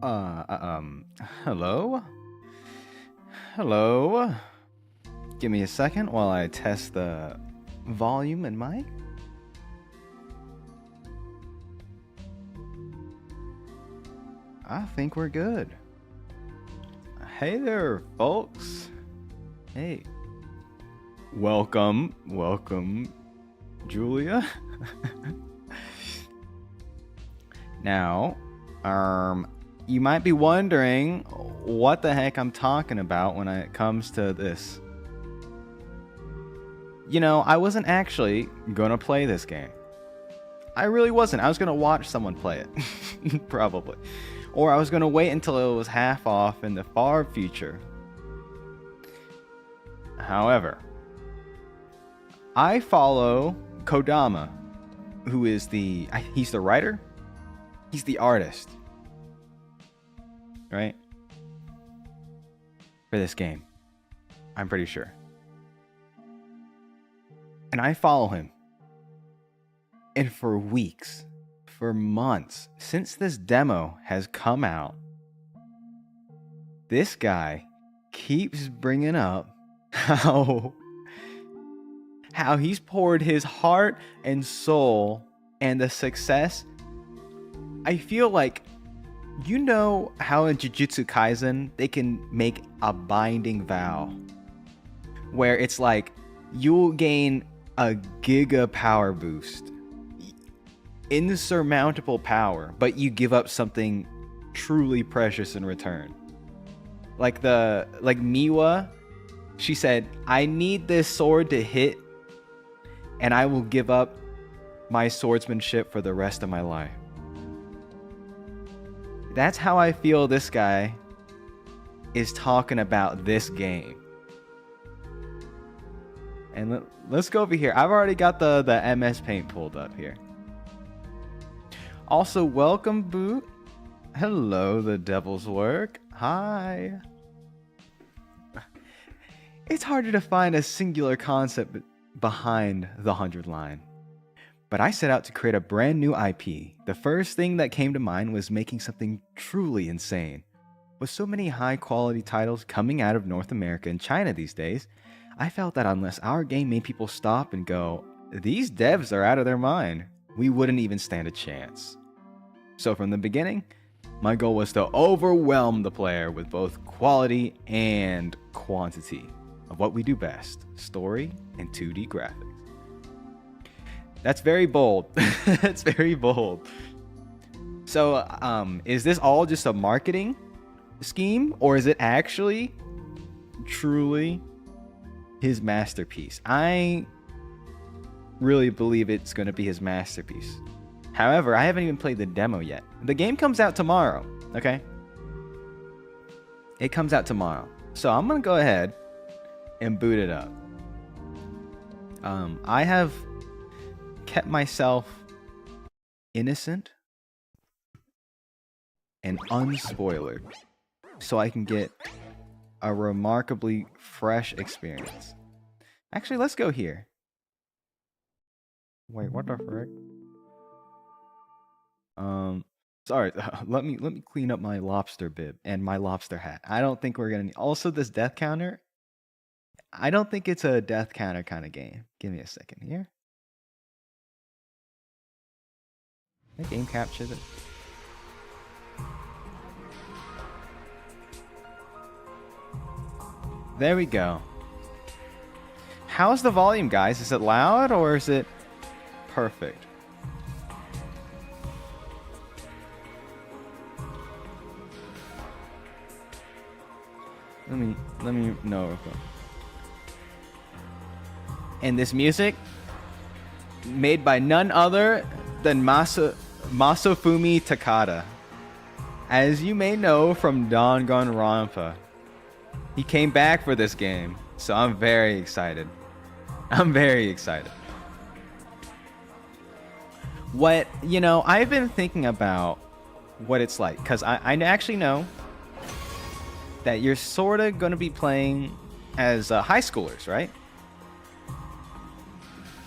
Hello? Hello? Give me a second while I test the volume and mic. I think we're good. Hey there, folks. Hey. Welcome, Julia. Now, you might be wondering what the heck I'm talking about when it comes to this. You know, I wasn't actually gonna play this game. I really wasn't. I was gonna watch someone play it. Probably. Or I was gonna wait until it was half off in the far future. However, I follow Kodama, who is he's the writer? He's the artist. Right? For this game. I'm pretty sure. And I follow him. And for weeks, for months, since this demo has come out, this guy keeps bringing up how he's poured his heart and soul and the success. I feel like, you know how in Jujutsu Kaisen they can make a binding vow where it's like you'll gain a giga power boost, insurmountable power, but you give up something truly precious in return. Like Miwa, she said, I need this sword to hit and I will give up my swordsmanship for the rest of my life. That's how I feel this guy is talking about this game. And let's go over here. I've already got the MS Paint pulled up here. Also, welcome, Boot. Hello, the Devil's Work. Hi. It's harder to find a singular concept behind the 100 line. But I set out to create a brand new IP. The first thing that came to mind was making something truly insane. With so many high quality titles coming out of North America and China these days, I felt that unless our game made people stop and go, these devs are out of their mind, we wouldn't even stand a chance. So from the beginning, my goal was to overwhelm the player with both quality and quantity of what we do best, story and 2D graphics. That's very bold. That's very bold. So, is this all just a marketing scheme, or is it actually truly his masterpiece? I really believe it's going to be his masterpiece. However, I haven't even played the demo yet. The game comes out tomorrow, okay? It comes out tomorrow. So I'm going to go ahead and boot it up. I have kept myself innocent and unspoilered so I can get a remarkably fresh experience. Actually, let's go here. Wait, what the frick? Sorry, let me clean up my lobster bib and my lobster hat. I don't think we're gonna need... Also, this death counter, I don't think it's a death counter kind of game. Give me a second here. The game captured it. There we go. How's the volume, guys? Is it loud or is it perfect? Let me know. And this music, made by none other than Masafumi Takada. As you may know from Danganronpa, he came back for this game, so I'm very excited. I'm very excited. I've been thinking about what it's like, because I actually know that you're sort of going to be playing as high schoolers, right?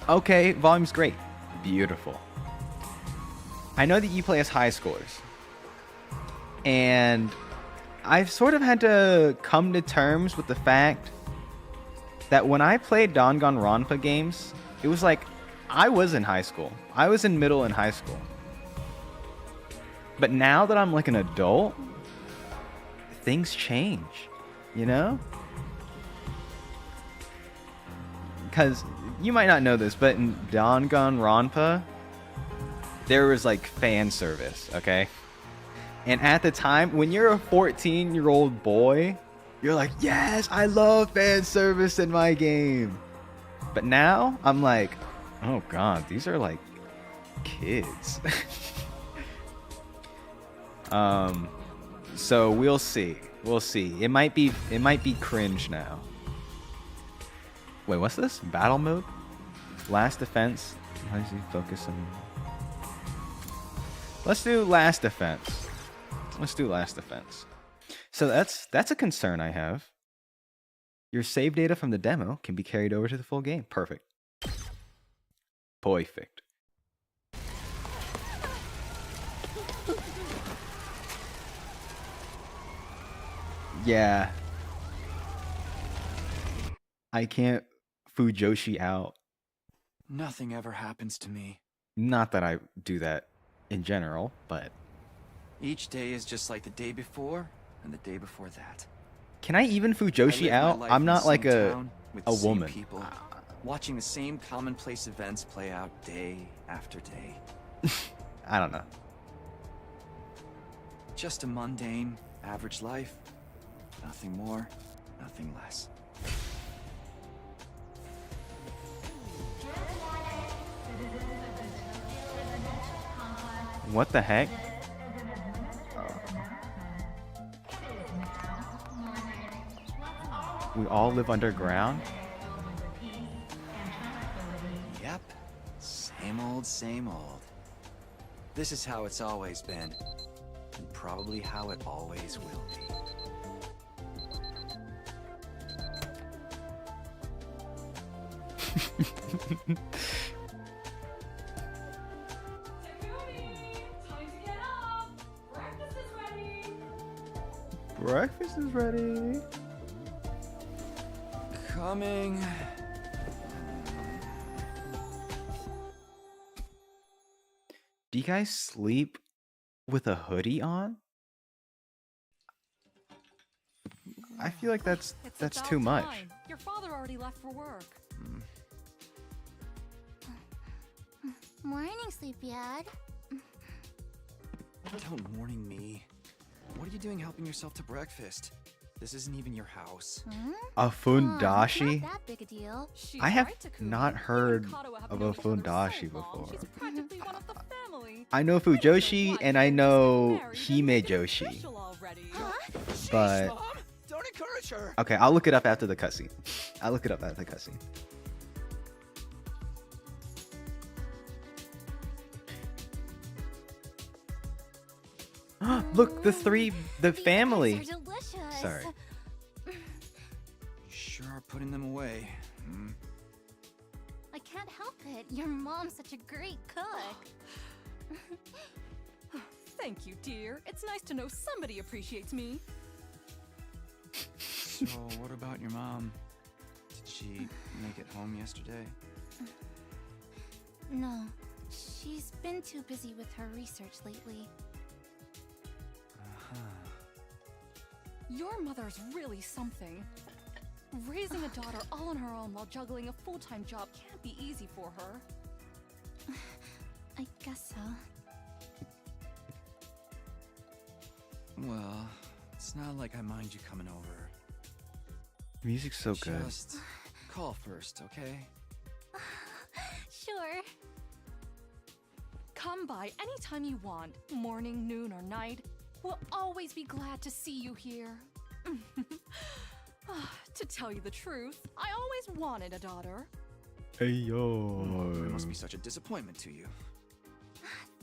Okay, volume's great. Beautiful. I know that you play as high schoolers. And I've sort of had to come to terms with the fact that when I played Danganronpa games, it was like I was in high school. I was in middle and high school. But now that I'm like an adult, things change, you know? Because you might not know this, but in Danganronpa, there was like fan service, okay? And at the time, when you're a 14-year-old boy, you're like, yes, I love fan service in my game. But now, I'm like, oh god, these are like kids. So we'll see. We'll see. It might be cringe now. Wait, what's this? Battle mode? Last defense? How does he focus on? Let's do last defense. Let's do last defense. So that's a concern I have. Your save data from the demo can be carried over to the full game. Perfect. Perfect. Yeah. I can't Fujoshi out. Nothing ever happens to me. Not that I do that in general, but... Each day is just like the day before and the day before that. Can I even Fujoshi out? I'm not like a woman. People, watching the same commonplace events play out day after day. I don't know. Just a mundane, average life. Nothing more, nothing less. What the heck? We all live underground? Yep. Same old, same old. This is how it's always been. And probably how it always will be. Breakfast is ready. Coming. Do you guys sleep with a hoodie on? I feel like that's too much. Your father already left for work. Morning, Sleepyhead. Don't morning me. What are you doing helping yourself to breakfast? This isn't even your house. A fundashi? Not that big a deal. I have not heard of a fundashi before. I know Fujoshi and I know Himejoshi. But Mom, don't encourage her. okay, I'll look it up after the cutscene. I'll look it up after the cutscene. Look, the family. These are delicious. Sorry. You sure are putting them away. I can't help it. Your mom's such a great cook. Thank you, dear. It's nice to know somebody appreciates me. So, what about your mom? Did she make it home yesterday? No, she's been too busy with her research lately. Your mother's really something. Raising a daughter all on her own while juggling a full-time job can't be easy for her. I guess so. Well, it's not like I mind you coming over. Music's so good. Just call first, okay? Sure. Come by anytime you want, morning, noon, or night. We'll always be glad to see you here. To tell you the truth, I always wanted a daughter. Hey yo. It must be such a disappointment to you.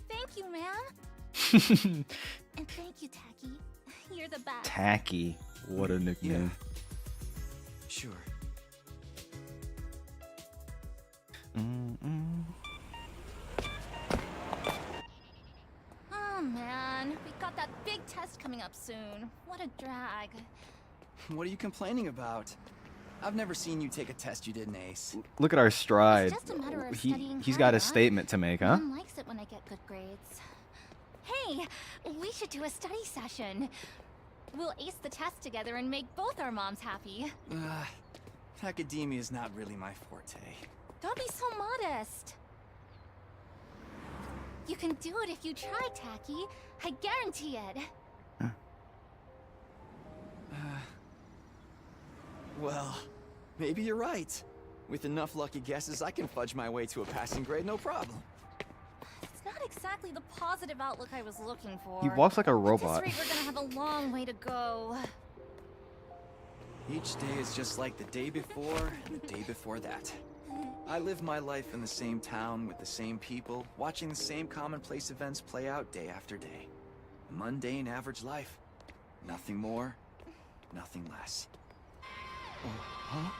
Thank you, ma'am. And thank you, Tacky. You're the best. Tacky. What a nickname. Sure. man. We've got that big test coming up soon. What a drag. What are you complaining about? I've never seen you take a test you didn't ace. Look at our stride. It's just a matter of studying He's hard got a enough. statement to make, huh? Mom likes it when I get good grades. Hey, we should do a study session. We'll ace the test together and make both our moms happy. Academia is not really my forte. Don't be so modest. You can do it if you try, Tacky. I guarantee it. Well, maybe you're right. With enough lucky guesses, I can fudge my way to a passing grade, no problem. It's not exactly the positive outlook I was looking for. He walks like a robot. At this rate, we're gonna have a long way to go. Each day is just like the day before and the day before that. I live my life in the same town with the same people, watching the same commonplace events play out day after day. A mundane, average life. Nothing more, nothing less. Oh, huh?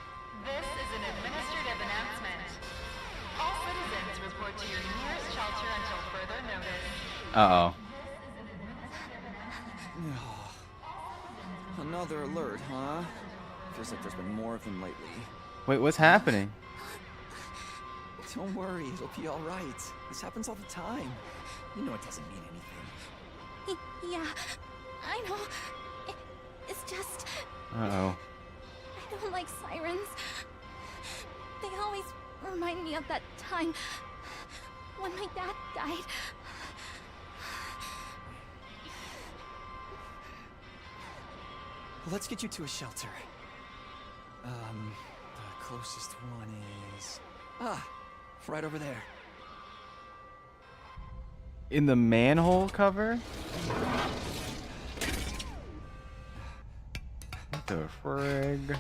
This is an administrative announcement. All citizens report to your nearest shelter until further notice. Uh-oh. Another alert, huh? Feels like there's been more of them lately. Wait, what's happening? Don't worry, it'll be all right. This happens all the time. You know it doesn't mean anything. Yeah, I know. It's just... Uh-oh. I don't like sirens. They always remind me of that time when my dad died. Let's get you to a shelter. The closest one is... right over there. In the manhole cover? What the frig?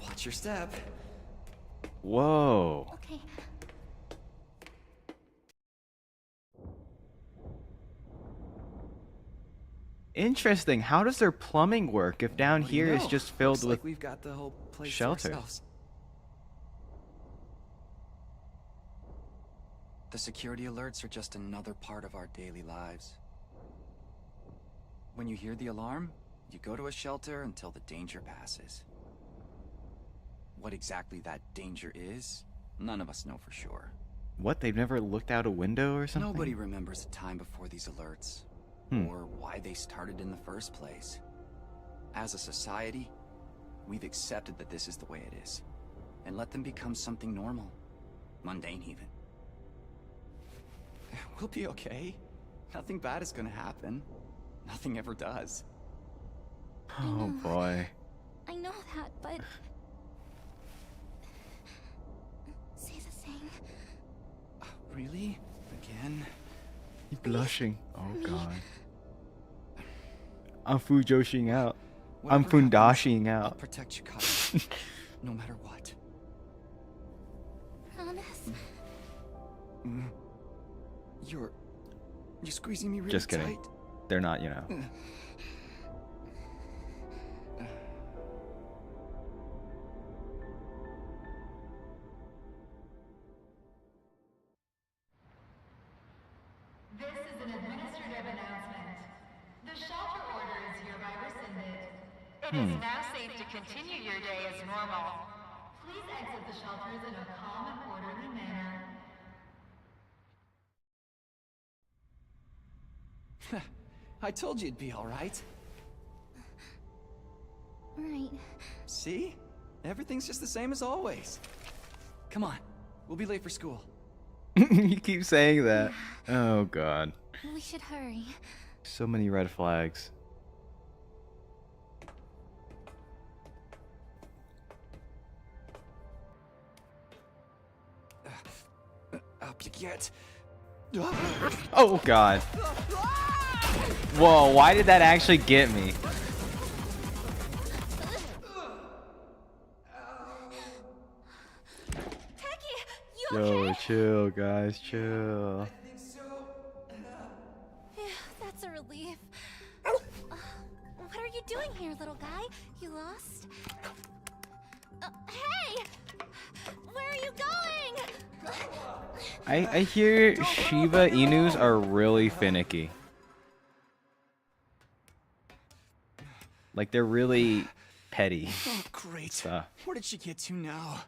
Watch your step. Whoa. Okay. Interesting. How does their plumbing work if down What do you here is know? just filled Looks with... like we've got the whole place to shelter. ourselves. The security alerts are just another part of our daily lives. When you hear the alarm, you go to a shelter until the danger passes. What exactly that danger is, none of us know for sure. What? They've never looked out a window or something? Nobody remembers a time before these alerts, or why they started in the first place. As a society, we've accepted that this is the way it is, and let them become something normal, mundane even. We'll be okay. Nothing bad is gonna happen. Nothing ever does. Oh boy. I know that, but... Say the thing. Really? Again? He's blushing. Oh god. I'm Fujoshing out. I'm Whatever Fundashing happens, I'll out. protect Chicago, no matter what. Promise? You're squeezing me really Just kidding. tight. They're not, you know. This is an administrative announcement. The shelter order is hereby rescinded. It is now safe to continue your day as normal. Please exit the shelters in a calm and orderly manner. I told you it'd be all right. Right. See? Everything's just the same as always. Come on. We'll be late for school. You keep saying that. Oh god. We should hurry. So many red flags. Up you get. Oh god. Whoa, why did that actually get me? Tacky, you Yo, okay? chill, guys, chill. Phew, that's a relief. What are you doing here, little guy? You lost? Hey! Where are you going? I hear Shiba Inus are really finicky. Like they're really petty. Oh, great. Stuff. Where did she get to now?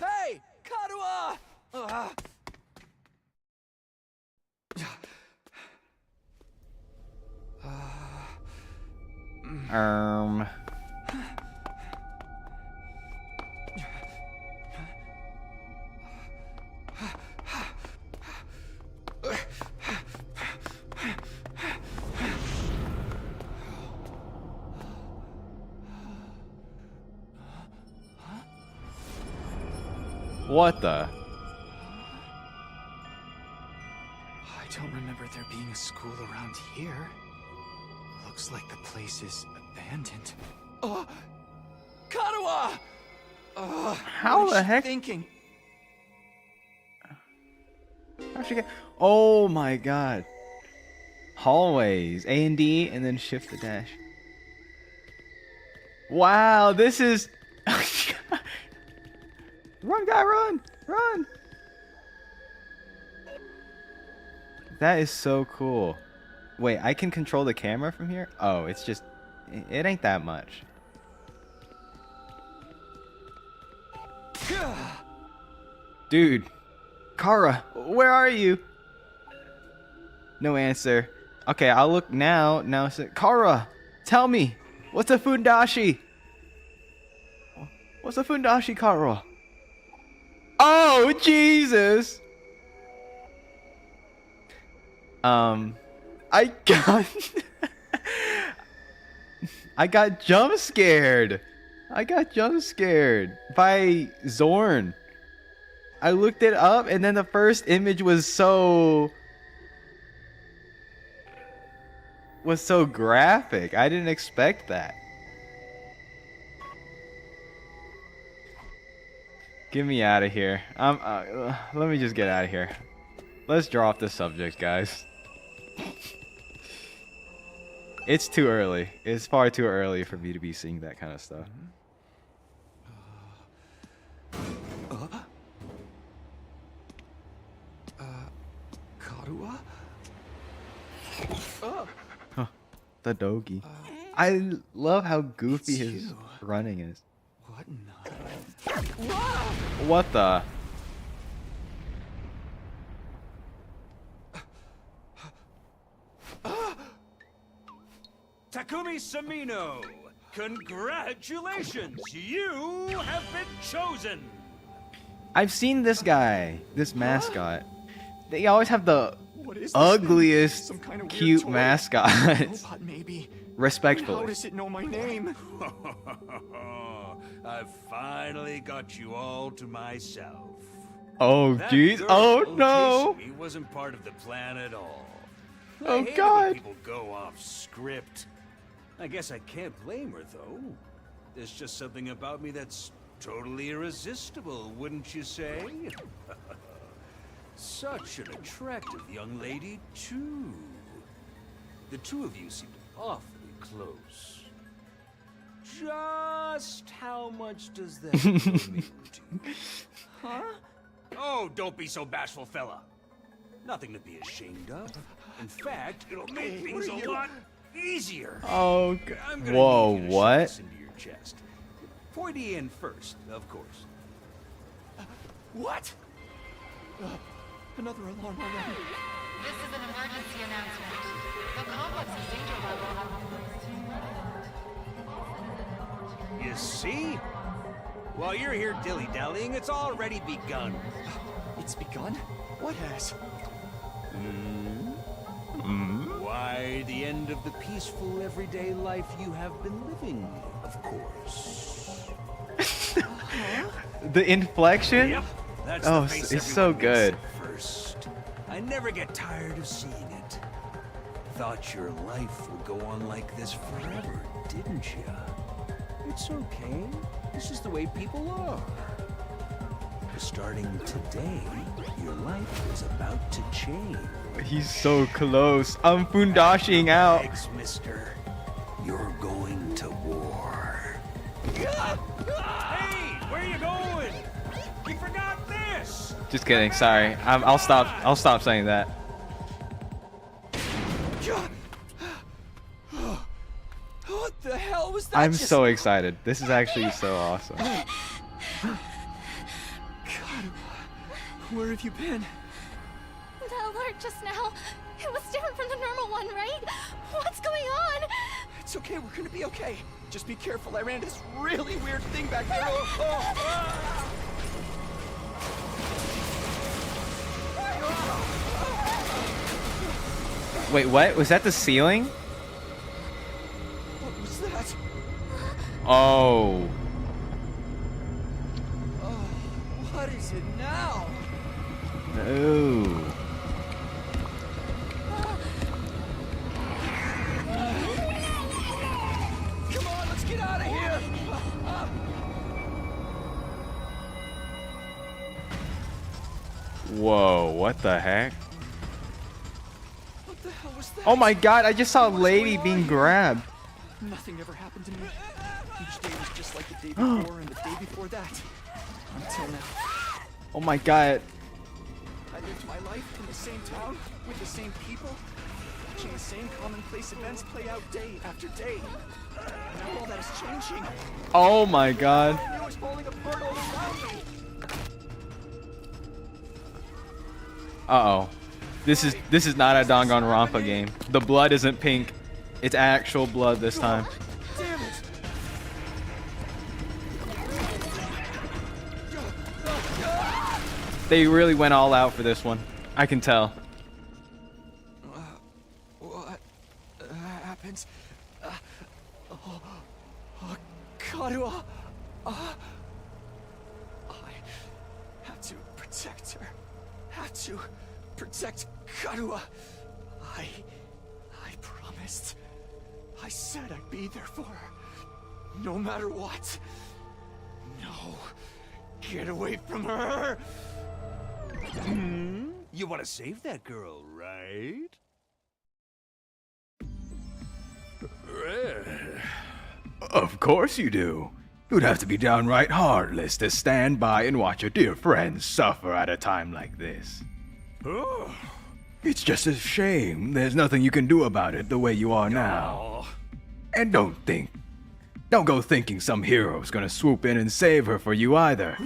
Hey! Karuha! Um. What the? I don't remember there being a school around here. Looks like the place is abandoned. Karuha! How what the is she heck? thinking? How'd she get? Oh my god. Hallways. A and D and then shift the dash. Wow, this is. Run, guy, run! Run! That is so cool. Wait, I can control the camera from here? Oh, it's just... It ain't that much. Dude. Kara, where are you? No answer. Okay, I'll look now. Now, Kara, tell me. What's a fundashi? What's a fundashi, Kara? Oh, Jesus! I got... I got jump scared. I got jump scared by Zorn. I looked it up and then the first image was so graphic. I didn't expect that. Get me out of here. Let me just get out of here. Let's draw off the subject, guys. It's too early. It's far too early for me to be seeing that kind of stuff. Karuha? Huh, the Dogi. I love how goofy it's his you. running is. What in the... What the? Takumi Samino, congratulations! You have been chosen! I've seen this guy, this mascot. They always have the What is this ugliest, thing? Some kind of weird cute toy? mascots. Robot, maybe. How Respectfully. does it know my name? I've finally got you all to myself. Oh, That jeez. girl Oh, no. chasing me wasn't part of the plan at all. I Oh, hate it God. when people go off script. I guess I can't blame her, though. There's just something about me that's totally irresistible, wouldn't you say? Such an attractive young lady, too. The two of you seem awfully close. Just how much does that come into? Huh? Oh, don't be so bashful, fella. Nothing to be ashamed of. In fact, it'll make things a lot easier. Oh, I'm gonna whoa, need you to shove what? this into your chest. Pointy end first, of course. What? Another alarm already. This is an emergency announcement. The complex's danger level has increased to You see? While you're here dilly-dallying, it's already begun. It's begun? What has? Why, the end of the peaceful, everyday life you have been living, of course. The inflection? Yep, that's Oh, the face it's so everyone makes good. at first. I never get tired of seeing it. Thought your life would go on like this forever, didn't you? It's okay. This is the way people are. Starting today, your life is about to change. He's so close. I'm fundashing out. Thanks, mister. You're going to war. Hey, where you going? You forgot this! Just kidding. Sorry. I'll stop. I'll stop saying that. What the hell was that? I'm so excited. This is actually so awesome. God, where have you been? The alert just now. It was different from the normal one, right? What's going on? It's okay, we're gonna be okay. Just be careful, I ran into this really weird thing back there. Oh. Wait, what? Was that the ceiling? What was that? Oh. Oh, what is it now? No. Come on, let's get out of here! Whoa, what the heck? What the hell was that? Oh my god, I just saw a What's lady going on being here? grabbed. Nothing ever happened to me. Each day was just like the day before and the day before that. Until now. Oh my god. I lived my life in the same town, with the same people, watching the same commonplace events play out day after day. Now all that is changing. Oh my god. It was falling apart all around me. Uh-oh. This is not a Danganronpa game. The blood isn't pink. It's actual blood this time. Damn it! They really went all out for this one. I can tell. What happens? Karua. I have to protect her. Have to protect Karua. I promised. I said I'd be there for her. No matter what. No. Get away from her. You want to save that girl, right? Of course you do. You'd have to be downright heartless to stand by and watch your dear friends suffer at a time like this. Oh. It's just a shame there's nothing you can do about it the way you are now. And don't go thinking some hero's gonna swoop in and save her for you either.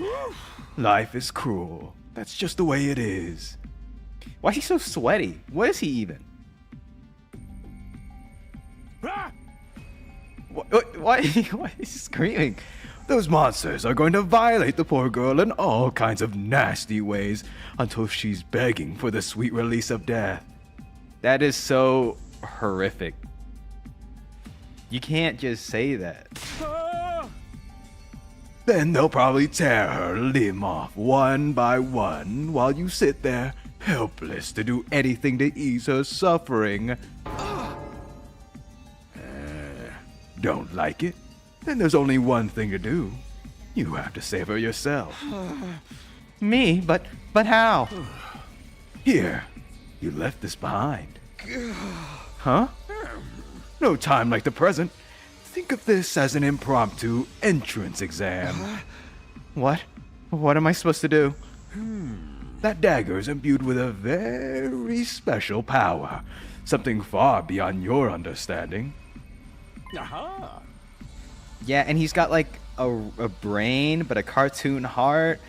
Life is cruel. That's just the way it is. Why is he so sweaty? What is he even? Ah! Why is he screaming? Those monsters are going to violate the poor girl in all kinds of nasty ways until she's begging for the sweet release of death. That is so horrific. You can't just say that. Then they'll probably tear her limb off one by one while you sit there helpless to do anything to ease her suffering. Don't like it? Then there's only one thing to do. You have to save her yourself. Me? But how? Here, you left this behind. Huh? No time like the present. Think of this as an impromptu entrance exam. What? What am I supposed to do? That dagger is imbued with a very special power. Something far beyond your understanding. Aha! Yeah, and he's got like a brain, but a cartoon heart.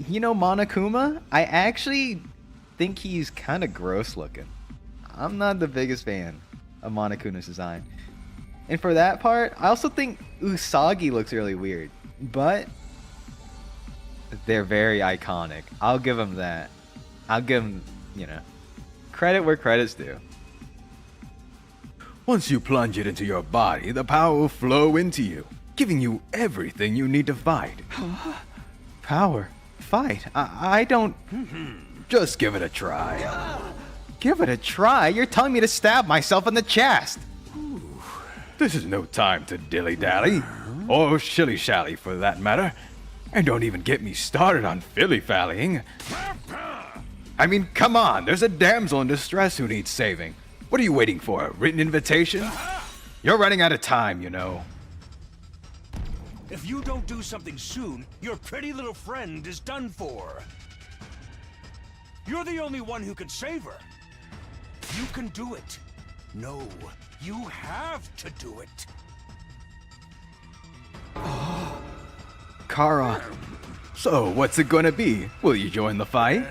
You know Monokuma? I actually think he's kind of gross looking. I'm not the biggest fan of Monokuma's design. And for that part, I also think Usagi looks really weird. But they're very iconic. I'll give him that. I'll give him, credit where credit's due. Once you plunge it into your body, the power will flow into you, giving you everything you need to fight. Power? Fight? I don't... Just give it a try. Give it a try? You're telling me to stab myself in the chest. This is no time to dilly-dally, or shilly-shally for that matter. And don't even get me started on filly-fallying. I mean, come on, there's a damsel in distress who needs saving. What are you waiting for, a written invitation? You're running out of time, you know. If you don't do something soon, your pretty little friend is done for. You're the only one who can save her. You can do it. No, you have to do it. Kara. So, what's it gonna be? Will you join the fight?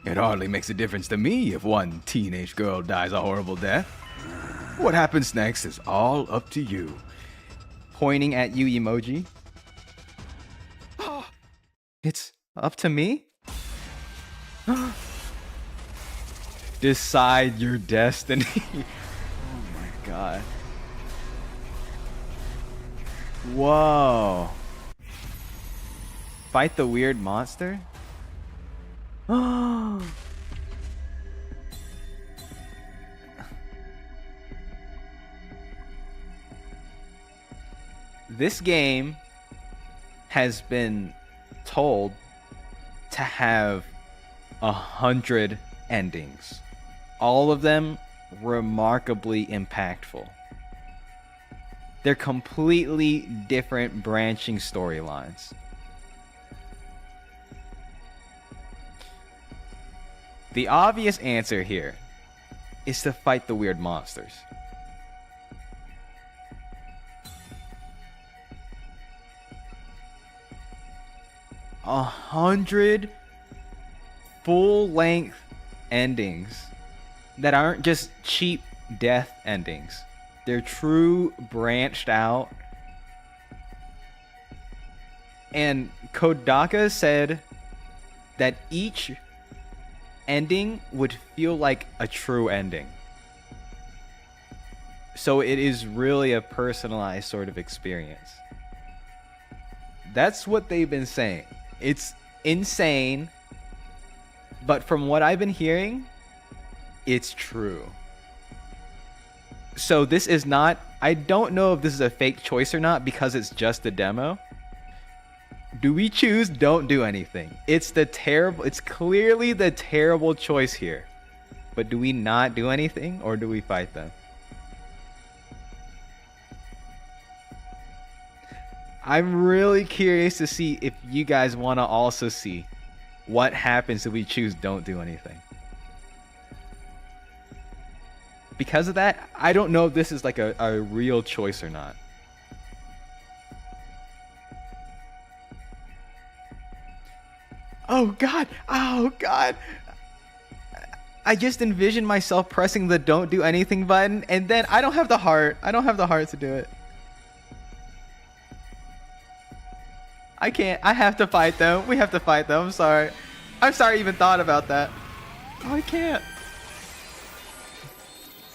It hardly makes a difference to me if one teenage girl dies a horrible death. What happens next is all up to you. Pointing at you emoji. It's up to me? Decide your destiny. Oh my god. Whoa. Fight the weird monster? This game has been told to have 100 endings. All of them remarkably impactful. They're completely different branching storylines. The obvious answer here is to fight the weird monsters. A 100 full-length endings that aren't just cheap death endings. They're true, branched out. And Kodaka said that each ending would feel like a true ending. So it is really a personalized sort of experience. That's what they've been saying. It's insane, but from what I've been hearing, it's true. So this is not, I don't know if this is a fake choice or not because it's just a demo. Do we choose don't do anything? It's clearly the terrible choice here. But do we not do anything or do we fight them? I'm really curious to see if you guys want to also see what happens if we choose don't do anything. Because of that, I don't know if this is like a real choice or not. Oh god! Oh god! I just envisioned myself pressing the don't do anything button and then I don't have the heart. I don't have the heart to do it. I can't. I have to fight them. We have to fight them. I'm sorry. I'm sorry I even thought about that. Oh, I can't.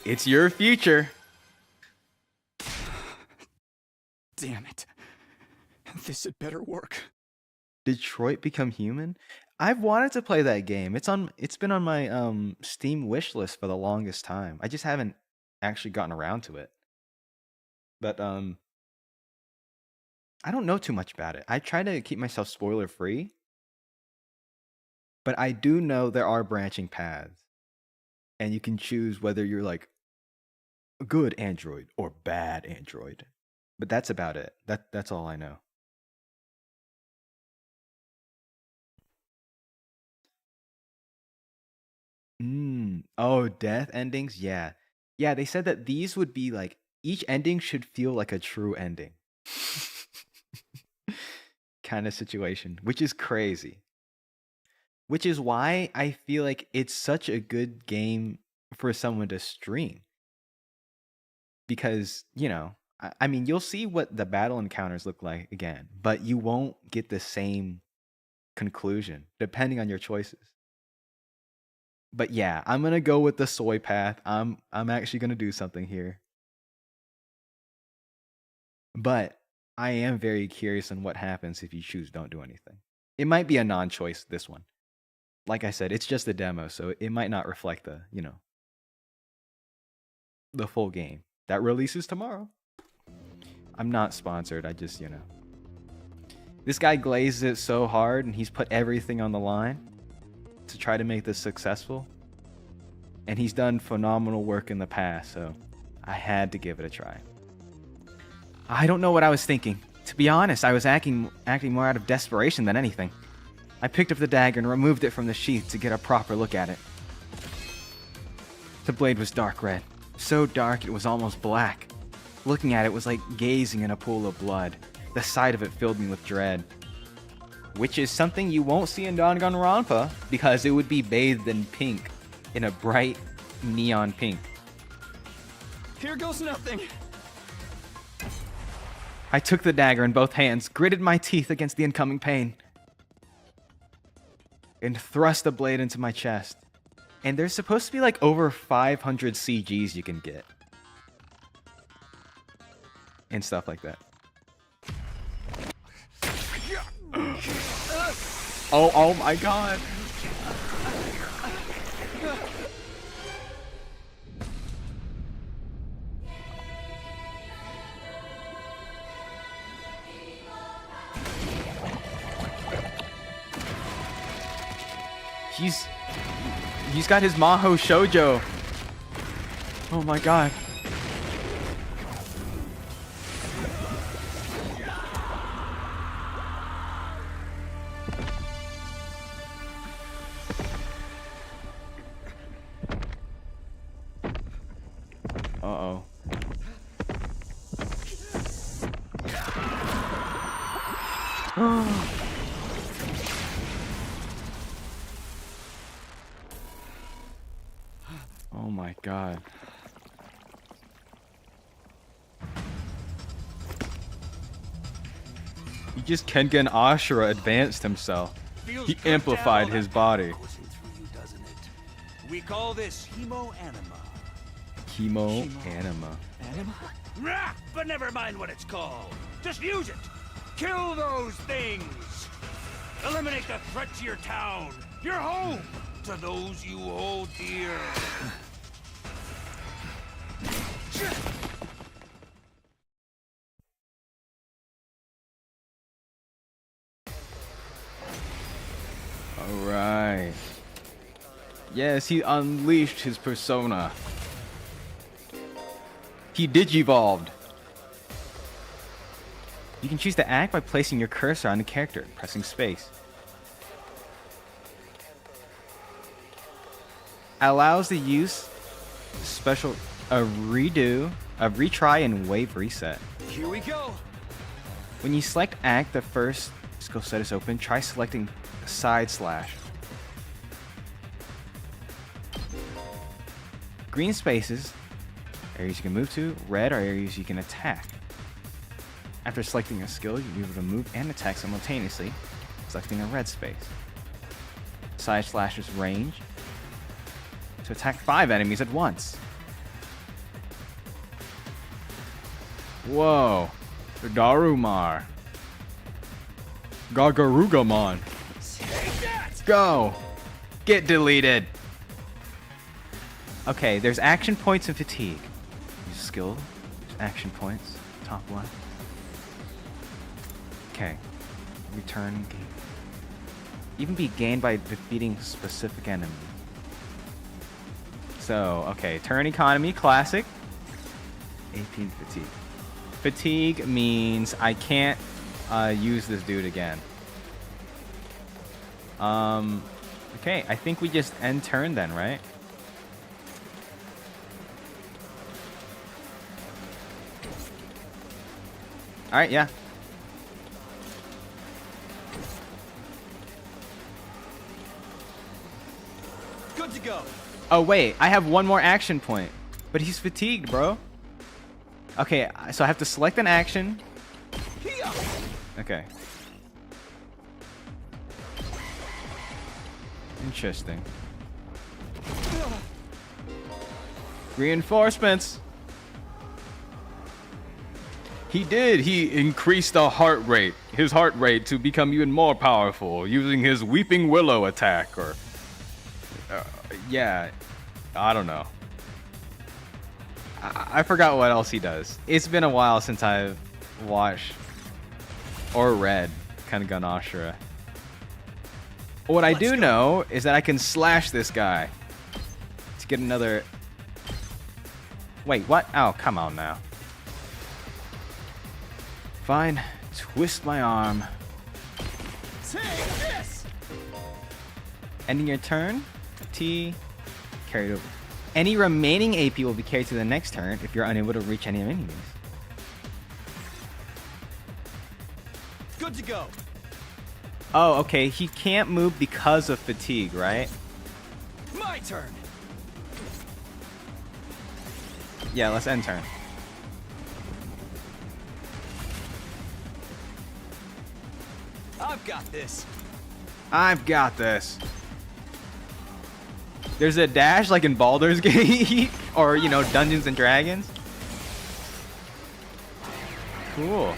It's your future. Damn it. This had better work. Detroit Become Human? I've wanted to play that game. It's been on my Steam wish list for the longest time. I just haven't actually gotten around to it. But I don't know too much about it. I try to keep myself spoiler free. But I do know there are branching paths. And you can choose whether you're like a good android or bad android. But that's about it. That's all I know. Oh, death endings? Yeah. Yeah, they said that these would be like each ending should feel like a true ending. Kind of situation, which is crazy. Which is why I feel like it's such a good game for someone to stream. Because, you know, I mean, you'll see what the battle encounters look like again, but you won't get the same conclusion depending on your choices. But yeah, I'm gonna go with the soy path. I'm actually gonna do something here. But I am very curious on what happens if you choose don't do anything. It might be a non-choice, this one. Like I said, it's just a demo, so it might not reflect the, you know, the full game. That releases tomorrow. I'm not sponsored, I just, you know. This guy glazes it so hard and he's put everything on the line to try to make this successful. And he's done phenomenal work in the past, so I had to give it a try. I don't know what I was thinking To be honest, I was acting more out of desperation than anything. I picked up the dagger and removed it from the sheath to get a proper look at it. The blade was dark red, so dark it was almost black. Looking at it was like gazing in a pool of blood. The sight of it filled me with dread. Which is something you won't see in Danganronpa, because it would be bathed in pink, in a bright neon pink. Here goes nothing. I took the dagger in both hands, gritted my teeth against the incoming pain, and thrust the blade into my chest. And there's supposed to be like over 500 CGs you can get. And stuff like that. Oh my god. He's got his Maho Shoujo. Oh my god. Uh-oh. Oh my god. He just Kengan Ashura advanced himself. He amplified his body. We call this hemo anima. Chemo anima. Rah, but never mind what it's called. Just use it. Kill those things. Eliminate the threat to your town, your home, to those you hold dear. Alright. Yes, he unleashed his persona. He digivolved. You can choose to act by placing your cursor on the character, pressing space. Allows the use special a retry and wave reset. Here we go. When you select act, the first skill set is open. Try selecting side slash. Green spaces, areas you can move to. Red are areas you can attack. After selecting a skill, you'll be able to move and attack simultaneously, selecting a red space. Side slash is range, to attack 5 enemies at once. Whoa, the Darumar. Gagarugamon. Go! Get deleted! Okay, there's action points and fatigue. Use skill, there's action points, top left. Okay, return gain. Even be gained by defeating specific enemies. So, okay, turn economy, classic. AP and fatigue. Fatigue means I can't use this dude again. Okay, I think we just end turn then, right? Alright, yeah. Good to go. Oh, wait, I have one more action point. But he's fatigued, bro. Okay, so I have to select an action. Okay. Interesting. Reinforcements. He increased the heart rate, his heart rate to become even more powerful using his Weeping Willow attack, or yeah, I don't know. I forgot what else he does. It's been a while since I've watched or read Kengan Ashura. What I do know is that I can slash this guy to get another. Wait, what? Oh, come on now. Fine, Twist my arm. Take this! Ending your turn. T. Carried over. Any remaining AP will be carried to the next turn if you're unable to reach any enemies. Good to go. Oh, okay. He can't move because of fatigue, right? My turn. Yeah, let's end turn. I've got this. I've got this. There's a dash like in Baldur's Gate or, you know, Dungeons and Dragons. Cool.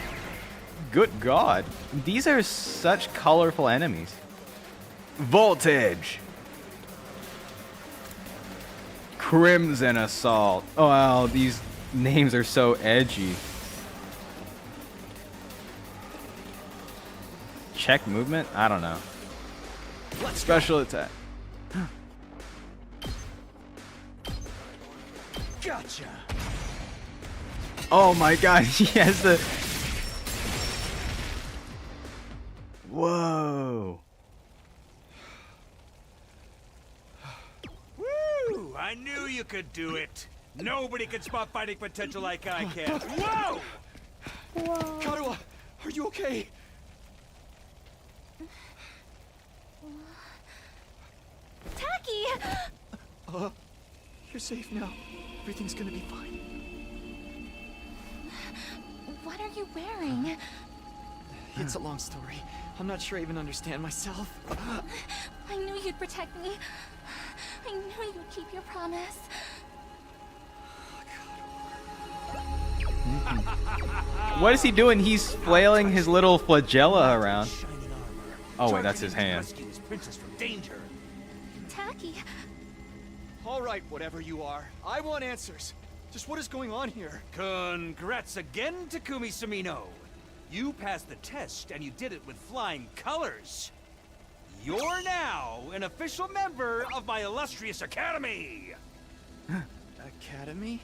Good God. These are such colorful enemies. Voltage. Crimson Assault. Oh, wow, these names are so edgy. Check movement? I don't know. Let's Special attack. Gotcha. Oh my God, he has the... Whoa. Woo! I knew you could do it. Nobody can spot fighting potential like I can. Whoa! Karuha, are you okay? Tacky! You're safe now. Everything's gonna be fine. What are you wearing? It's a long story. I'm not sure I even understand myself. I knew you'd protect me. I knew you'd keep your promise. What is he doing? He's flailing his little flagella around. Shining armor. Oh wait, that's his Targeting to hand. rescue this princess from danger. Tacky, All right, whatever you are. I want answers. Just what is going on here? Congrats again, Takumi Sumino. You passed the test, and you did it with flying colors. You're now an official member of my illustrious academy. Academy?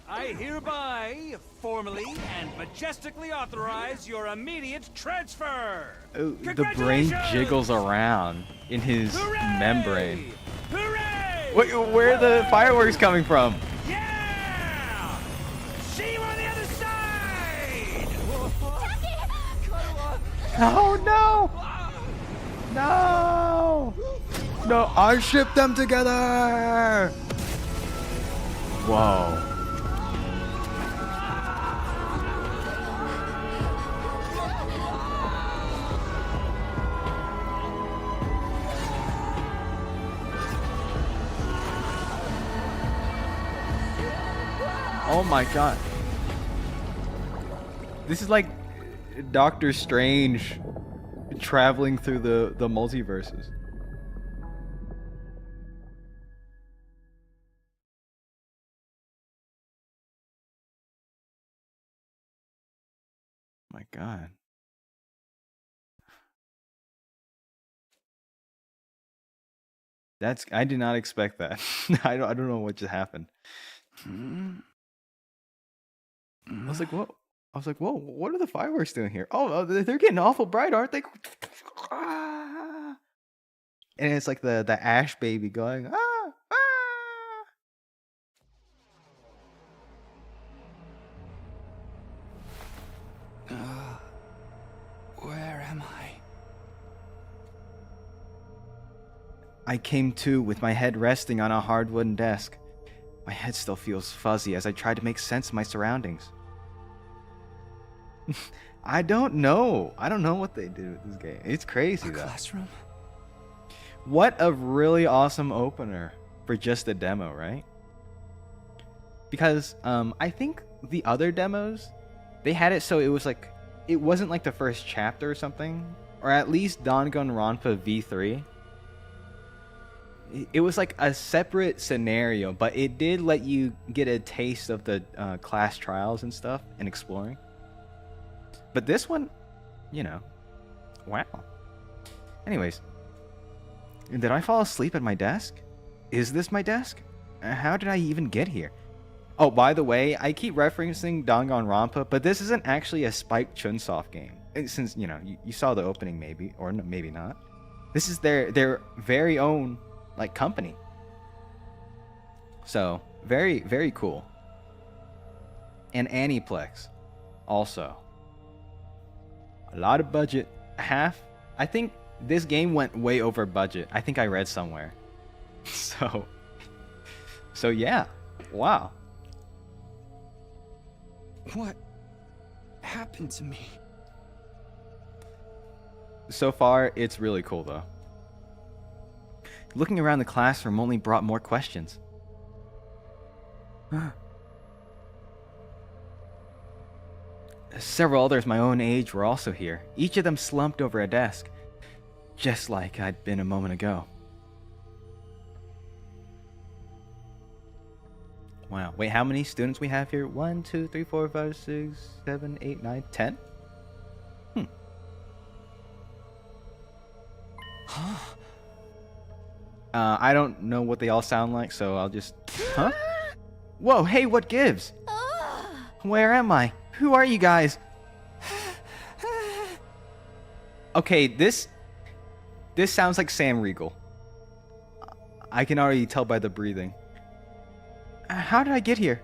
I hereby, formally and majestically authorize your immediate transfer. Oh, the brain Congratulations! jiggles around in his Hooray! membrane. Hooray! Wait, where are the fireworks coming from? Yeah! See you on the other side! Oh no! No! No, I shipped them together! Whoa. Oh my God. This is like Doctor Strange traveling through the multiverses. My God. I did not expect that. I don't know what just happened. I was like, whoa. I was like, whoa, what are the fireworks doing here? Oh, they're getting awful bright, aren't they? And it's like the Ash baby going, ah, ah. Where am I? I came to with my head resting on a hard wooden desk. My head still feels fuzzy as I try to make sense of my surroundings. I don't know. I don't know what they did with this game. It's crazy though. Classroom? What a really awesome opener for just a demo, right? Because I think the other demos, they had it so it was like, it wasn't like the first chapter or something, or at least Danganronpa V3. It was like a separate scenario, but it did let you get a taste of the class trials and stuff and exploring. But this one, you know, wow. Anyways, did I fall asleep at my desk? Is this my desk? How did I even get here? Oh, by the way, I keep referencing Danganronpa, but this isn't actually a Spike Chunsoft game. since, you know, you saw the opening maybe, or no, maybe not. This is their very own, like, company. So, very, very cool. And Aniplex, also. A lot of budget. I think this game went way over budget. I think I read somewhere. So yeah. Wow. What happened to me? So far, it's really cool, though. Looking around the classroom only brought more questions. Several others my own age were also here, each of them slumped over a desk, just like I'd been a moment ago. Wow. Wait, how many students we have here? 1, 2, 3, 4, 5, 6, 7, 8, 9, 10? I don't know what they all sound like, so I'll just... Huh? Whoa, hey, what gives? Where am I? Who are you guys? Okay, this sounds like Sam Riegel. I can already tell by the breathing. How did I get here?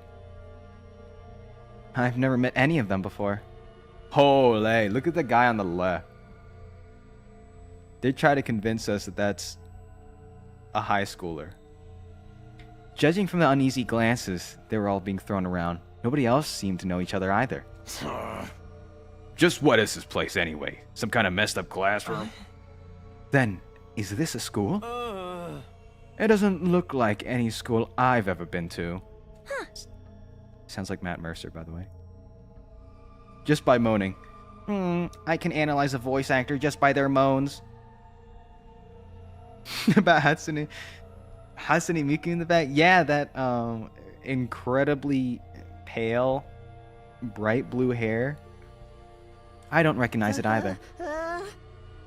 I've never met any of them before. Holy, look at the guy on the left. They try to convince us that that's a high schooler. Judging from the uneasy glances they were all being thrown around, nobody else seemed to know each other either. Just what is this place anyway? Some kind of messed up classroom? Then, is this a school? It doesn't look like any school I've ever been to. Sounds like Matt Mercer, by the way. Just by moaning. I can analyze a voice actor just by their moans. About Hatsune Miku in the back? Yeah, that incredibly pale, bright blue hair. I don't recognize it either.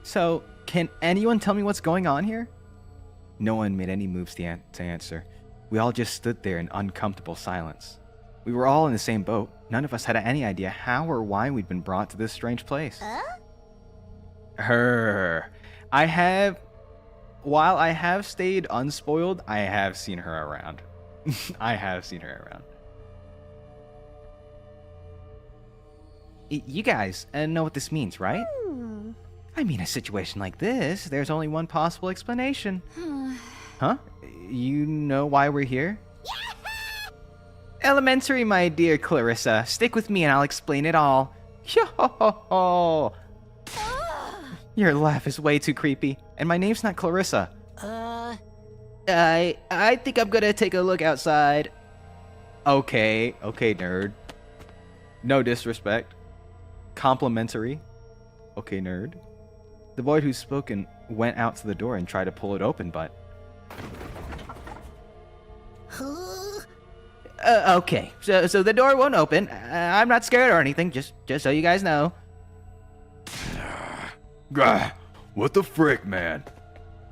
So, can anyone tell me what's going on here? No one made any moves to answer. We all just stood there in uncomfortable silence. We were all in the same boat. None of us had any idea how or why we'd been brought to this strange place. While I have stayed unspoiled, I have seen her around. I have seen her around. You guys know what this means, right? I mean, a situation like this, there's only one possible explanation. Huh? You know why we're here? Elementary, my dear Clarissa. Stick with me and I'll explain it all. Yo-ho-ho-ho. Your laugh is way too creepy, and my name's not Clarissa. I think I'm gonna take a look outside. Okay, nerd. No disrespect. Complimentary. Okay, nerd. The boy who's spoken went out to the door and tried to pull it open, but... okay, so the door won't open. I'm not scared or anything, just so you guys know. Gah, what the frick, man?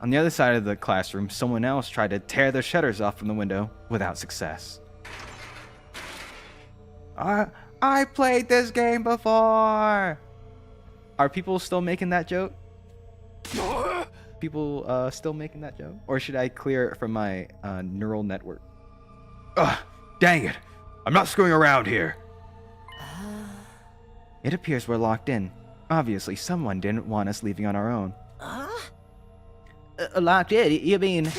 On the other side of the classroom, someone else tried to tear the shutters off from the window without success. I played this game before! Are people still making that joke? People still making that joke? Or should I clear it from my neural network? Ugh, dang it. I'm not screwing around here. It appears we're locked in. Obviously, someone didn't want us leaving on our own. Locked in? You mean...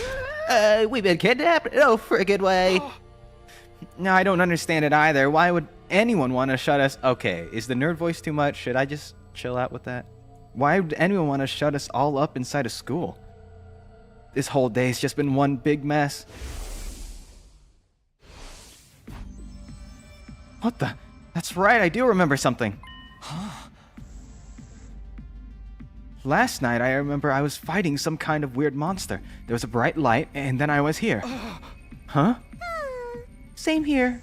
we've been kidnapped? No friggin' way. No, I don't understand it either. Why would anyone want to shut us... Okay, is the nerd voice too much? Should I just chill out with that? Why would anyone want to shut us all up inside a school? This whole day's just been one big mess. What the... That's right, I do remember something. Last night, I remember I was fighting some kind of weird monster. There was a bright light, and then I was here. Huh? Same here.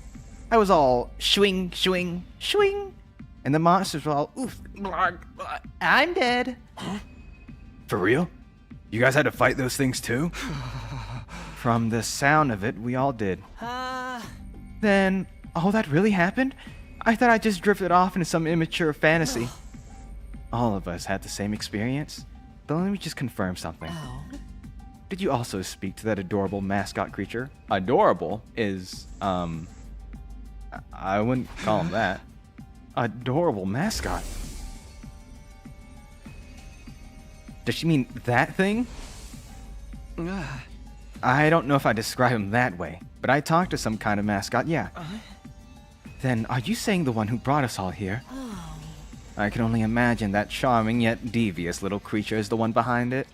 I was all shwing, shwing, shwing. And the monsters were all, oof, I'm dead. For real? You guys had to fight those things too? From the sound of it, we all did. Then, all that really happened? I thought I just drifted off into some immature fantasy. all of us had the same experience. But let me just confirm something. Did you also speak to that adorable mascot creature? Adorable is, I wouldn't call him that. Adorable mascot. Does she mean that thing? I don't know if I describe him that way, but I talked to some kind of mascot, yeah. Then are you saying the one who brought us all here? I can only imagine that charming yet devious little creature is the one behind it.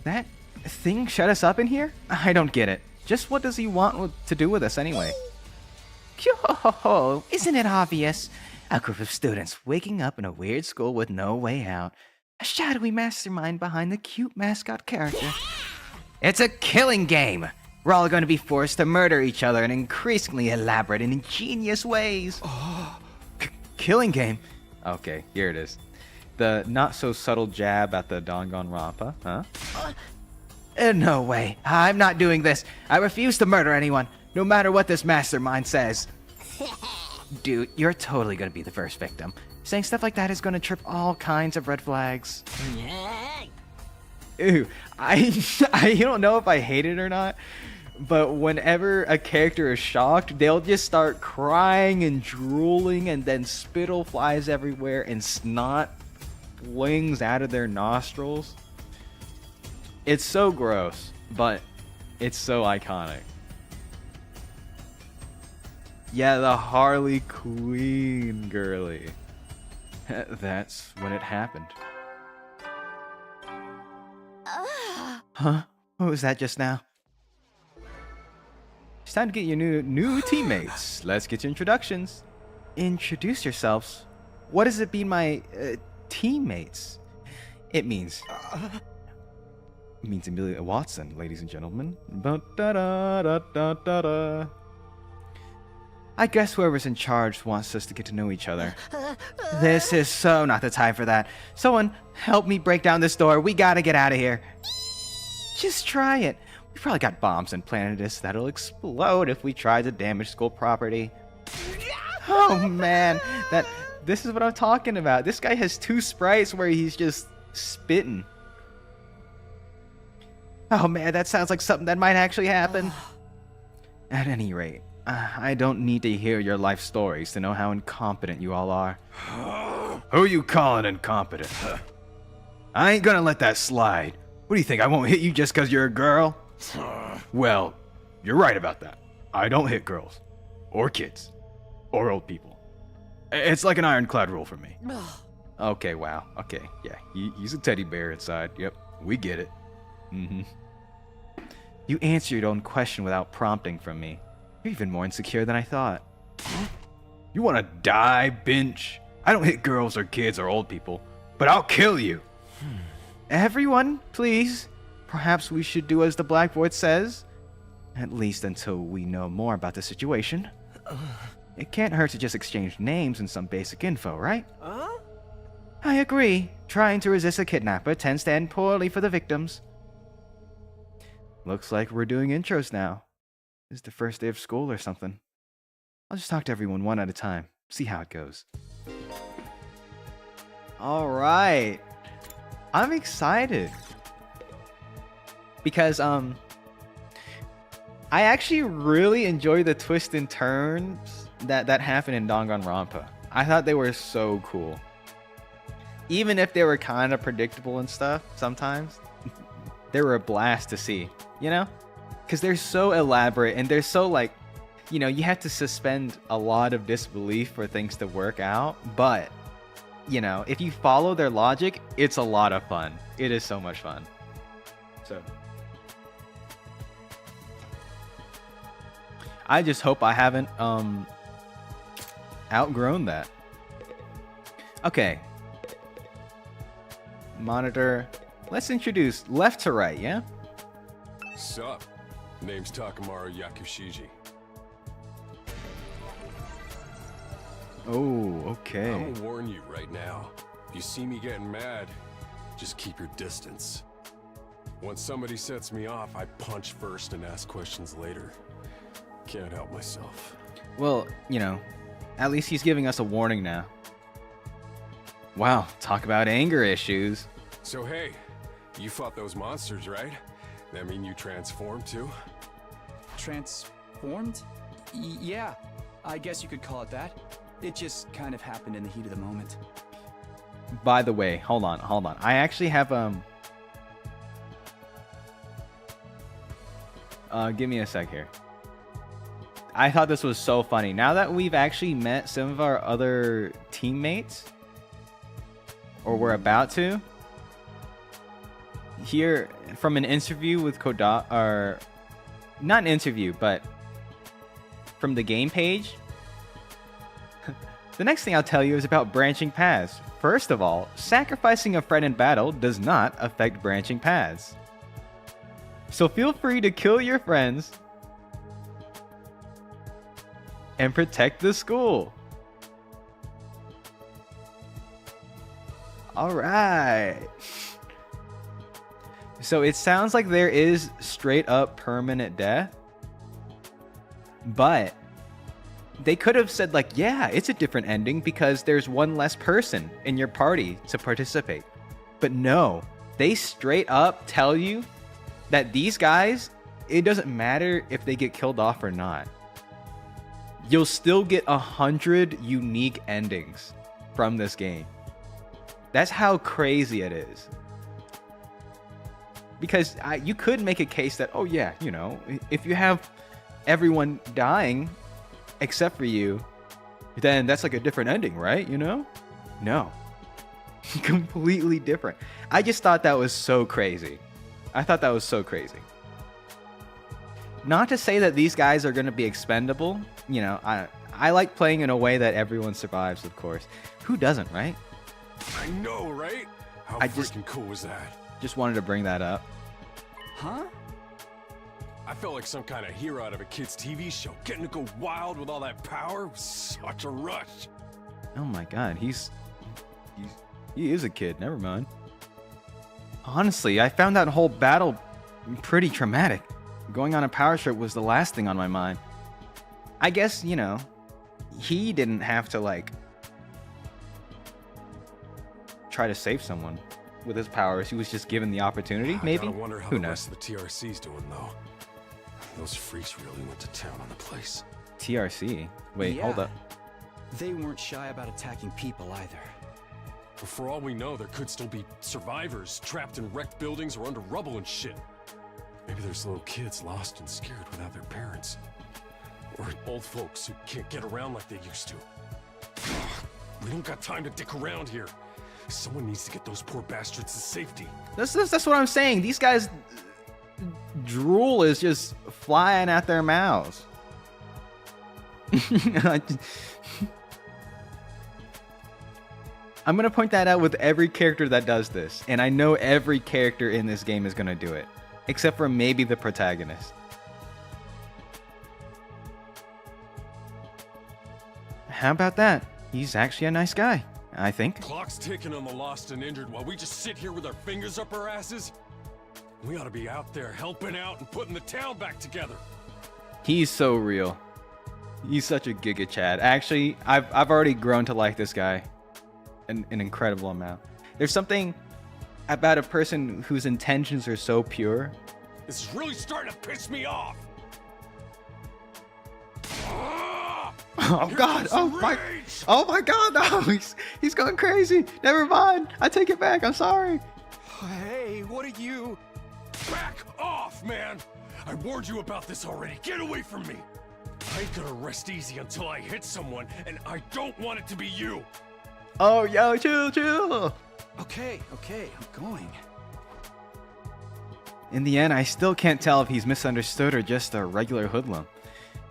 That thing shut us up in here? I don't get it. Just what does he want to do with us anyway? Yo, isn't it obvious? A group of students waking up in a weird school with no way out. A shadowy mastermind behind the cute mascot character. It's a killing game! We're all going to be forced to murder each other in increasingly elaborate and ingenious ways. Killing game? Okay, here it is. The not-so-subtle jab at the Danganronpa, huh? No way. I'm not doing this. I refuse to murder anyone, no matter what this mastermind says. Dude, you're totally going to be the first victim. Saying stuff like that is going to trip all kinds of red flags. Ooh, I don't know if I hate it or not, but whenever a character is shocked, they'll just start crying and drooling, and then spittle flies everywhere and snot flings out of their nostrils. It's so gross, but it's so iconic. Yeah, the Harley Quinn girly. That's when it happened. Huh? What was that just now? It's time to get your new teammates. Let's get your introductions. Introduce yourselves. What does it mean, my teammates? It means Amelia Watson, ladies and gentlemen. Ba-da-da-da-da-da-da. I guess whoever's in charge wants us to get to know each other. This is so not the time for that. Someone help me break down this door. We gotta get out of here. Just try it. We probably got bombs implanted in us that'll explode if we try to damage school property. Oh man, this is what I'm talking about. This guy has 2 sprites where he's just spitting. Oh man, that sounds like something that might actually happen. At any rate, I don't need to hear your life stories to know how incompetent you all are. Who you calling incompetent? I ain't gonna let that slide. What do you think, I won't hit you just because you're a girl? Well, you're right about that. I don't hit girls. Or kids. Or old people. It's like an ironclad rule for me. Okay, wow. Okay, yeah. He's a teddy bear inside. Yep, we get it. You answer your own question without prompting from me. You're even more insecure than I thought. You wanna die, Bench? I don't hit girls or kids or old people, but I'll kill you. Everyone, please. Perhaps we should do as the blackboard says. At least until we know more about the situation. It can't hurt to just exchange names and some basic info, right? I agree. Trying to resist a kidnapper tends to end poorly for the victims. Looks like we're doing intros now. It's the first day of school or something. I'll just talk to everyone one at a time. See how it goes. Alright. I'm excited. Because, I actually really enjoy the twists and turns that happen in Danganronpa. I thought they were so cool. Even if they were kind of predictable and stuff, sometimes, they were a blast to see, you know? Because they're so elaborate and they're so, like, you know, you have to suspend a lot of disbelief for things to work out. But, you know, if you follow their logic, it's a lot of fun. It is so much fun. So, I just hope I haven't outgrown that. Okay. Monitor. Let's introduce left to right, yeah? Sup? Name's Takamaru Yakushiji. Oh, okay. I'm gonna warn you right now. If you see me getting mad, just keep your distance. Once somebody sets me off, I punch first and ask questions later. Can't help myself. Well, you know, at least he's giving us a warning now. Wow, talk about anger issues. So hey, you fought those monsters, right? That mean you transformed too? Transformed? Yeah, I guess you could call it that. It just kind of happened in the heat of the moment. By the way, hold on. I actually have give me a sec here. I thought this was so funny. Now that we've actually met some of our other teammates, or we're about to, here from an interview with Koda, or not an interview, but from the game page, the next thing I'll tell you is about branching paths. First of all, sacrificing a friend in battle does not affect branching paths. So feel free to kill your friends and protect the school. Alright. So it sounds like there is straight up permanent death. But they could have said like, yeah, it's a different ending because there's one less person in your party to participate. But no, they straight up tell you that these guys, it doesn't matter if they get killed off or not. You'll still get 100 unique endings from this game. That's how crazy it is. Because you could make a case that, oh yeah, you know, if you have everyone dying except for you, then that's like a different ending, right? You know? No. Completely different. I just thought that was so crazy. I thought that was so crazy. Not to say that these guys are going to be expendable. You know, I like playing in a way that everyone survives, of course. Who doesn't, right? I know, right? How freaking cool was that? Just wanted to bring that up. Huh? I felt like some kind of hero out of a kid's TV show. Getting to go wild with all that power was such a rush. Oh my god, he is a kid. Never mind. Honestly, I found that whole battle pretty traumatic. Going on a power trip was the last thing on my mind. I guess, you know, he didn't have to, like, try to save someone with his powers. He was just given the opportunity, maybe? I wonder how Who the knows? rest of the TRC's doing, though. Those freaks really went to town on the place. TRC? Wait, hold Yeah. up. They weren't shy about attacking people either. But for all we know, there could still be survivors trapped in wrecked buildings or under rubble and shit. Maybe there's little kids lost and scared without their parents. Or old folks who can't get around like they used to. We don't got time to dick around here. Someone needs to get those poor bastards to safety. That's what I'm saying. These guys, drool is just flying out their mouths. I'm going to point that out with every character that does this. And I know every character in this game is going to do it. Except for maybe the protagonist. How about that? He's actually a nice guy, I think. Clock's ticking on the lost and injured while we just sit here with our fingers up our asses. We ought to be out there helping out and putting the town back together. He's so real. He's such a Giga Chad. Actually, I've already grown to like this guy an incredible amount. There's something about a person whose intentions are so pure. This is really starting to piss me off. Oh god! Oh my god! No, he's going crazy. Never mind. I take it back. I'm sorry. Hey, what are you? Back off, man! I warned you about this already. Get away from me. I ain't gonna rest easy until I hit someone, and I don't want it to be you. Oh, yo, chill. Okay, I'm going. In the end, I still can't tell if he's misunderstood or just a regular hoodlum.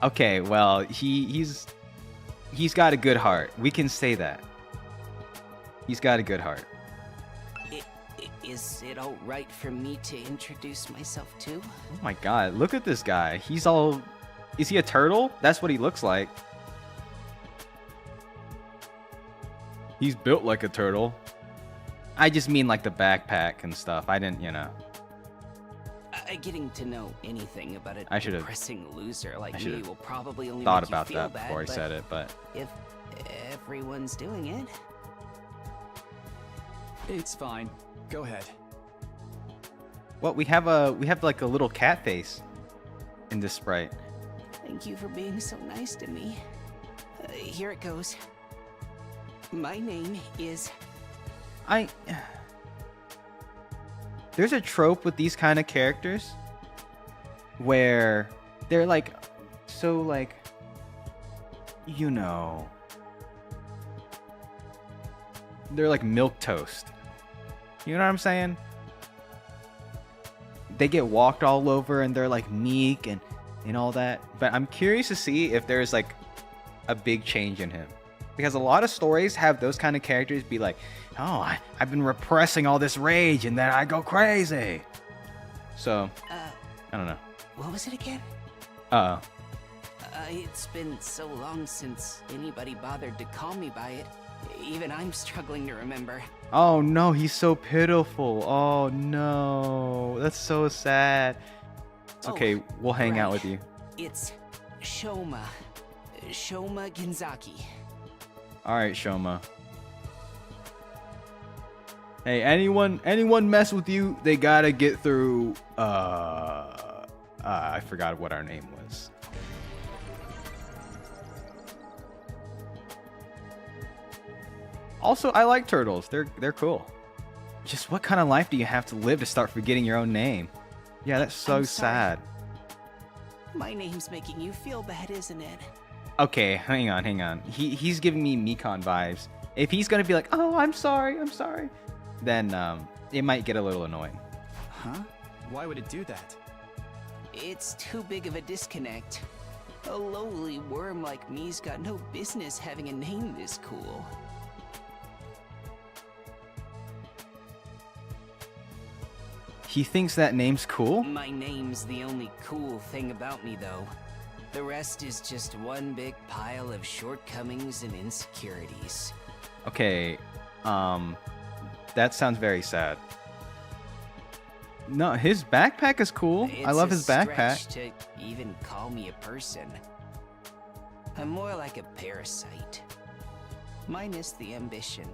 Okay, well, he's got a good heart. We can say that. He's got a good heart. Is it all right for me to introduce myself too? Oh my god, look at this guy. He's all... Is he a turtle? That's what he looks like. He's built like a turtle. I just mean like the backpack and stuff. I didn't, you know. Getting to know anything about a I should've- depressing loser like me will probably only Thought make you about feel that bad, before I said it, but... if everyone's doing it, It's fine. Go ahead. What, we have like a little cat face in this sprite. Thank you for being so nice to me. Here it goes. My name is... There's a trope with these kind of characters where they're like, so like, you know, they're like milk toast. You know what I'm saying? They get walked all over and they're like meek and all that. But I'm curious to see if there's like a big change in him. Because a lot of stories have those kind of characters be like, oh, I've been repressing all this rage and then I go crazy. So, I don't know. What was it again? It's been so long since anybody bothered to call me by it. Even I'm struggling to remember. Oh no, he's so pitiful. Oh no, that's so sad. It's okay, we'll hang out with you. It's Shoma. Shoma Genzaki. Alright, Shoma. Hey, anyone mess with you, they gotta get through, I forgot what our name was. Also, I like turtles. They're cool. Just what kind of life do you have to live to start forgetting your own name? Yeah, that's so sad. My name's making you feel bad, isn't it? Okay, hang on. He's giving me Mikon vibes. If he's gonna be like, oh, I'm sorry, then it might get a little annoying. Huh? Why would it do that? It's too big of a disconnect. A lowly worm like me's got no business having a name this cool. He thinks that name's cool? My name's the only cool thing about me, though. The rest is just one big pile of shortcomings and insecurities. Okay, that sounds very sad. No, his backpack is cool. I love his backpack. It's a stretch to even call me a person. I'm more like a parasite. Minus the ambition.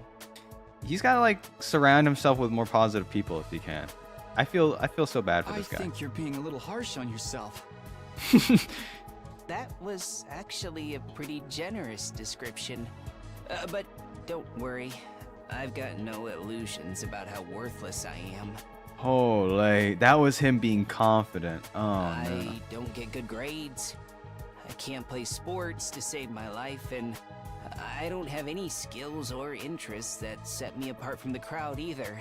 He's gotta like surround himself with more positive people if he can. I feel so bad for this guy. I think you're being a little harsh on yourself. That was actually a pretty generous description. But don't worry. I've got no illusions about how worthless I am. Holy, that was him being confident. Oh, I don't get good grades. I can't play sports to save my life, and I don't have any skills or interests that set me apart from the crowd either.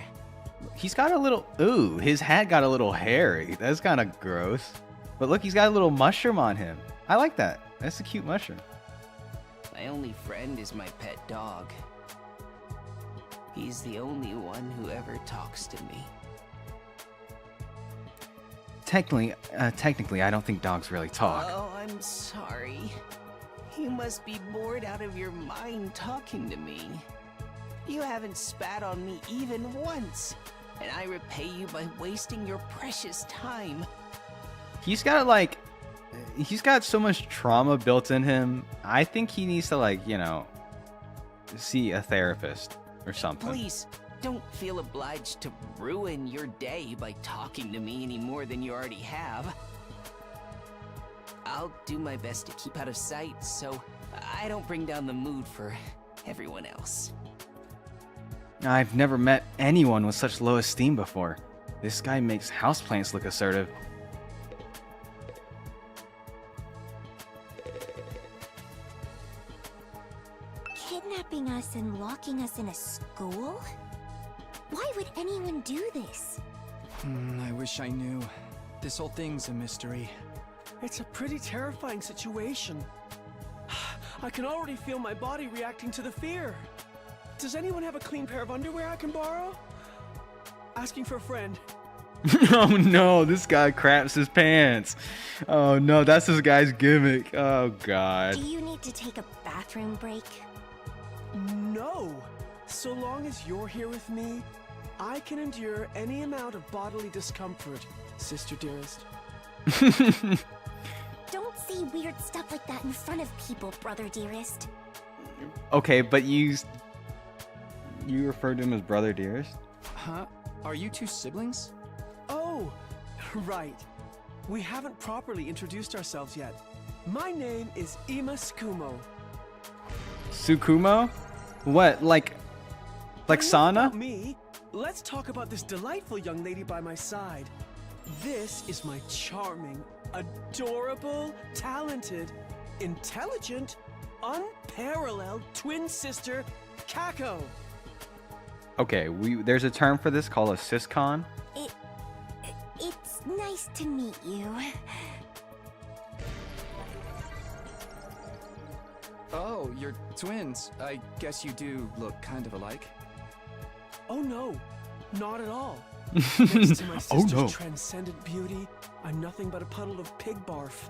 He's got a little... Ooh, his hat got a little hairy. That's kind of gross. But look, he's got a little mushroom on him. I like that. That's a cute mushroom. My only friend is my pet dog. He's the only one who ever talks to me. Technically, I don't think dogs really talk. Oh, I'm sorry. You must be bored out of your mind talking to me. You haven't spat on me even once, and I repay you by wasting your precious time. He's got so much trauma built in him. I think he needs to, like, you know, see a therapist or something. Please, don't feel obliged to ruin your day by talking to me any more than you already have. I'll do my best to keep out of sight so I don't bring down the mood for everyone else. I've never met anyone with such low esteem before. This guy makes houseplants look assertive. Kidnapping us and locking us in a school? Why would anyone do this? I wish I knew. This whole thing's a mystery. It's a pretty terrifying situation. I can already feel my body reacting to the fear. Does anyone have a clean pair of underwear I can borrow? Asking for a friend. Oh no, this guy craps his pants. Oh no, that's this guy's gimmick. Oh god. Do you need to take a bathroom break? No. So long as you're here with me, I can endure any amount of bodily discomfort, sister dearest. Don't say weird stuff like that in front of people, brother dearest. Okay, but you you refer to him as Brother Dearest? Huh? Are you two siblings? Oh, right. We haven't properly introduced ourselves yet. My name is Ima Skumo. Tsukumo? What, like Enough Sana? about me. Let's talk about this delightful young lady by my side. This is my charming, adorable, talented, intelligent, unparalleled twin sister, Kako. Okay, there's a term for this called a syscon. It's nice to meet you. Oh, you're twins. I guess you do look kind of alike. Oh no, not at all. Next to my Oh, sister's no. transcendent beauty, I'm nothing but a puddle of pig barf.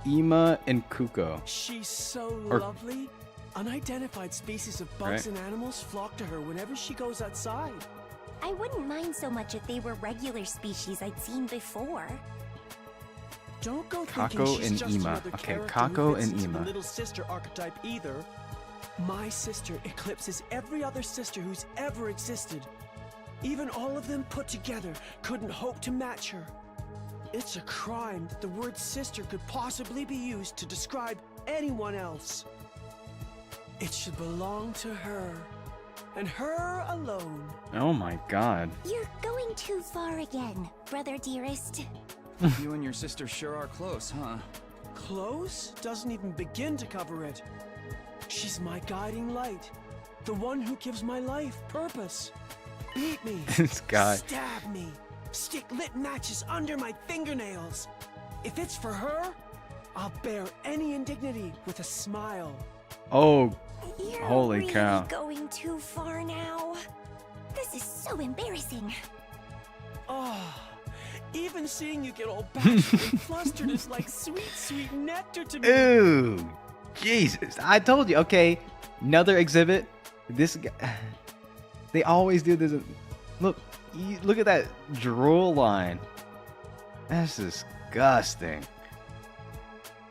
Ima and Kuko. She's so Or- lovely. Unidentified species of bugs Right. and animals flock to her whenever she goes outside. I wouldn't mind so much if they were regular species I'd seen before. Don't go thinking Kako she's and just Ima. another Okay, character Kako who fits and into the Ima. little sister archetype either. My sister eclipses every other sister who's ever existed. Even all of them put together couldn't hope to match her. It's a crime that the word sister could possibly be used to describe anyone else. It should belong to her, and her alone. Oh my god. You're going too far again, Brother Dearest. You and your sister sure are close, huh? Close doesn't even begin to cover it. She's my guiding light, the one who gives my life purpose. Beat me, This guy. stab me, stick lit matches under my fingernails. If it's for her, I'll bear any indignity with a smile. Oh, You're Holy really cow. going too far now. This is so embarrassing. Oh, even seeing you get all bashful and flustered is like sweet, sweet nectar to me. ooh, Jesus! I told you. Okay, another exhibit. This guy. They always do this. Look, look at that drool line. That's disgusting.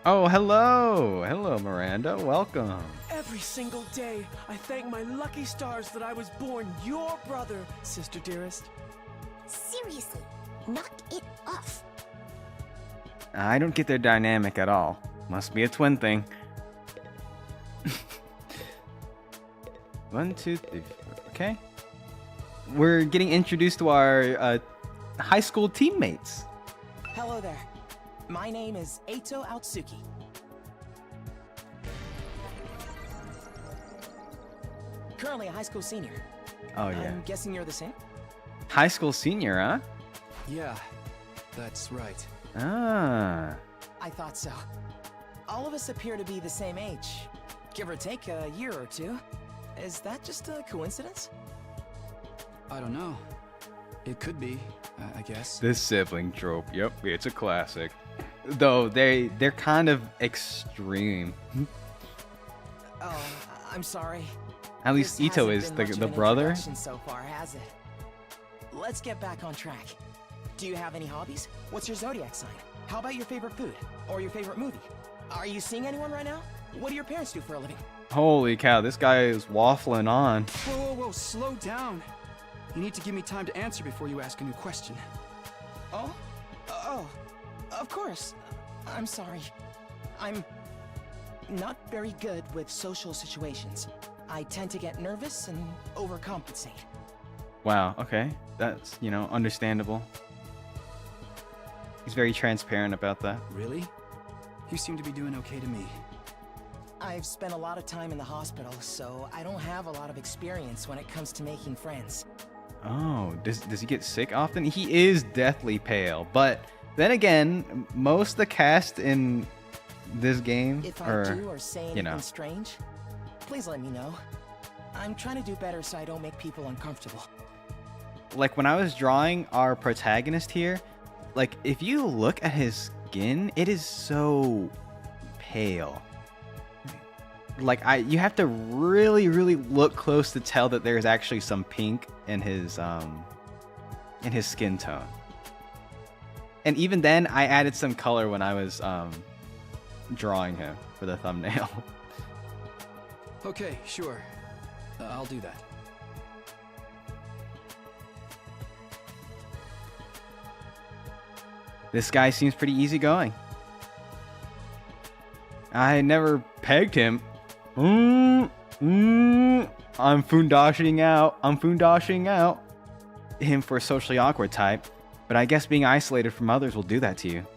Oh, hello, Miranda. Welcome. Every single day, I thank my lucky stars that I was born your brother, sister dearest. Seriously, knock it off. I don't get their dynamic at all. Must be a twin thing. 1, 2, 3, 4. Okay. We're getting introduced to our high school teammates. Hello there. My name is Eito Aotsuki. Currently a high school senior. Oh yeah. I'm guessing you're the same? High school senior, huh? Yeah, that's right. Ah. I thought so. All of us appear to be the same age, give or take a year or two. Is that just a coincidence? I don't know. It could be, I guess. This sibling trope. Yep, it's a classic. Though they're kind of extreme. Oh, I'm sorry. At least This Ito hasn't is been the much of the an brother. introduction so far, has it? Let's get back on track. Do you have any hobbies? What's your zodiac sign? How about your favorite food? Or your favorite movie? Are you seeing anyone right now? What do your parents do for a living? Holy cow, this guy is waffling on. Whoa, slow down. You need to give me time to answer before you ask a new question. Oh? Oh, of course. I'm sorry. I'm not very good with social situations. I tend to get nervous and overcompensate. Wow, okay. That's, understandable. He's very transparent about that. Really? You seem to be doing okay to me. I've spent a lot of time in the hospital, so I don't have a lot of experience when it comes to making friends. Oh, does he get sick often? He is deathly pale, but then again, most of the cast in this game If I are, do or say anything strange, please let me know. I'm trying to do better so I don't make people uncomfortable. like when I was drawing our protagonist here, like if you look at his skin, it is so pale. Like you have to really, really look close to tell that there's actually some pink in his skin tone. And even then, I added some color when I was drawing him for the thumbnail. Okay, sure. I'll do that. This guy seems pretty easygoing. I never pegged him. I'm fundashing out. I'm fundashing out him for a socially awkward type, but I guess being isolated from others will do that to you.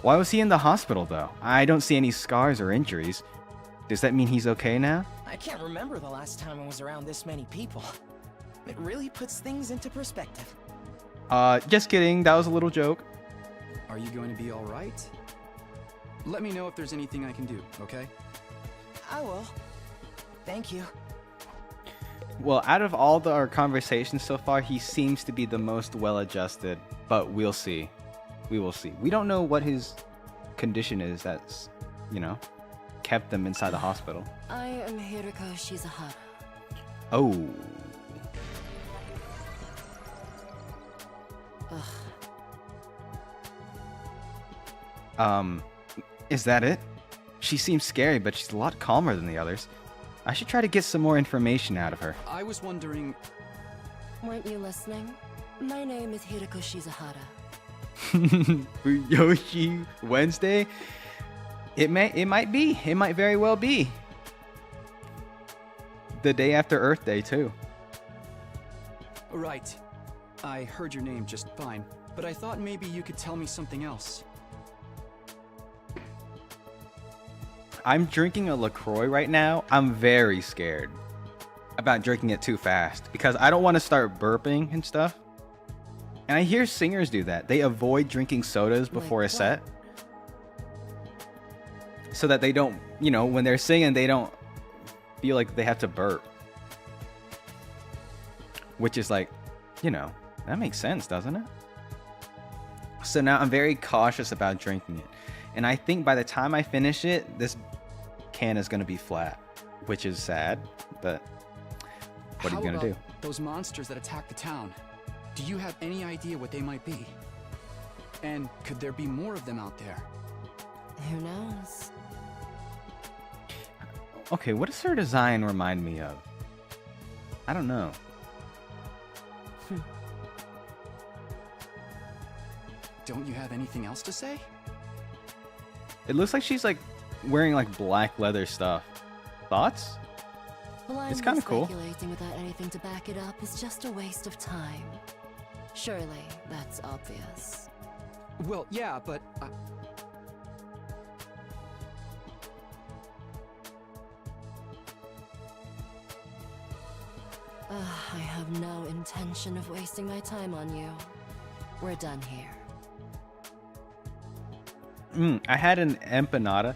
Why was he in the hospital though? I don't see any scars or injuries. Does that mean he's okay now? I can't remember the last time I was around this many people. It really puts things into perspective. Just kidding. That was a little joke. Are you going to be all right? Let me know if there's anything I can do, okay? I will. Thank you. Well, out of all our conversations so far, he seems to be the most well-adjusted, but we'll see. We will see. We don't know what his condition is that's, you know, kept them inside the hospital. I am Hiriko Shizahara. Oh. Is that it? She seems scary, but she's a lot calmer than the others. I should try to get some more information out of her. I was wondering... Weren't you listening? My name is Hiriko Shizahara. Yoshi Wednesday? It might be. It might very well be. The day after Earth Day, too. Right. I heard your name just fine, but I thought maybe you could tell me something else. I'm drinking a LaCroix right now. I'm very scared about drinking it too fast because I don't want to start burping and stuff. And I hear singers do that. They avoid drinking sodas before a set so that they don't, you know, when they're singing, they don't feel like they have to burp. Which is like, you know, that makes sense, doesn't it? So now I'm very cautious about drinking it. And I think by the time I finish it, this can is going to be flat, which is sad, but what are you going to do? Those monsters that attacked the town. Do you have any idea what they might be? And could there be more of them out there? Who knows? Okay, what does her design remind me of? I don't know. Don't you have anything else to say? It looks like she's like wearing like black leather stuff. Thoughts? It's kind of cool. Speculating without anything to back it up is just a waste of time. Surely, that's obvious. Well, yeah, but... I have no intention of wasting my time on you. We're done here. I had an empanada.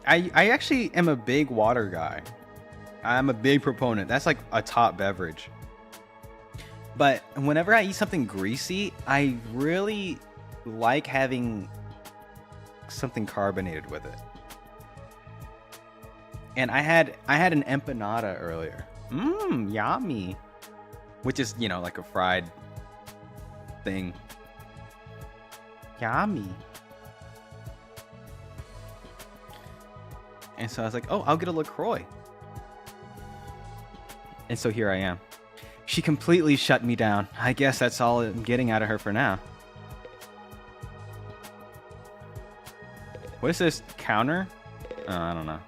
I actually am a big water guy. I'm a big proponent. That's like a top beverage. But whenever I eat something greasy, I really like having something carbonated with it. And I had an empanada earlier. Yummy. Which is, you know, like a fried thing. Yummy. And so I was like, oh, I'll get a LaCroix. And so here I am. She completely shut me down. I guess that's all I'm getting out of her for now. What is this? Counter? I don't know.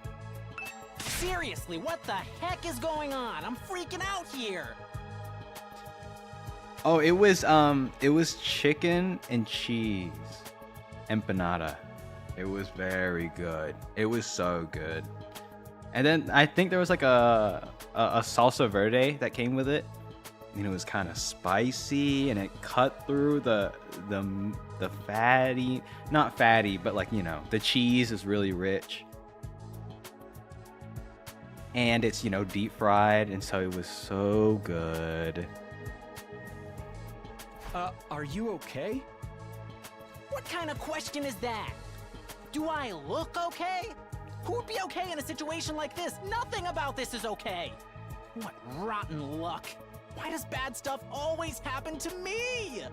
Seriously, what the heck is going on? I'm freaking out here. Oh, it was chicken and cheese empanada. It was very good. It was so good. And then I think there was like a salsa verde that came with it. And it was kind of spicy and it cut through the fatty, not fatty, but like, you know, the cheese is really rich. And it's, you know, deep fried, and so it was so good. Are you okay? What kind of question is that? Do I look okay? Who would be okay in a situation like this? Nothing about this is okay. What rotten luck. Why does bad stuff always happen to me?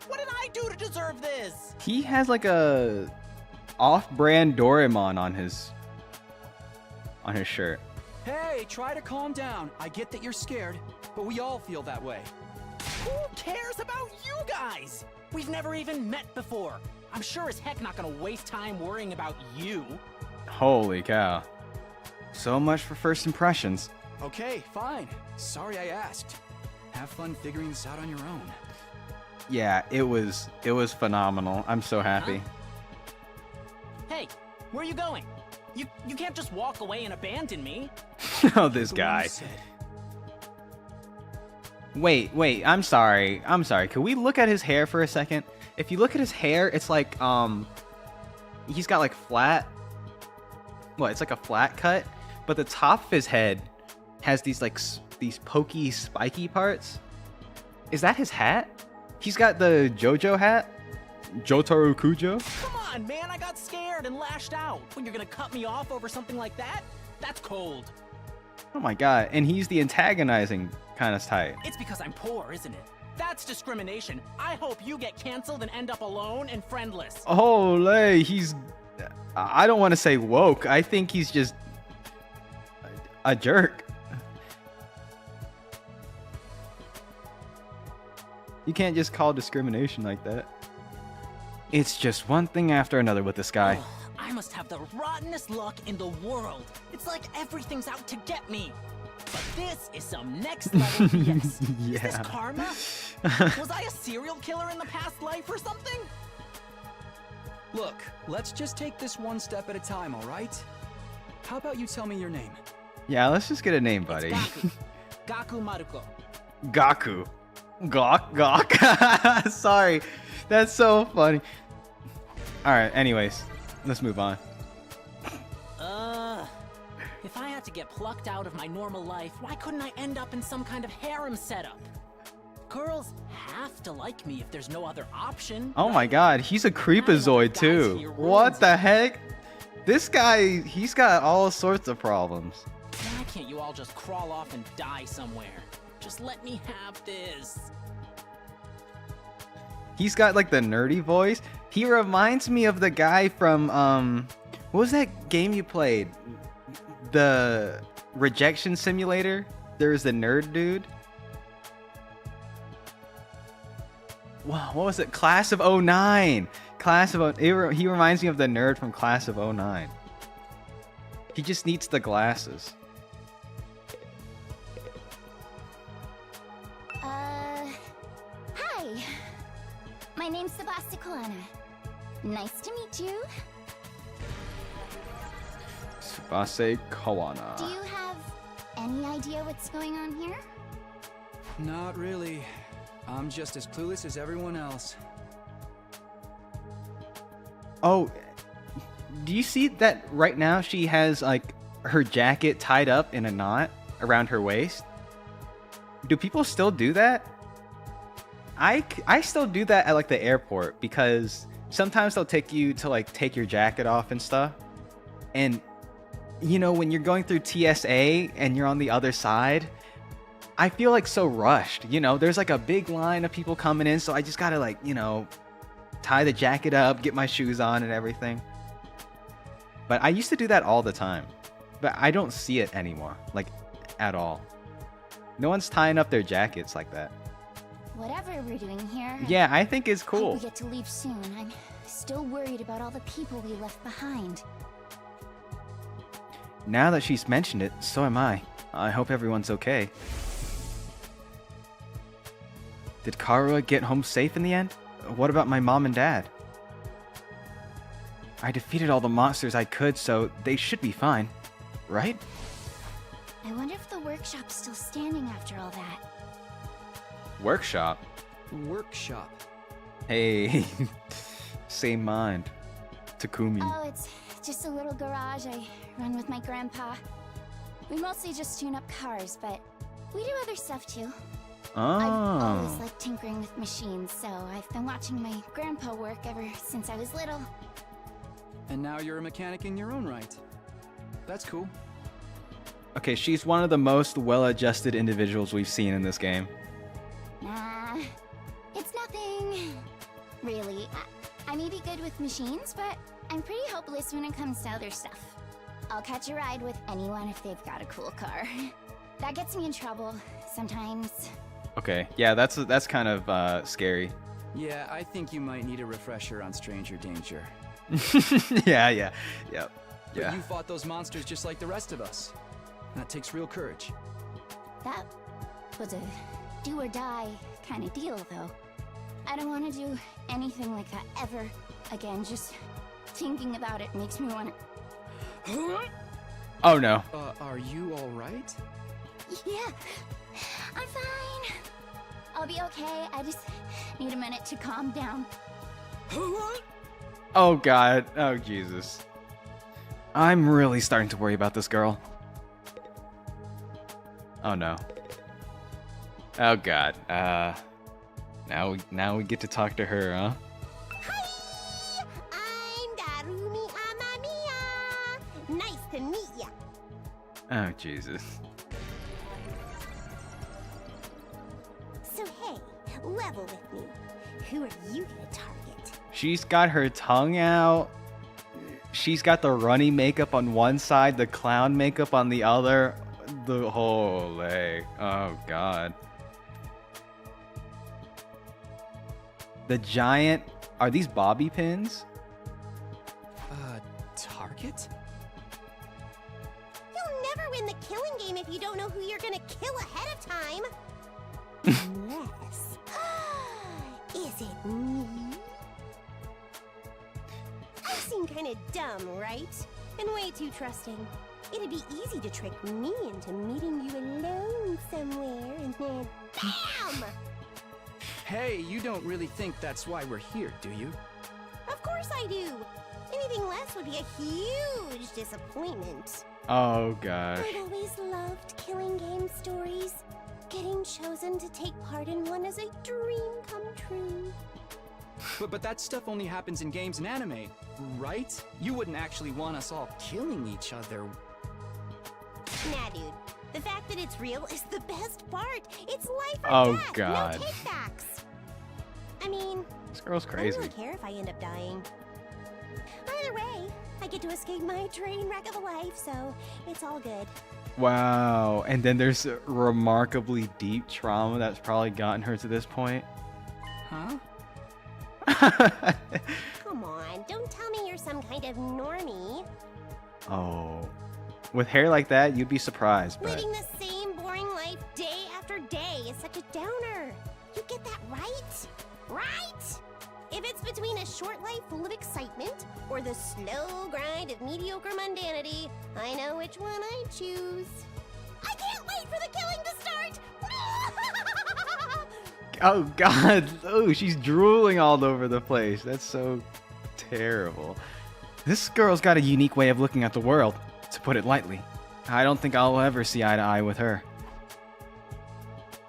What did I do to deserve this? He has like a off-brand Doraemon on his shirt. Hey, try to calm down. I get that you're scared, but we all feel that way. Who cares about you guys? We've never even met before. I'm sure as heck not gonna waste time worrying about you. Holy cow. So much for first impressions. Okay, fine. Sorry I asked. Have fun figuring this out on your own. Yeah, it was phenomenal. I'm so happy. Hey, where are you going? You can't just walk away and abandon me. Oh, this guy. Wait, I'm sorry. Can we look at his hair for a second? If you look at his hair, it's like, he's got like flat, it's like a flat cut, but the top of his head has these like, these pokey, spiky parts. Is that his hat? He's got the JoJo hat? Jotaro Kujo? Come on, man, I got scared and lashed out. When you're gonna cut me off over something like that? That's cold. Oh my god, and he's the antagonizing kind of type. It's because I'm poor, isn't it? That's discrimination. I hope you get canceled and end up alone and friendless. Holy, I don't want to say woke. I think he's just a jerk. You can't just call discrimination like that. It's just one thing after another with this guy. Ugh, I must have the rottenest luck in the world. It's like everything's out to get me. But this is some next level BS. Yeah. Is this karma? Was I a serial killer in the past life or something? Look, let's just take this one step at a time, all right? How about you tell me your name? Yeah, let's just get a name, buddy. Gaku Maruko. Gaku. Gawk. Sorry. That's so funny. Alright, anyways. Let's move on. If I had to get plucked out of my normal life, why couldn't I end up in some kind of harem setup? Girls have to like me if there's no other option. Oh my god, he's a creepazoid too. What the heck? This guy, he's got all sorts of problems. Why can't you all just crawl off and die somewhere? Just let me have this. He's got like the nerdy voice. He reminds me of the guy from what was that game you played? The Rejection Simulator? There's the nerd dude. Wow, what was it? Class of 09. He reminds me of the nerd from Class of 09. He just needs the glasses. Hi. My name's Sebastian. Nice to meet you. Tsubase Kawana. Do you have any idea what's going on here? Not really. I'm just as clueless as everyone else. Oh, do you see that right now she has like her jacket tied up in a knot around her waist? Do people still do that? I still do that at like the airport because sometimes they'll take you to like take your jacket off and stuff. And you know, when you're going through TSA and you're on the other side, I feel like so rushed. You know, there's like a big line of people coming in, so I just gotta like, you know, tie the jacket up, get my shoes on and everything. But I used to do that all the time. But I don't see it anymore, like at all. No one's tying up their jackets like that. Whatever we're doing here. Yeah, I think it's cool. Hope we get to leave soon. I'm still worried about all the people we left behind. Now that she's mentioned it, so am I. I hope everyone's okay. Did Karua get home safe in the end? What about my mom and dad? I defeated all the monsters I could, so they should be fine. Right? I wonder if the workshop's still standing after all that. Workshop? Workshop. Hey, same mind. Takumi. Oh, it's just a little garage I run with my grandpa. We mostly just tune up cars, but we do other stuff too. I've always liked tinkering with machines, so I've been watching my grandpa work ever since I was little. And now you're a mechanic in your own right. That's cool. Okay, she's one of the most well-adjusted individuals we've seen in this game. Nah, it's nothing. Really, I may be good with machines, but I'm pretty hopeless when it comes to other stuff. I'll catch a ride with anyone if they've got a cool car. That gets me in trouble sometimes. Okay, yeah, that's kind of scary. Yeah, I think you might need a refresher on stranger danger. Yep. But you fought those monsters just like the rest of us. That takes real courage. That was a do or die kind of deal, though. I don't want to do anything like that ever again. Just thinking about it makes me want to... Oh no. Are you alright? Yeah, I'm fine. I'll be okay. I just need a minute to calm down. Oh god. Oh Jesus. I'm really starting to worry about this girl. Oh no. Oh god. Now we get to talk to her, huh? Hi! I'm Darumi Amamiya! Nice to meet ya! Oh Jesus. So hey, level with me. Who are you gonna target? She's got her tongue out. She's got the runny makeup on one side, the clown makeup on the other. The whole leg. Oh god. The giant... Are these bobby pins? Target? You'll never win the killing game if you don't know who you're gonna kill ahead of time. Unless... Is it me? I seem kinda dumb, right? And way too trusting. It'd be easy to trick me into meeting you alone somewhere and then BAM! Hey, you don't really think that's why we're here, do you? Of course I do. Anything less would be a huge disappointment. Oh gosh. I'd always loved killing game stories. Getting chosen to take part in one is a dream come true. But that stuff only happens in games and anime, right? You wouldn't actually want us all killing each other. Nah, dude. The fact that it's real is the best part. It's life or Oh, death. God. No takebacks. I mean, This girl's I crazy. don't really care if I end up dying. Either way, I get to escape my train wreck of a life, so it's all good. Wow. And then there's a remarkably deep trauma that's probably gotten her to this point. Huh? Come on, don't tell me you're some kind of normie. Oh. With hair like that, you'd be surprised, but... Living the same boring life day after day is such a downer. You get that right? Right? If it's between a short life full of excitement or the slow grind of mediocre mundanity, I know which one I choose. I can't wait for the killing to start! Oh god. Oh, she's drooling all over the place. That's so terrible. This girl's got a unique way of looking at the world, to put it lightly. I don't think I'll ever see eye to eye with her.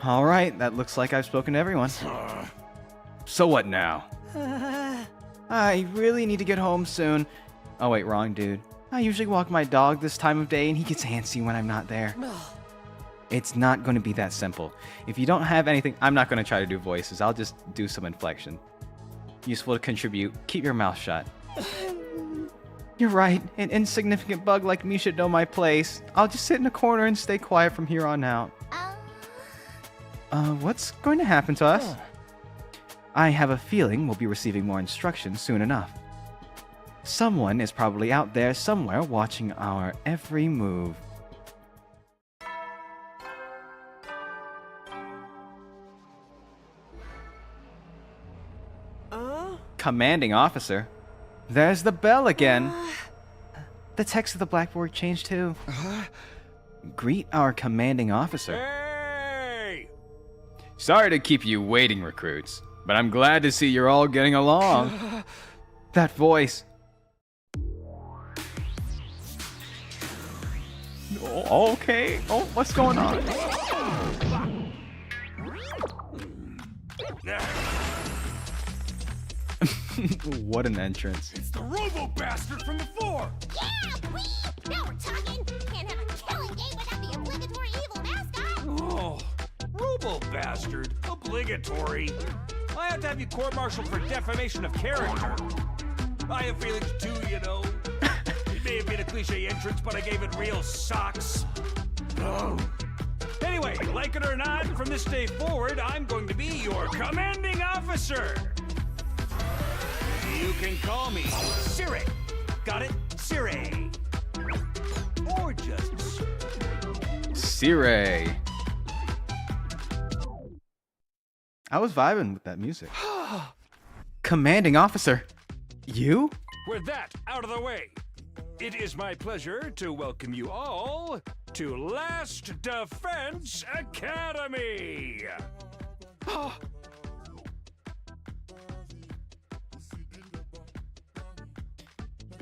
Alright, that looks like I've spoken to everyone. So what now? I really need to get home soon. Oh wait, wrong dude. I usually walk my dog this time of day and he gets antsy when I'm not there. It's not going to be that simple. If you don't have anything, I'm not going to try to do voices. I'll just do some inflection. Useful to contribute. Keep your mouth shut. You're right. An insignificant bug like me should know my place. I'll just sit in a corner and stay quiet from here on out. What's going to happen to us? I have a feeling we'll be receiving more instructions soon enough. Someone is probably out there somewhere watching our every move. Commanding officer. There's the bell again. The text of the blackboard changed too. Greet our commanding officer. Hey! Sorry to keep you waiting, recruits, but I'm glad to see you're all getting along. That voice. Oh, okay. Oh, what's going on? What an entrance. It's the robo-bastard from before! Yeah, wee! Now we're talking! Can't have a killing game without the obligatory evil mascot! Oh, robo-bastard? Obligatory? I have to have you court-martialed for defamation of character. I have feelings too, you know. It may have been a cliche entrance, but I gave it real socks. Oh. Anyway, like it or not, from this day forward, I'm going to be your commanding officer. You can call me Siri. Got it? Siri. Or just Siri. I was vibing with that music. Commanding officer. You? With that out of the way, it is my pleasure to welcome you all to Last Defense Academy.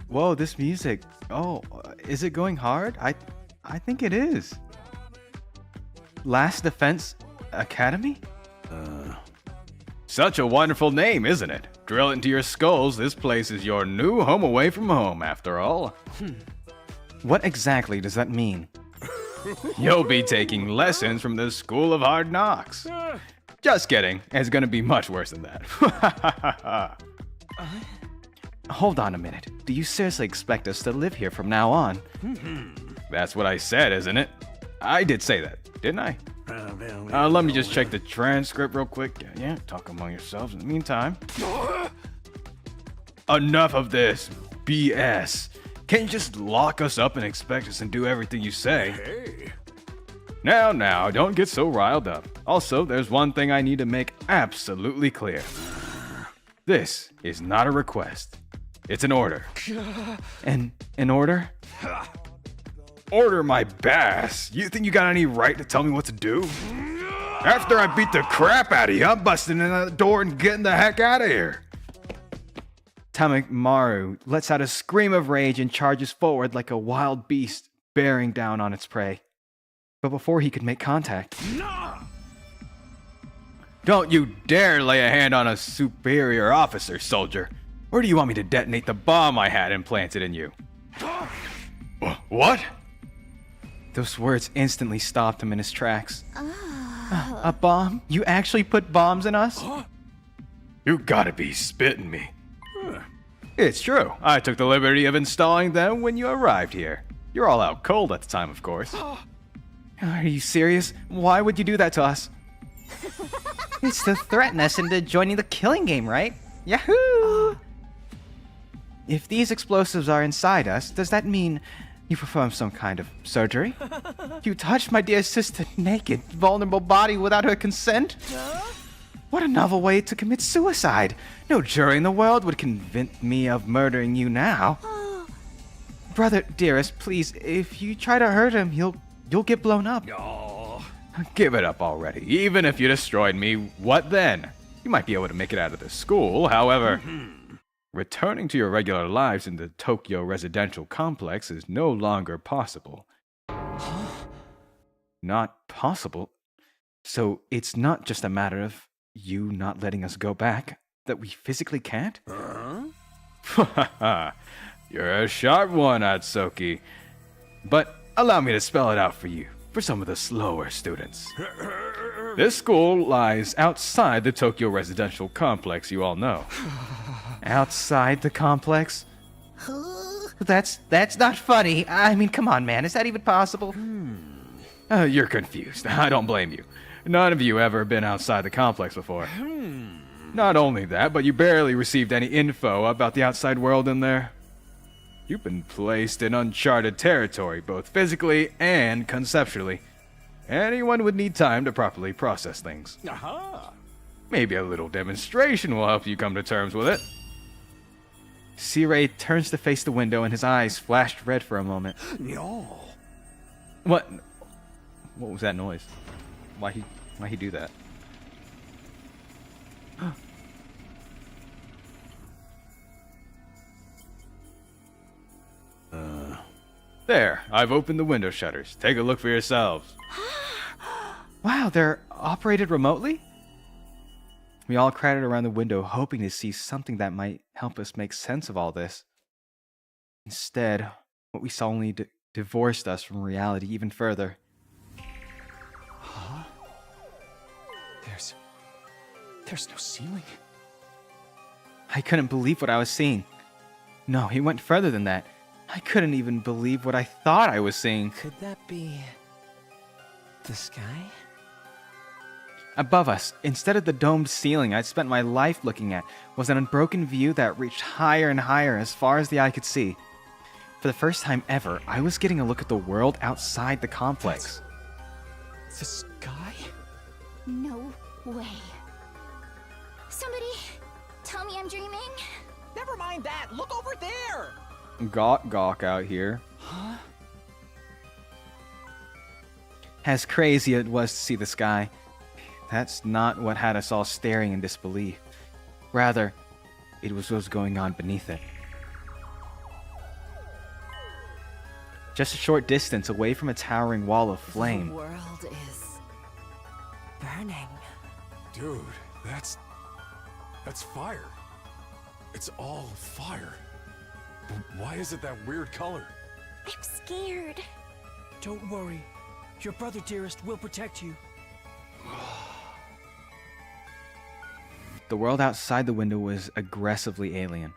Whoa, this music. Oh, is it going hard? I think it is. Last Defense Academy? Such a wonderful name, isn't it? Drill it into your skulls. This place is your new home away from home, after all. What exactly does that mean? You'll be taking lessons from the School of Hard Knocks. Just kidding. It's gonna be much worse than that. Hold on a minute. Do you seriously expect us to live here from now on? That's what I said, isn't it? I did say that, didn't I? Let me just check the transcript real quick. Yeah, talk among yourselves in the meantime. Enough of this BS. Can't you just lock us up and expect us to do everything you say? Hey. Now, don't get so riled up. Also, there's one thing I need to make absolutely clear. This is not a request. It's an order. An order? Order my bass. You think you got any right to tell me what to do? After I beat the crap out of you, I'm busting in the door and getting the heck out of here. Tamamaru lets out a scream of rage and charges forward like a wild beast bearing down on its prey. But before he could make contact... Don't you dare lay a hand on a superior officer, soldier. Or do you want me to detonate the bomb I had implanted in you? What? Those words instantly stopped him in his tracks. A bomb? You actually put bombs in us? You gotta be spitting me. It's true. I took the liberty of installing them when you arrived here. You're all out cold at the time, of course. Are you serious? Why would you do that to us? It's to threaten us into joining the killing game, right? Yahoo! If these explosives are inside us, does that mean you performed some kind of surgery? You touched my dear sister naked, vulnerable body without her consent? What a novel way to commit suicide. No jury in the world would convince me of murdering you now. Brother, dearest, please, if you try to hurt him, you'll get blown up. Oh, give it up already. Even if you destroyed me, what then? You might be able to make it out of the school, however... Returning to your regular lives in the Tokyo residential complex is no longer possible. Not possible? So it's not just a matter of you not letting us go back, that we physically can't? You're a sharp one, Atsuki. But allow me to spell it out for you, for some of the slower students. This school lies outside the Tokyo residential complex you all know. Outside the complex? That's not funny. I mean, come on, man. Is that even possible? You're confused. I don't blame you. None of you ever been outside the complex before. Not only that, but you barely received any info about the outside world in there. You've been placed in uncharted territory, both physically and conceptually. Anyone would need time to properly process things. Maybe a little demonstration will help you come to terms with it. C-Ray turns to face the window and his eyes flashed red for a moment. No. What was that noise? Why he do that? There, I've opened the window shutters. Take a look for yourselves. Wow, they're operated remotely? We all crowded around the window hoping to see something that might help us make sense of all this. Instead, what we saw only divorced us from reality even further. Huh? There's no ceiling. I couldn't believe what I was seeing. No, he went further than that. I couldn't even believe what I thought I was seeing. Could that be... the sky? Above us, instead of the domed ceiling I'd spent my life looking at, was an unbroken view that reached higher and higher as far as the eye could see. For the first time ever, I was getting a look at the world outside the complex. The sky? No way. Somebody, tell me I'm dreaming. Never mind that. Look over there. Gawk out here. Huh? As crazy it was to see the sky, that's not what had us all staring in disbelief. Rather, it was what was going on beneath it. Just a short distance away from a towering wall of flame. The world is burning. Dude, that's fire. It's all fire. But why is it that weird color? I'm scared. Don't worry. Your brother, dearest, will protect you. The world outside the window was aggressively alien.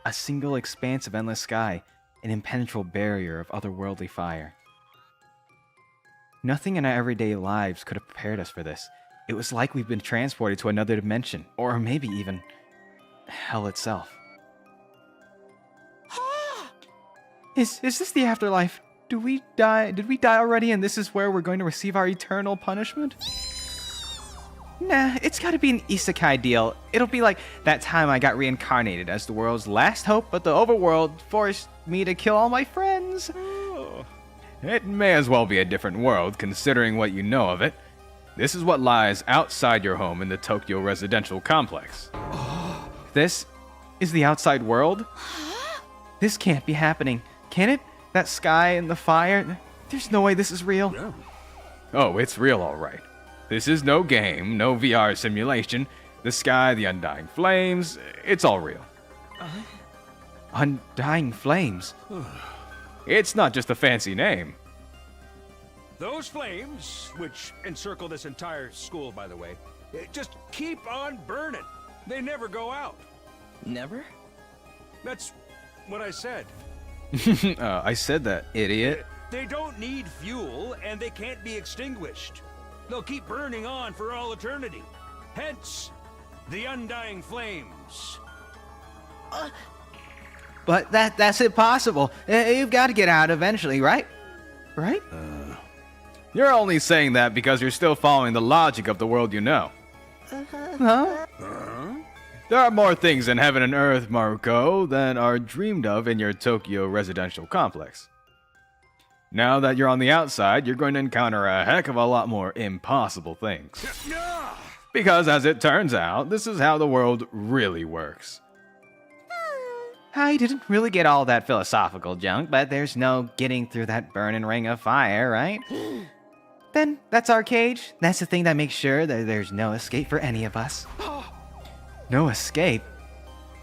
A single expanse of endless sky, an impenetrable barrier of otherworldly fire. Nothing in our everyday lives could have prepared us for this. It was like we've been transported to another dimension, or maybe even hell itself. Is this the afterlife? Did we die already and this is where we're going to receive our eternal punishment? Nah, it's gotta be an isekai deal. It'll be like that time I got reincarnated as the world's last hope, but the overworld forced me to kill all my friends. Oh. It may as well be a different world, considering what you know of it. This is what lies outside your home in the Tokyo residential complex. This is the outside world? This can't be happening, can it? That sky and the fire, there's no way this is real. Yeah. Oh, it's real all right. This is no game, no VR simulation. The sky, the undying flames, it's all real. Undying flames? It's not just a fancy name. Those flames, which encircle this entire school, by the way, just keep on burning. They never go out. Never? That's what I said. I said that, idiot. They don't need fuel, and they can't be extinguished. They'll keep burning on for all eternity. Hence, the undying flames. But that's impossible. You've got to get out eventually, right? Right? You're only saying that because you're still following the logic of the world you know. Huh? There are more things in heaven and earth, Maruko, than are dreamed of in your Tokyo residential complex. Now that you're on the outside, you're going to encounter a heck of a lot more impossible things. Because as it turns out, this is how the world really works. I didn't really get all that philosophical junk, but there's no getting through that burning ring of fire, right? Then that's our cage. That's the thing that makes sure that there's no escape for any of us. No escape?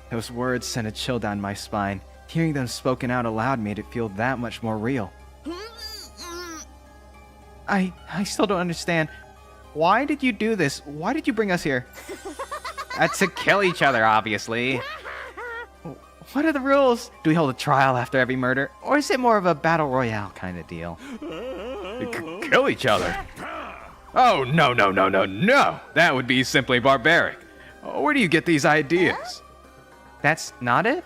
Those words sent a chill down my spine. Hearing them spoken out aloud made it feel that much more real. I still don't understand. Why did you do this? Why did you bring us here? To kill each other, obviously. What are the rules? Do we hold a trial after every murder? Or is it more of a battle royale kind of deal? Kill each other? Oh, no. That would be simply barbaric. Where do you get these ideas? That's not it?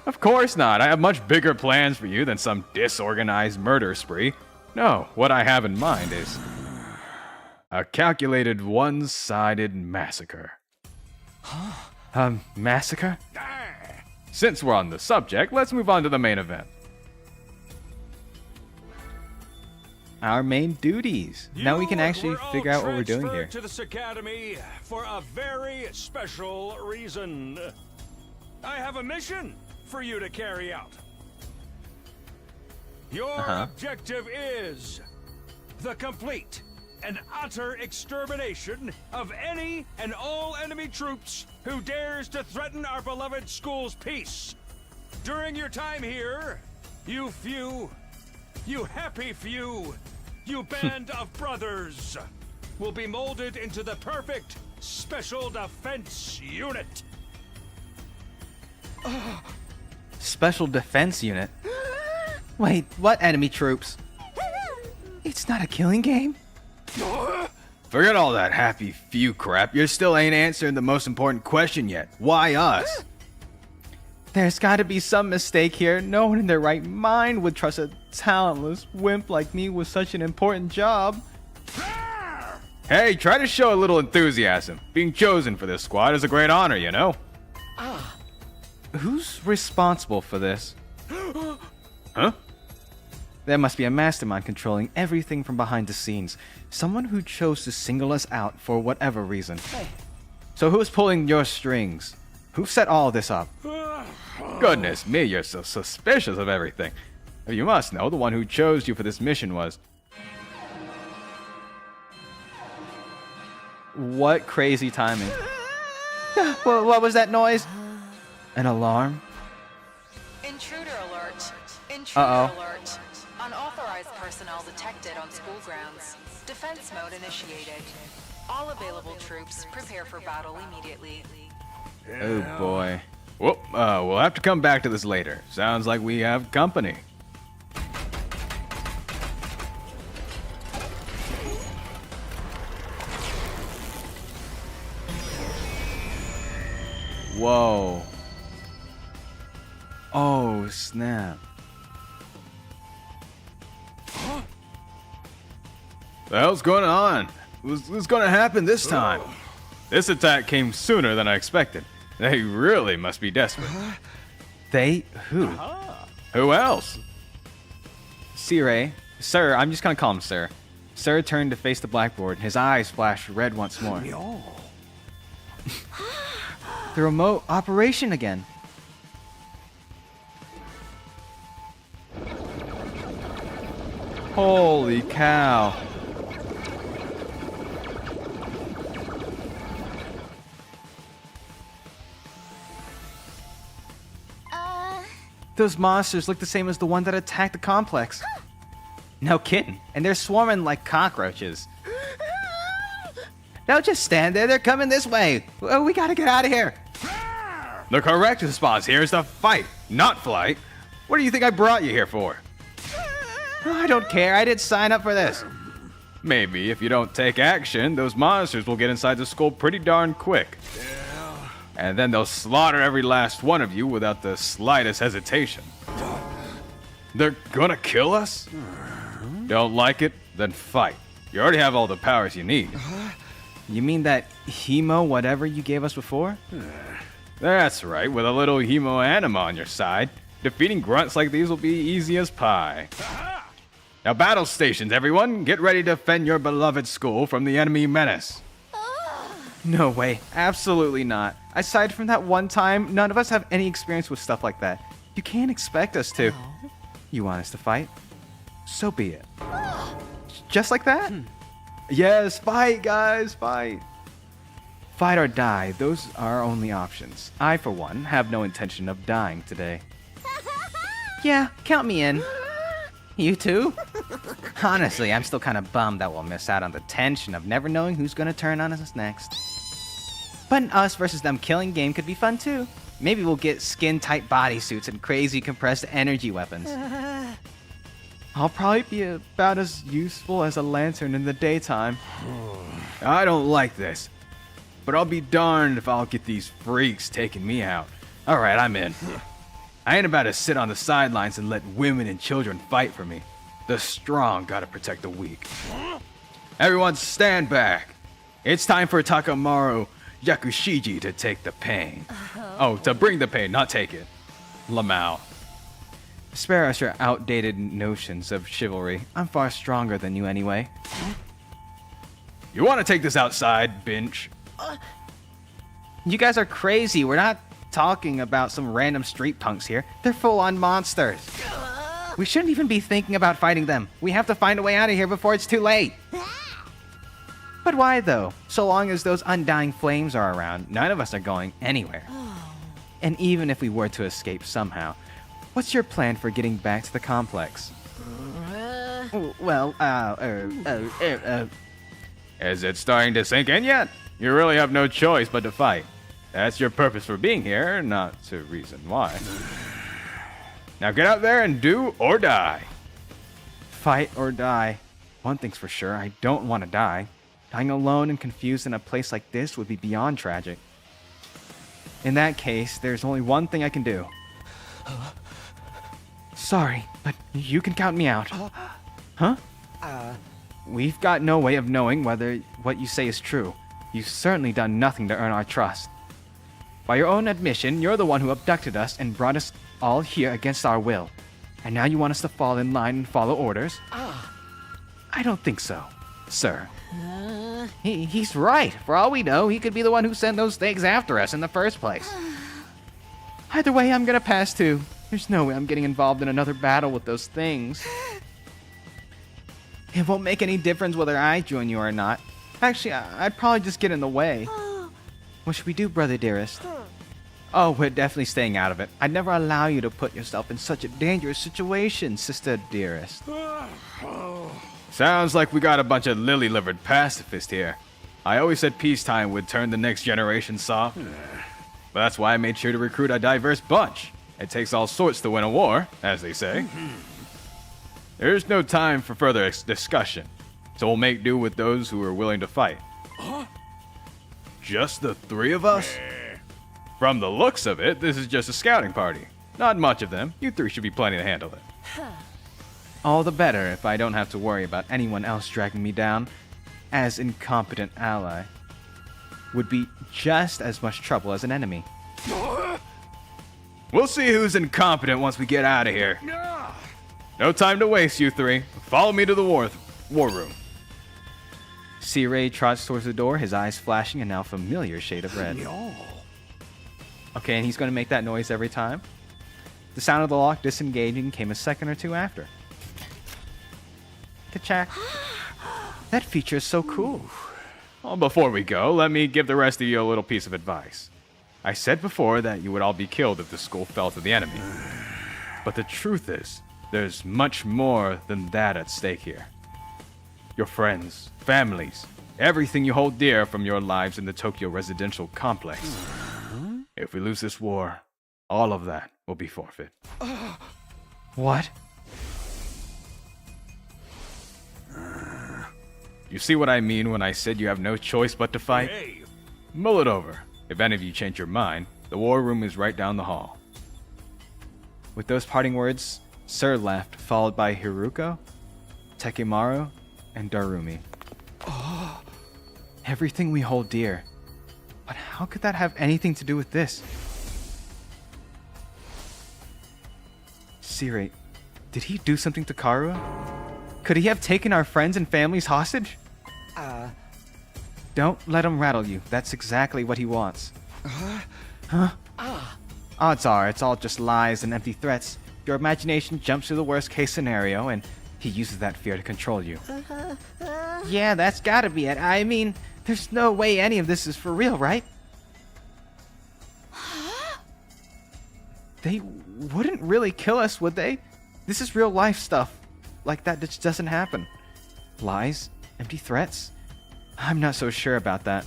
Of course not. I have much bigger plans for you than some disorganized murder spree. No, what I have in mind is a calculated one-sided massacre. Massacre? Since we're on the subject, let's move on to the main event. Our main duties. Now we can actually figure out what we're doing here. To this academy for a very special reason. I have a mission for you to carry out. Your objective is the complete and utter extermination of any and all enemy troops who dares to threaten our beloved school's peace. During your time here, you happy few, you band of brothers will be molded into the perfect special defense unit. Special defense unit? Wait, what enemy troops? It's not a killing game? Forget all that happy few crap. You still ain't answering the most important question yet. Why us? There's gotta be some mistake here. No one in their right mind would trust a talentless wimp like me with such an important job. Hey, try to show a little enthusiasm. Being chosen for this squad is a great honor, you know? Who's responsible for this? Huh? There must be a mastermind controlling everything from behind the scenes. Someone who chose to single us out for whatever reason. So who's pulling your strings? Who set all this up? Goodness me, you're so suspicious of everything. You must know the one who chose you for this mission was... What crazy timing. What was that noise? An alarm? Intruder alert. Uh-oh. Alert. Unauthorized personnel detected on school grounds. Defense mode initiated. All available troops prepare for battle immediately. Oh boy. Well, we'll have to come back to this later. Sounds like we have company. Whoa. Oh, snap. The hell's going on? What's going to happen this time? This attack came sooner than I expected. They really must be desperate. They? Who? Who else? Sire. Sir, I'm just gonna call him Sir. Sir turned to face the blackboard. His eyes flashed red once more. The remote operation again. Holy cow. Those monsters look the same as the one that attacked the complex. No kidding. And they're swarming like cockroaches. Don't just stand there. They're coming this way. Oh, we gotta get out of here. The correct response here is to fight, not flight. What do you think I brought you here for? Oh, I don't care. I didn't sign up for this. Maybe if you don't take action, those monsters will get inside the school pretty darn quick. And then they'll slaughter every last one of you without the slightest hesitation. They're gonna kill us? Don't like it? Then fight. You already have all the powers you need. You mean that hemo whatever you gave us before? That's right, with a little hemo anima on your side. Defeating grunts like these will be easy as pie. Now battle stations, everyone. Get ready to defend your beloved school from the enemy menace. No way. Absolutely not. Aside from that one time, none of us have any experience with stuff like that. You can't expect us to. You want us to fight? So be it. Just like that? Yes, fight, guys, fight. Fight or die, those are our only options. I, for one, have no intention of dying today. Yeah, count me in. You too? Honestly, I'm still kind of bummed that we'll miss out on the tension of never knowing who's gonna turn on us next. But an us versus them killing game could be fun too. Maybe we'll get skin-tight bodysuits and crazy compressed energy weapons. I'll probably be about as useful as a lantern in the daytime. I don't like this, but I'll be darned if I'll get these freaks taking me out. Alright, I'm in. I ain't about to sit on the sidelines and let women and children fight for me. The strong gotta protect the weak. Everyone stand back. It's time for Takamaru Yakushiji to take the pain. Oh, to bring the pain, not take it. Lamau. Spare us your outdated notions of chivalry. I'm far stronger than you anyway. You want to take this outside, Binch? You guys are crazy. We're not talking about some random street punks here. They're full-on monsters. We shouldn't even be thinking about fighting them. We have to find a way out of here before it's too late. But why, though? So long as those undying flames are around, none of us are going anywhere. And even if we were to escape somehow, what's your plan for getting back to the complex? Is it starting to sink in yet? You really have no choice but to fight. That's your purpose for being here, not to reason why. Now get out there and do or die. Fight or die. One thing's for sure, I don't want to die. Dying alone and confused in a place like this would be beyond tragic. In that case, there's only one thing I can do. Sorry, but you can count me out. Huh? We've got no way of knowing whether what you say is true. You've certainly done nothing to earn our trust. By your own admission, you're the one who abducted us and brought us all here against our will. And now you want us to fall in line and follow orders? I don't think so, sir. He's right. For all we know, he could be the one who sent those things after us in the first place. Either way, I'm gonna pass too. There's no way I'm getting involved in another battle with those things. It won't make any difference whether I join you or not. Actually, I'd probably just get in the way. What should we do, brother dearest? Oh, we're definitely staying out of it. I'd never allow you to put yourself in such a dangerous situation, sister dearest. Sounds like we got a bunch of lily-livered pacifists here. I always said peacetime would turn the next generation soft. But that's why I made sure to recruit a diverse bunch. It takes all sorts to win a war, as they say. There's no time for further discussion, so we'll make do with those who are willing to fight. Just the three of us? From the looks of it, this is just a scouting party. Not much of them. You three should be plenty to handle it. All the better if I don't have to worry about anyone else dragging me down, as incompetent ally would be just as much trouble as an enemy. We'll see who's incompetent once we get out of here. No time to waste, you three. Follow me to the war room. C-Ray trots towards the door, his eyes flashing a now familiar shade of red. Okay, and he's going to make that noise every time. The sound of the lock disengaging came a second or two after. Ka-chack. That feature is so cool. Well, before we go, let me give the rest of you a little piece of advice. I said before that you would all be killed if the school fell to the enemy. But the truth is, there's much more than that at stake here. Your friends, families, everything you hold dear from your lives in the Tokyo residential complex. If we lose this war, all of that will be forfeit. What? You see what I mean when I said you have no choice but to fight? Mull it over. If any of you change your mind, the war room is right down the hall. With those parting words, Sir left, followed by Hiruko, Takimaru, and Darumi. Everything we hold dear. But how could that have anything to do with this? C-Ray, did he do something to Karua? Could he have taken our friends and families hostage? Don't let him rattle you. That's exactly what he wants. Huh? Odds are, it's all just lies and empty threats. Your imagination jumps to the worst case scenario, and he uses that fear to control you. Yeah, that's gotta be it. I mean, there's no way any of this is for real, right? They wouldn't really kill us, would they? This is real life stuff. Like that just doesn't happen. Lies? Empty threats? I'm not so sure about that.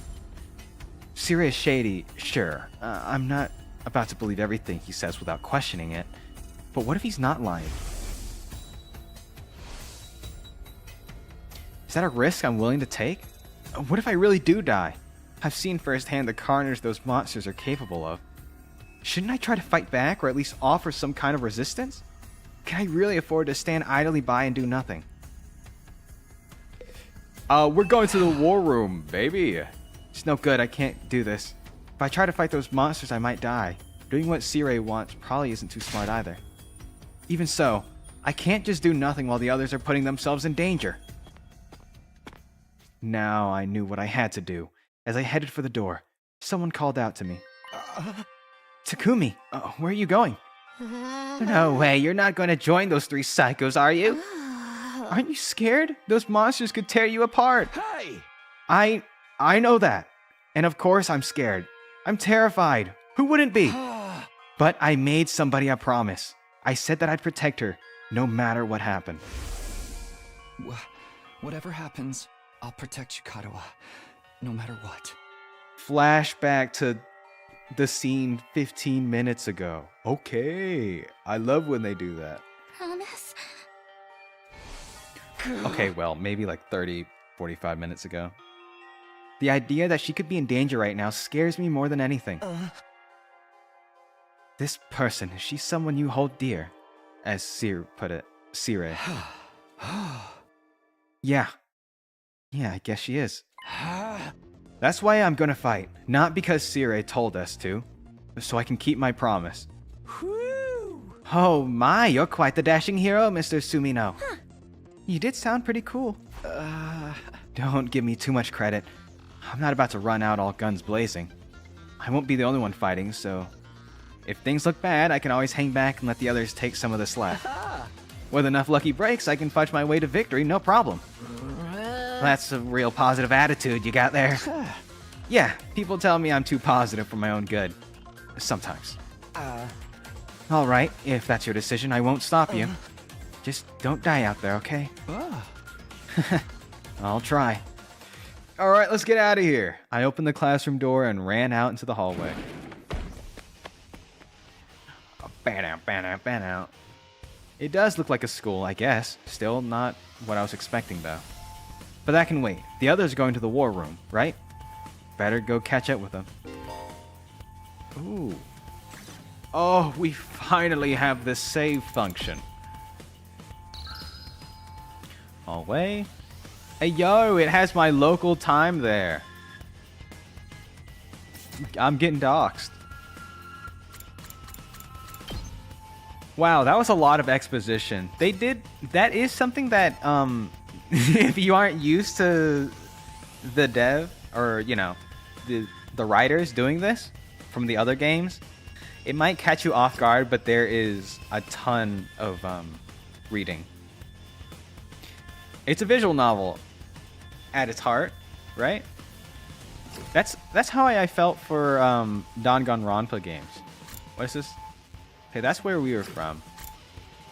C-Ray is shady, sure. I'm not about to believe everything he says without questioning it. But what if he's not lying? Is that a risk I'm willing to take? What if I really do die? I've seen firsthand the carnage those monsters are capable of. Shouldn't I try to fight back, or at least offer some kind of resistance? Can I really afford to stand idly by and do nothing? We're going to the war room, baby. It's no good, I can't do this. If I try to fight those monsters, I might die. Doing what C-Ray wants probably isn't too smart either. Even so, I can't just do nothing while the others are putting themselves in danger. Now I knew what I had to do. As I headed for the door, someone called out to me. Takumi, where are you going? No way, you're not going to join those three psychos, are you? Aren't you scared? Those monsters could tear you apart. Hey! I know that. And of course I'm scared. I'm terrified. Who wouldn't be? But I made somebody a promise. I said that I'd protect her, no matter what happened. Whatever happens, I'll protect you, Kadoa. No matter what. Flashback to the scene 15 minutes ago. Okay, I love when they do that. Promise? Okay, well, maybe like 30, 45 minutes ago. The idea that she could be in danger right now scares me more than anything. This person, is she someone you hold dear? As Sir put it. Sire. Yeah. Yeah, I guess she is. That's why I'm gonna fight. Not because Sire told us to. So I can keep my promise. Oh my, you're quite the dashing hero, Mr. Sumino. You did sound pretty cool. Don't give me too much credit. I'm not about to run out all guns blazing. I won't be the only one fighting, so... if things look bad, I can always hang back and let the others take some of the slack. With enough lucky breaks, I can fudge my way to victory, no problem. That's a real positive attitude you got there. Yeah, people tell me I'm too positive for my own good. Sometimes. Alright, if that's your decision, I won't stop you. Just don't die out there, okay? I'll try. Alright, let's get out of here. I opened the classroom door and ran out into the hallway. Ban out. It does look like a school, I guess. Still not what I was expecting, though. But that can wait. The others are going to the war room, right? Better go catch up with them. Ooh. Oh, we finally have the save function. Hallway. Hey, yo, it has my local time there. I'm getting doxxed. Wow, that was a lot of exposition. That is something that, if you aren't used to the dev, or, you know, the writers doing this from the other games, it might catch you off guard, but there is a ton of reading. It's a visual novel at its heart, right? That's how I felt for Danganronpa games. What is this? Okay, that's where we were from.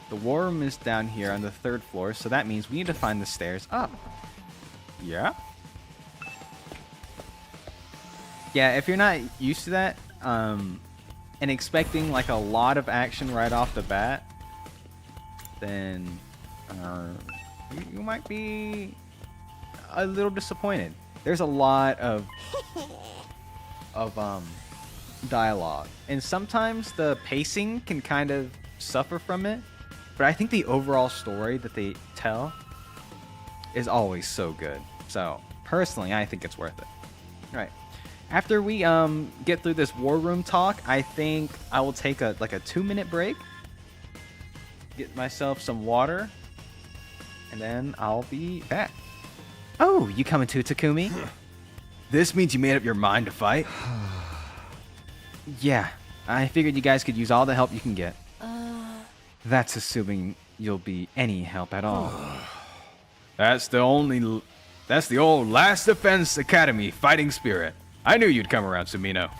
The war room is down here on the 3rd floor, so that means we need to find the stairs up. Yeah? Yeah, if you're not used to that, and expecting like a lot of action right off the bat, then you might be a little disappointed. There's a lot of dialogue, and sometimes the pacing can kind of suffer from it, but I think the overall story that they tell is always so good. So personally, I think it's worth it. All right, after we get through this war room talk, I think I will take a 2-minute break, get myself some water, and then I'll be back. Oh, you coming too, Takumi? This means you made up your mind to fight? Yeah, I figured you guys could use all the help you can get. That's assuming you'll be any help at all. That's the old Last Defense Academy fighting spirit. I knew you'd come around, Sumino.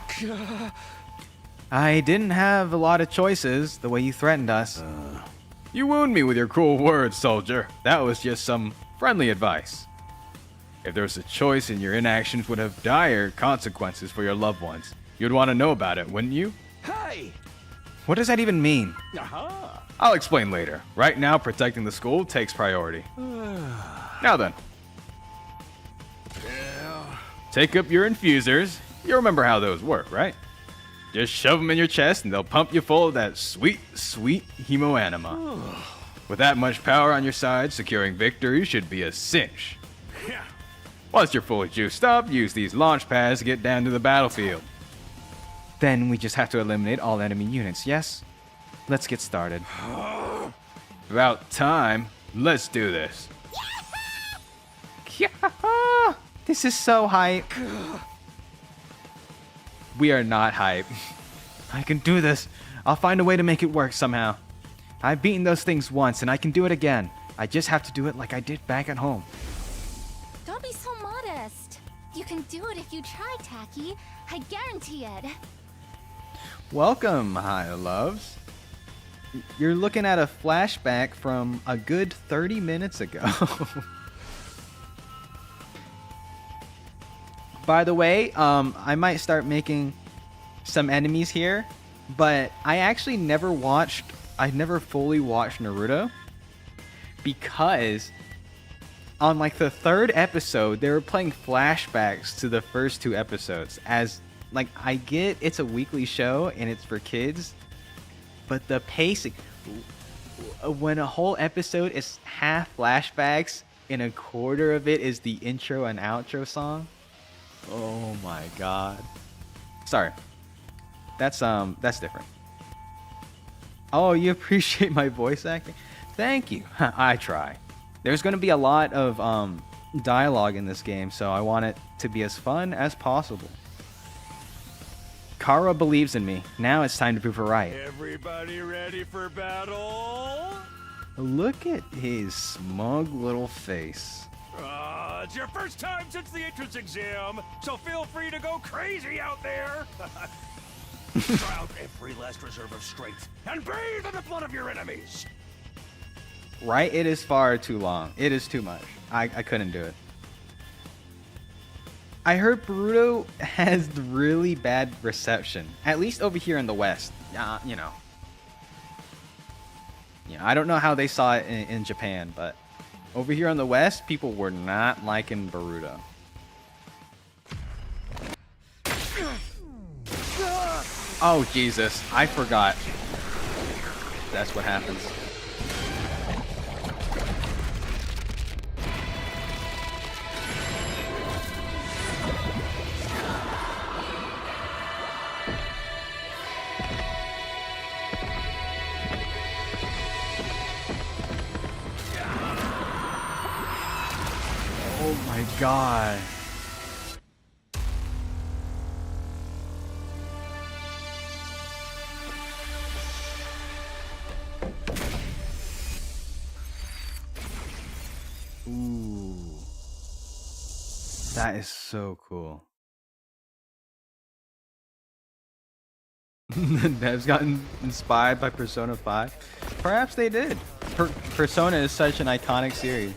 I didn't have a lot of choices the way you threatened us. You wound me with your cruel words, soldier. That was just some friendly advice. If there was a choice and your inactions would have dire consequences for your loved ones, you'd want to know about it, wouldn't you? Hey! What does that even mean? I'll explain later. Right now, protecting the school takes priority. Now then. Take up your infusers. You remember how those work, right? Just shove them in your chest and they'll pump you full of that sweet, sweet hemoanima. With that much power on your side, securing victory should be a cinch. Once you're fully juiced up, use these launch pads to get down to the battlefield. Then we just have to eliminate all enemy units, yes? Let's get started. About time. Let's do this. This is so hype. We are not hype. I can do this. I'll find a way to make it work somehow. I've beaten those things once, and I can do it again. I just have to do it like I did back at home. Don't be so modest. You can do it if you try, Taki. I guarantee it. Welcome, hi loves. You're looking at a flashback from a good 30 minutes ago. By the way, I might start making some enemies here, but I actually never fully watched Naruto because on like the third episode, they were playing flashbacks to the first 2 episodes. As like, I get it's a weekly show and it's for kids, but the pacing, when a whole episode is half flashbacks and a quarter of it is the intro and outro song, oh my god. Sorry, that's different. Oh, you appreciate my voice acting? Thank you. I try. There's going to be a lot of dialogue in this game, so I want it to be as fun as possible. Kara believes in me. Now it's time to prove her right. Everybody ready for battle? Look at his smug little face. It's your first time since the entrance exam, so feel free to go crazy out there. Try out every last reserve of strength and bathe in the blood of your enemies. Right? It is far too long. It is too much. I couldn't do it. I heard Boruto has really bad reception, at least over here in the West. You know. Yeah, I don't know how they saw it in Japan, but over here in the West, people were not liking Boruto. Oh, Jesus. I forgot. That's what happens. Oh my god. Ooh. That is so cool. The devs gotten inspired by Persona 5? Perhaps they did. Persona is such an iconic series.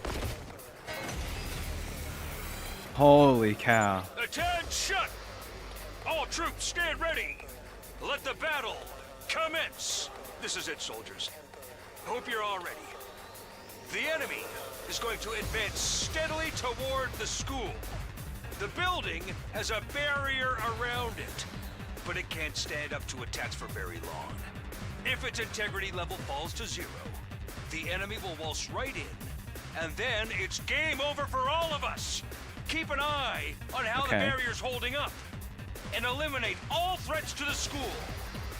Holy cow. Attention! All troops stand ready. Let the battle commence. This is it, soldiers. Hope you're all ready. The enemy is going to advance steadily toward the school. The building has a barrier around it, but it can't stand up to attacks for very long. If its integrity level falls to 0, the enemy will waltz right in, and then it's game over for all of us. Keep an eye on how the barrier's holding up, and eliminate all threats to the school.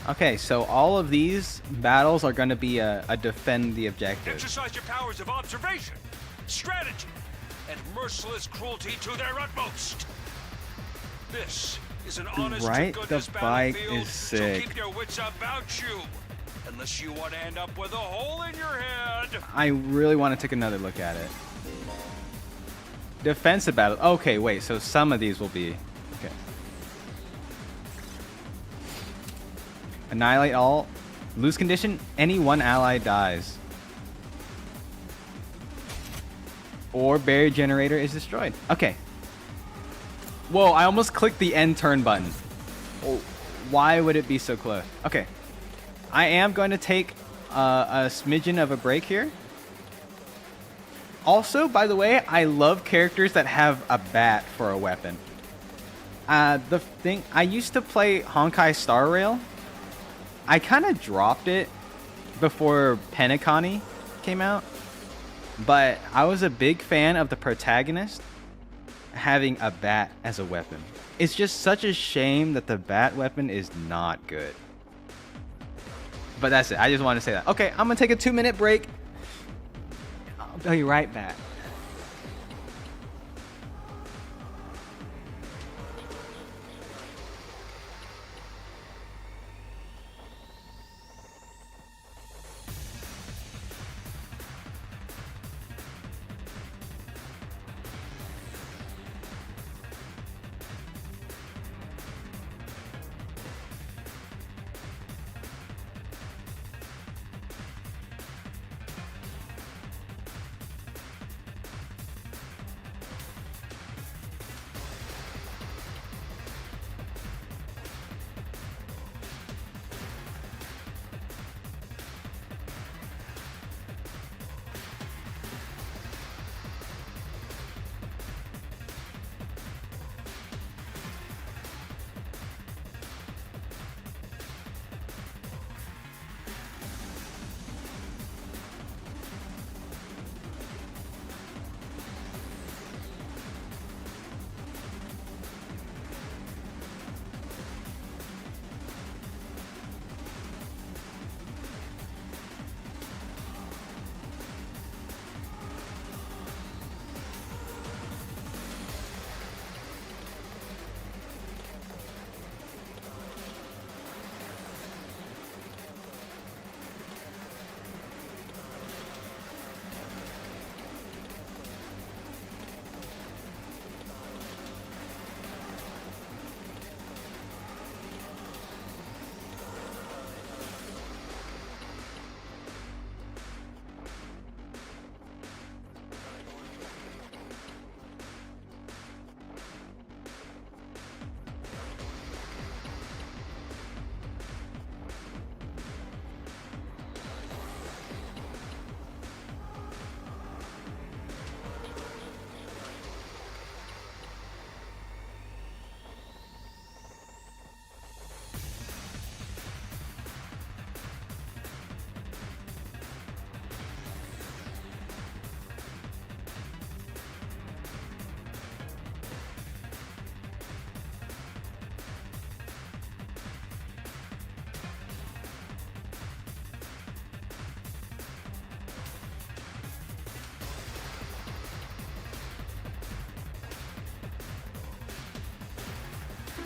Okay, so all of these battles are going to be a defend the objective. Exercise your powers of observation, strategy, and merciless cruelty to their utmost. This is an honest to goodness battlefield, is sick. so keep your wits about you, unless you want to end up with a hole in your head. I really want to take another look at it. Defensive battle. Okay, wait, so some of these will be... Okay. Annihilate all. Lose condition. Any one ally dies. Or barrier generator is destroyed. Okay. Whoa, I almost clicked the end turn button. Oh, why would it be so close? Okay. I am going to take a smidgen of a break here. Also, by the way, I love characters that have a bat for a weapon. The thing, I used to play Honkai Star Rail. I kind of dropped it before Penacony came out, but I was a big fan of the protagonist having a bat as a weapon. It's just such a shame that the bat weapon is not good. But that's it. I just wanted to say that. Okay, I'm gonna take a 2-minute break. I'll be right back.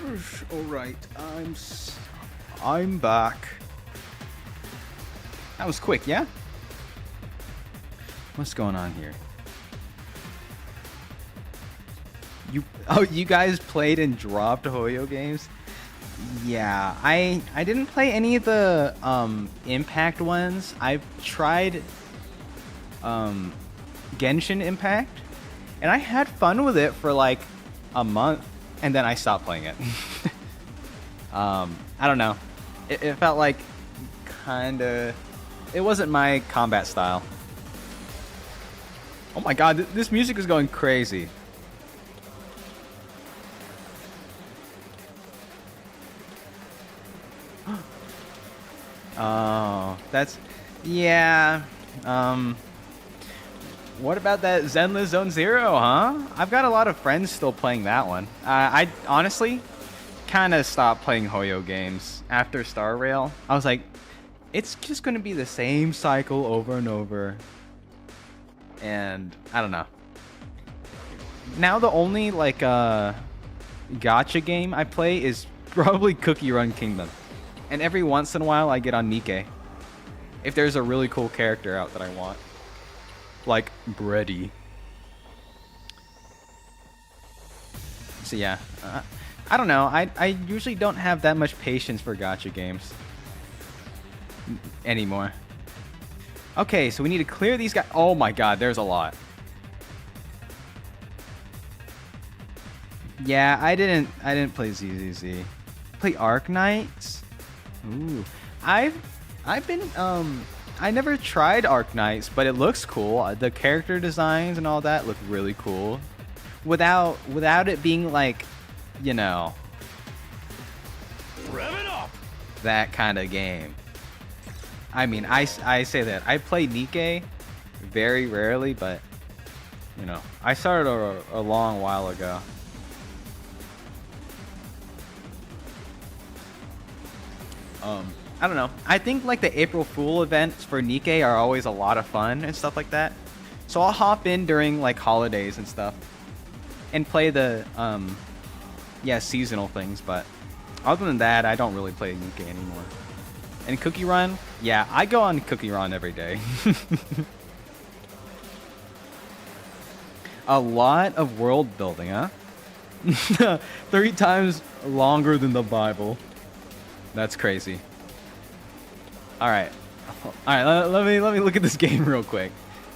Alright, I'm back. That was quick, yeah? What's going on here? You guys played and dropped Hoyo games? Yeah, I didn't play any of the Impact ones. I've tried Genshin Impact, and I had fun with it for like a month, and then I stopped playing it. I don't know. It felt like kinda... It wasn't my combat style. Oh my god, this music is going crazy. Oh, that's... Yeah. What about that Zenless Zone Zero, huh? I've got a lot of friends still playing that one. I honestly kind of stopped playing Hoyo games after Star Rail. I was like, it's just going to be the same cycle over and over. And I don't know. Now the only like gacha game I play is probably Cookie Run Kingdom. And every once in a while I get on Nikke. If there's a really cool character out that I want. Like Bready. So yeah, I don't know. I usually don't have that much patience for gacha games anymore. Okay, so we need to clear these guys. Oh my god, there's a lot. Yeah, I didn't play ZZZ. Play Arknights? Ooh. I've been I never tried Arknights, but it looks cool. The character designs and all that look really cool. Without it being like, you know, Rev it up! That kind of game. I mean, I say that. I play Nikke very rarely, but, you know, I started a long while ago. I don't know. I think like the April Fool events for Nikke are always a lot of fun and stuff like that. So I'll hop in during like holidays and stuff and play the seasonal things, but other than that, I don't really play Nikke anymore. And Cookie Run? Yeah, I go on Cookie Run every day. A lot of world building, huh? 3 times longer than the Bible. That's crazy. Alright. Alright, let me look at this game real quick.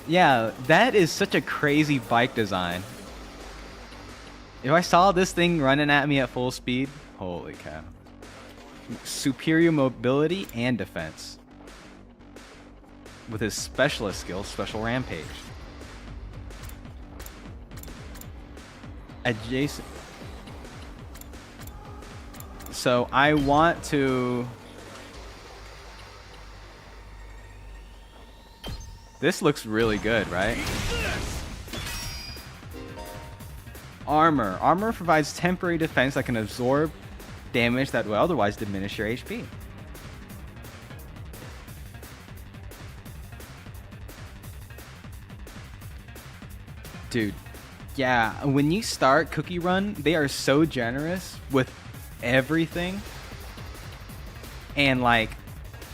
Yeah, that is such a crazy bike design. If I saw this thing running at me at full speed, holy cow. Superior mobility and defense. With his specialist skill, Special Rampage. Adjacent. So I want to... This looks really good, right? Armor. Armor provides temporary defense that can absorb damage that would otherwise diminish your HP. Dude, yeah, when you start Cookie Run, they are so generous with everything. And like,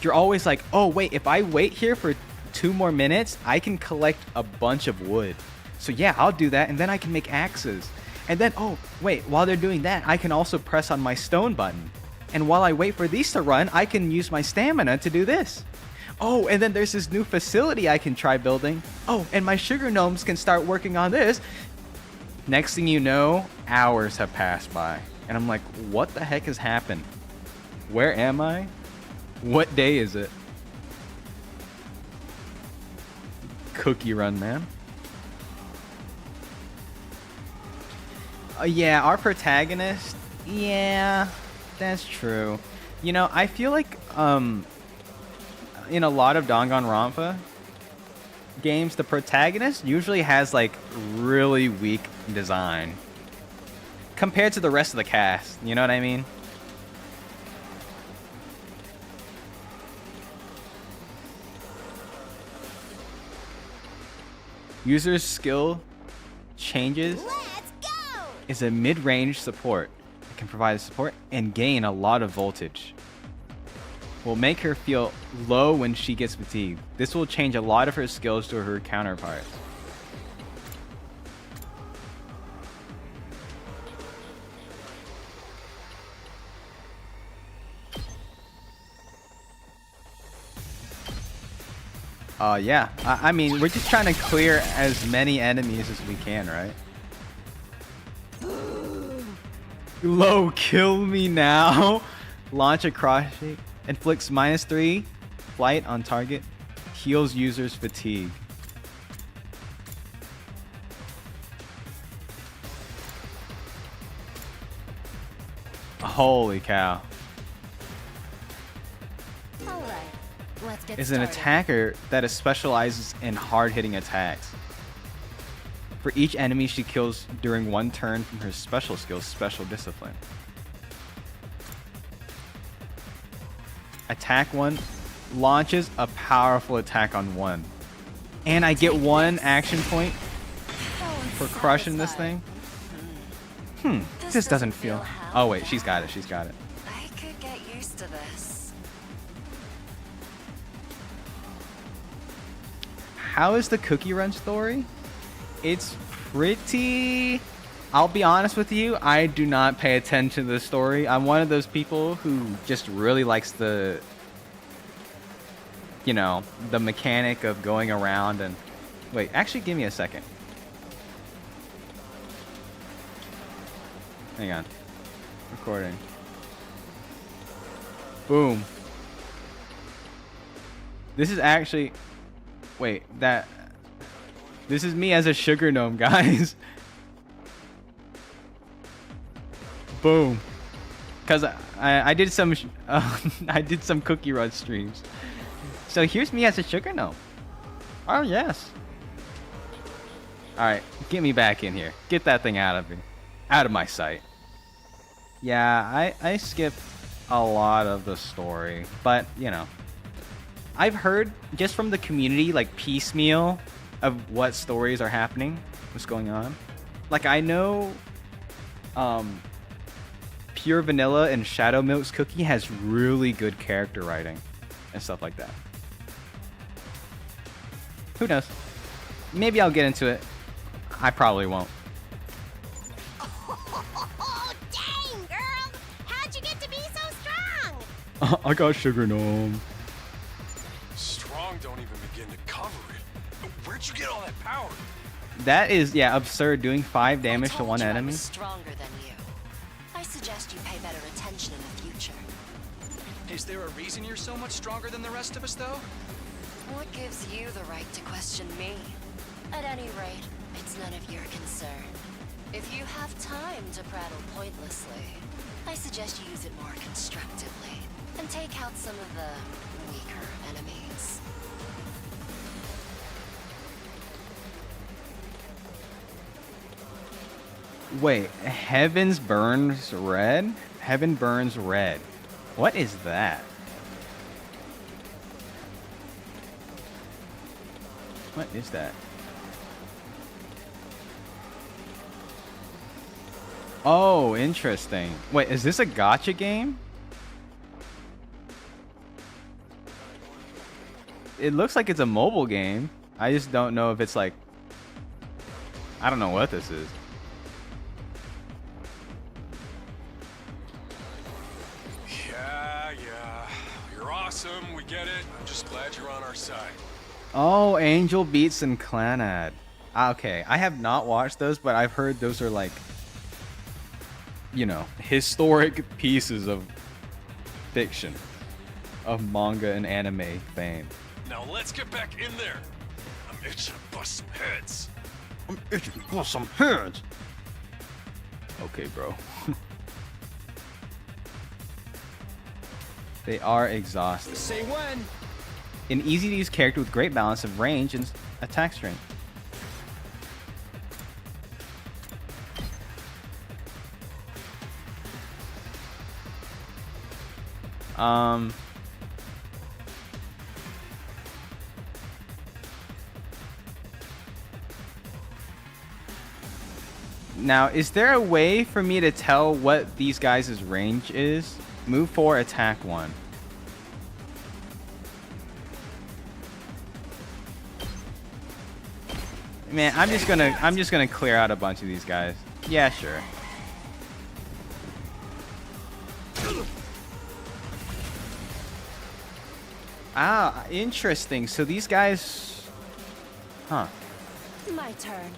you're always like, oh wait, if I wait here for 2 more minutes, I can collect a bunch of wood. So yeah, I'll do that, and then I can make axes. And then, oh, wait, while they're doing that, I can also press on my stone button. And while I wait for these to run, I can use my stamina to do this. Oh, and then there's this new facility I can try building. Oh, and my sugar gnomes can start working on this. Next thing you know, hours have passed by. And I'm like, what the heck has happened? Where am I? What day is it? Cookie Run, man. Yeah, our protagonist. Yeah, that's true. You know, I feel like in a lot of Danganronpa games, the protagonist usually has like really weak design compared to the rest of the cast. You know what I mean? User's skill changes is a mid-range support. can provide support and gain a lot of voltage. Will make her feel low when she gets fatigued. This will change a lot of her skills to her counterparts. Yeah. I mean, we're just trying to clear as many enemies as we can, right? Low, kill me now. Launch a cross shake. Inflicts -3 flight on target. Heals users fatigue. Holy cow. Alright, let's get Is an started. attacker that specializes in hard-hitting attacks. For each enemy she kills during one turn from her special skill, Special Discipline. Attack 1 launches a powerful attack on 1. And I get 1 action point for crushing this thing. This doesn't feel... Oh wait, she's got it, she's got it. I could get used to this. How is the Cookie Run story? It's pretty... I'll be honest with you, I do not pay attention to the story. I'm one of those people who just really likes the... You know, the mechanic of going around and... Wait, actually give me a second. Hang on. Recording. Boom. This is actually... Wait, that... This is me as a sugar gnome, guys. Boom. Cause I did some I did some Cookie Run streams. So here's me as a sugar gnome. Oh yes. All right, get me back in here. Get that thing out of me, out of my sight. Yeah, I skipped a lot of the story, but you know, I've heard just from the community like piecemeal of what stories are happening, what's going on. Like I know, Pure Vanilla and Shadow Milk's Cookie has really good character writing and stuff like that. Who knows? Maybe I'll get into it. I probably won't. Oh, dang, girl! How'd you get to be so strong? I got sugar gnome. Strong don't even begin to cover it. Where'd you get all that power? That is, yeah, absurd. Doing 5 damage to one I enemy. was stronger than you. I suggest you pay better attention in the future. Is there a reason you're so much stronger than the rest of us, though? What gives you the right to question me? At any rate, it's none of your concern. If you have time to prattle pointlessly, I suggest you use it more constructively and take out some of the weaker enemies. Wait, Heavens Burns Red? Heaven Burns Red. What is that? What is that? Oh, interesting. Wait, is this a gacha game? It looks like it's a mobile game. I just don't know if it's like... I don't know what this is. Yeah. You're awesome, we get it. I'm just glad you're on our side. Oh, Angel Beats and Clanad. Okay, I have not watched those, but I've heard those are like, you know, historic pieces of fiction, of manga and anime fame. Now let's get back in there. I'm itching to bust some heads. I'm itching to bust some heads. Okay, bro. They are exhausted. Say when. An easy-to-use character with great balance of range and attack strength. Now, is there a way for me to tell what these guys' range is? Move 4, attack 1. Man, I'm just gonna clear out a bunch of these guys. Yeah, sure. Ah, interesting. So these guys, huh? My turn.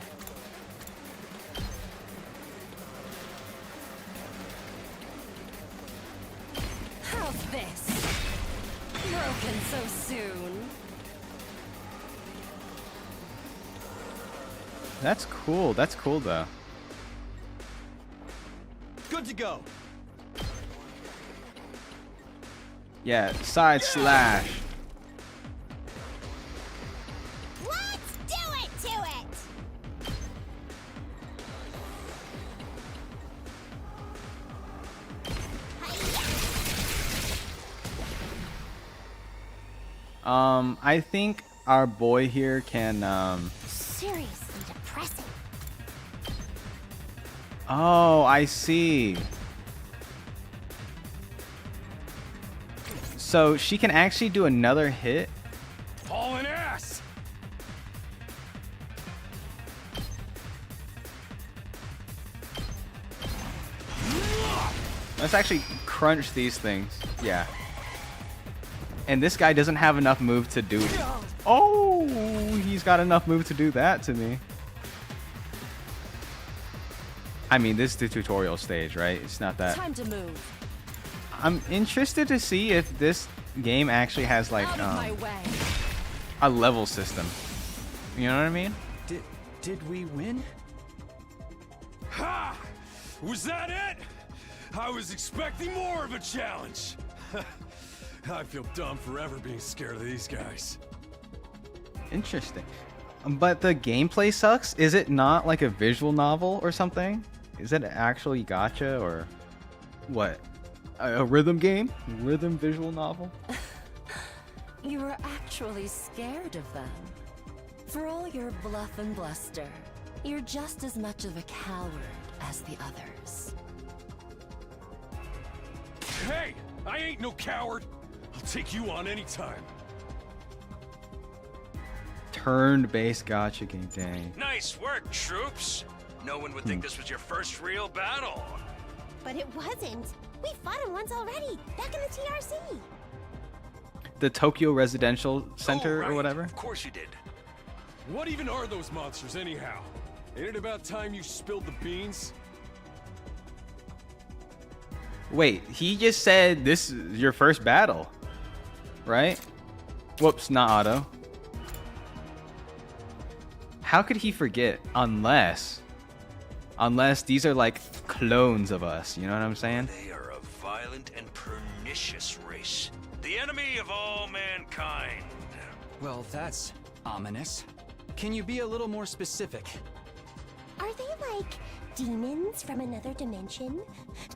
How's this? Broken so soon. That's cool. That's cool, though. Good to go. Yeah, side slash. Let's do it to it! I think our boy here can, Seriously depressing. Oh, I see. So she can actually do another hit? Hauling ass! Let's actually crunch these things. Yeah. And this guy doesn't have enough move to do it. Oh, he's got enough move to do that to me. I mean, this is the tutorial stage, right? It's not that. Time to move. I'm interested to see if this game actually has like a level system. You know what I mean? Did we win? Ha! Was that it? I was expecting more of a challenge. I feel dumb forever being scared of these guys. Interesting. But the gameplay sucks. Is it not like a visual novel or something? Is it actually gacha or what? A rhythm game? Rhythm visual novel? You were actually scared of them. For all your bluff and bluster, you're just as much of a coward as the others. Hey, I ain't no coward. I'll take you on anytime. Turn-based gacha game, dang. Nice work, troops. No one would think this was your first real battle. But it wasn't. We fought him once already, back in the TRC. The Tokyo Residential Center right. or whatever? Of course you did. What even are those monsters anyhow? Ain't it about time you spilled the beans? Wait, he just said this is your first battle, right? Whoops, not auto. How could he forget? Unless these are like clones of us, you know what I'm saying? They are a violent and pernicious race. The enemy of all mankind. Well, that's ominous. Can you be a little more specific? Are they like demons from another dimension?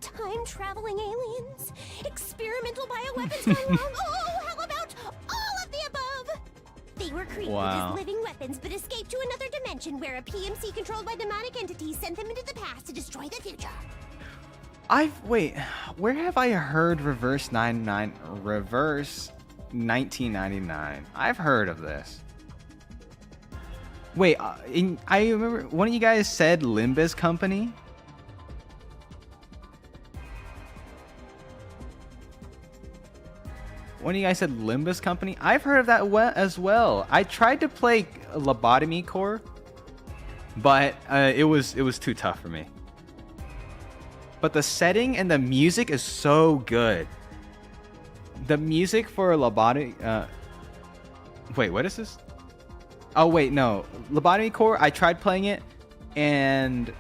Time-traveling aliens? Experimental bioweapons gone wrong? Oh, how about all of the above? They were created as living weapons but escaped to another dimension where a PMC controlled by demonic entities sent them into the past to destroy the future. Wait, where have I heard reverse 1999? I've heard of this. Wait, I remember one of you guys said Limbus Company. One of you guys said Limbus Company. I've heard of that as well. I tried to play Lobotomy Core, but it was too tough for me. But the setting and the music is so good. The music for Lobotomy. Wait, what is this? Oh wait, no. Lobotomy Core. I tried playing it, and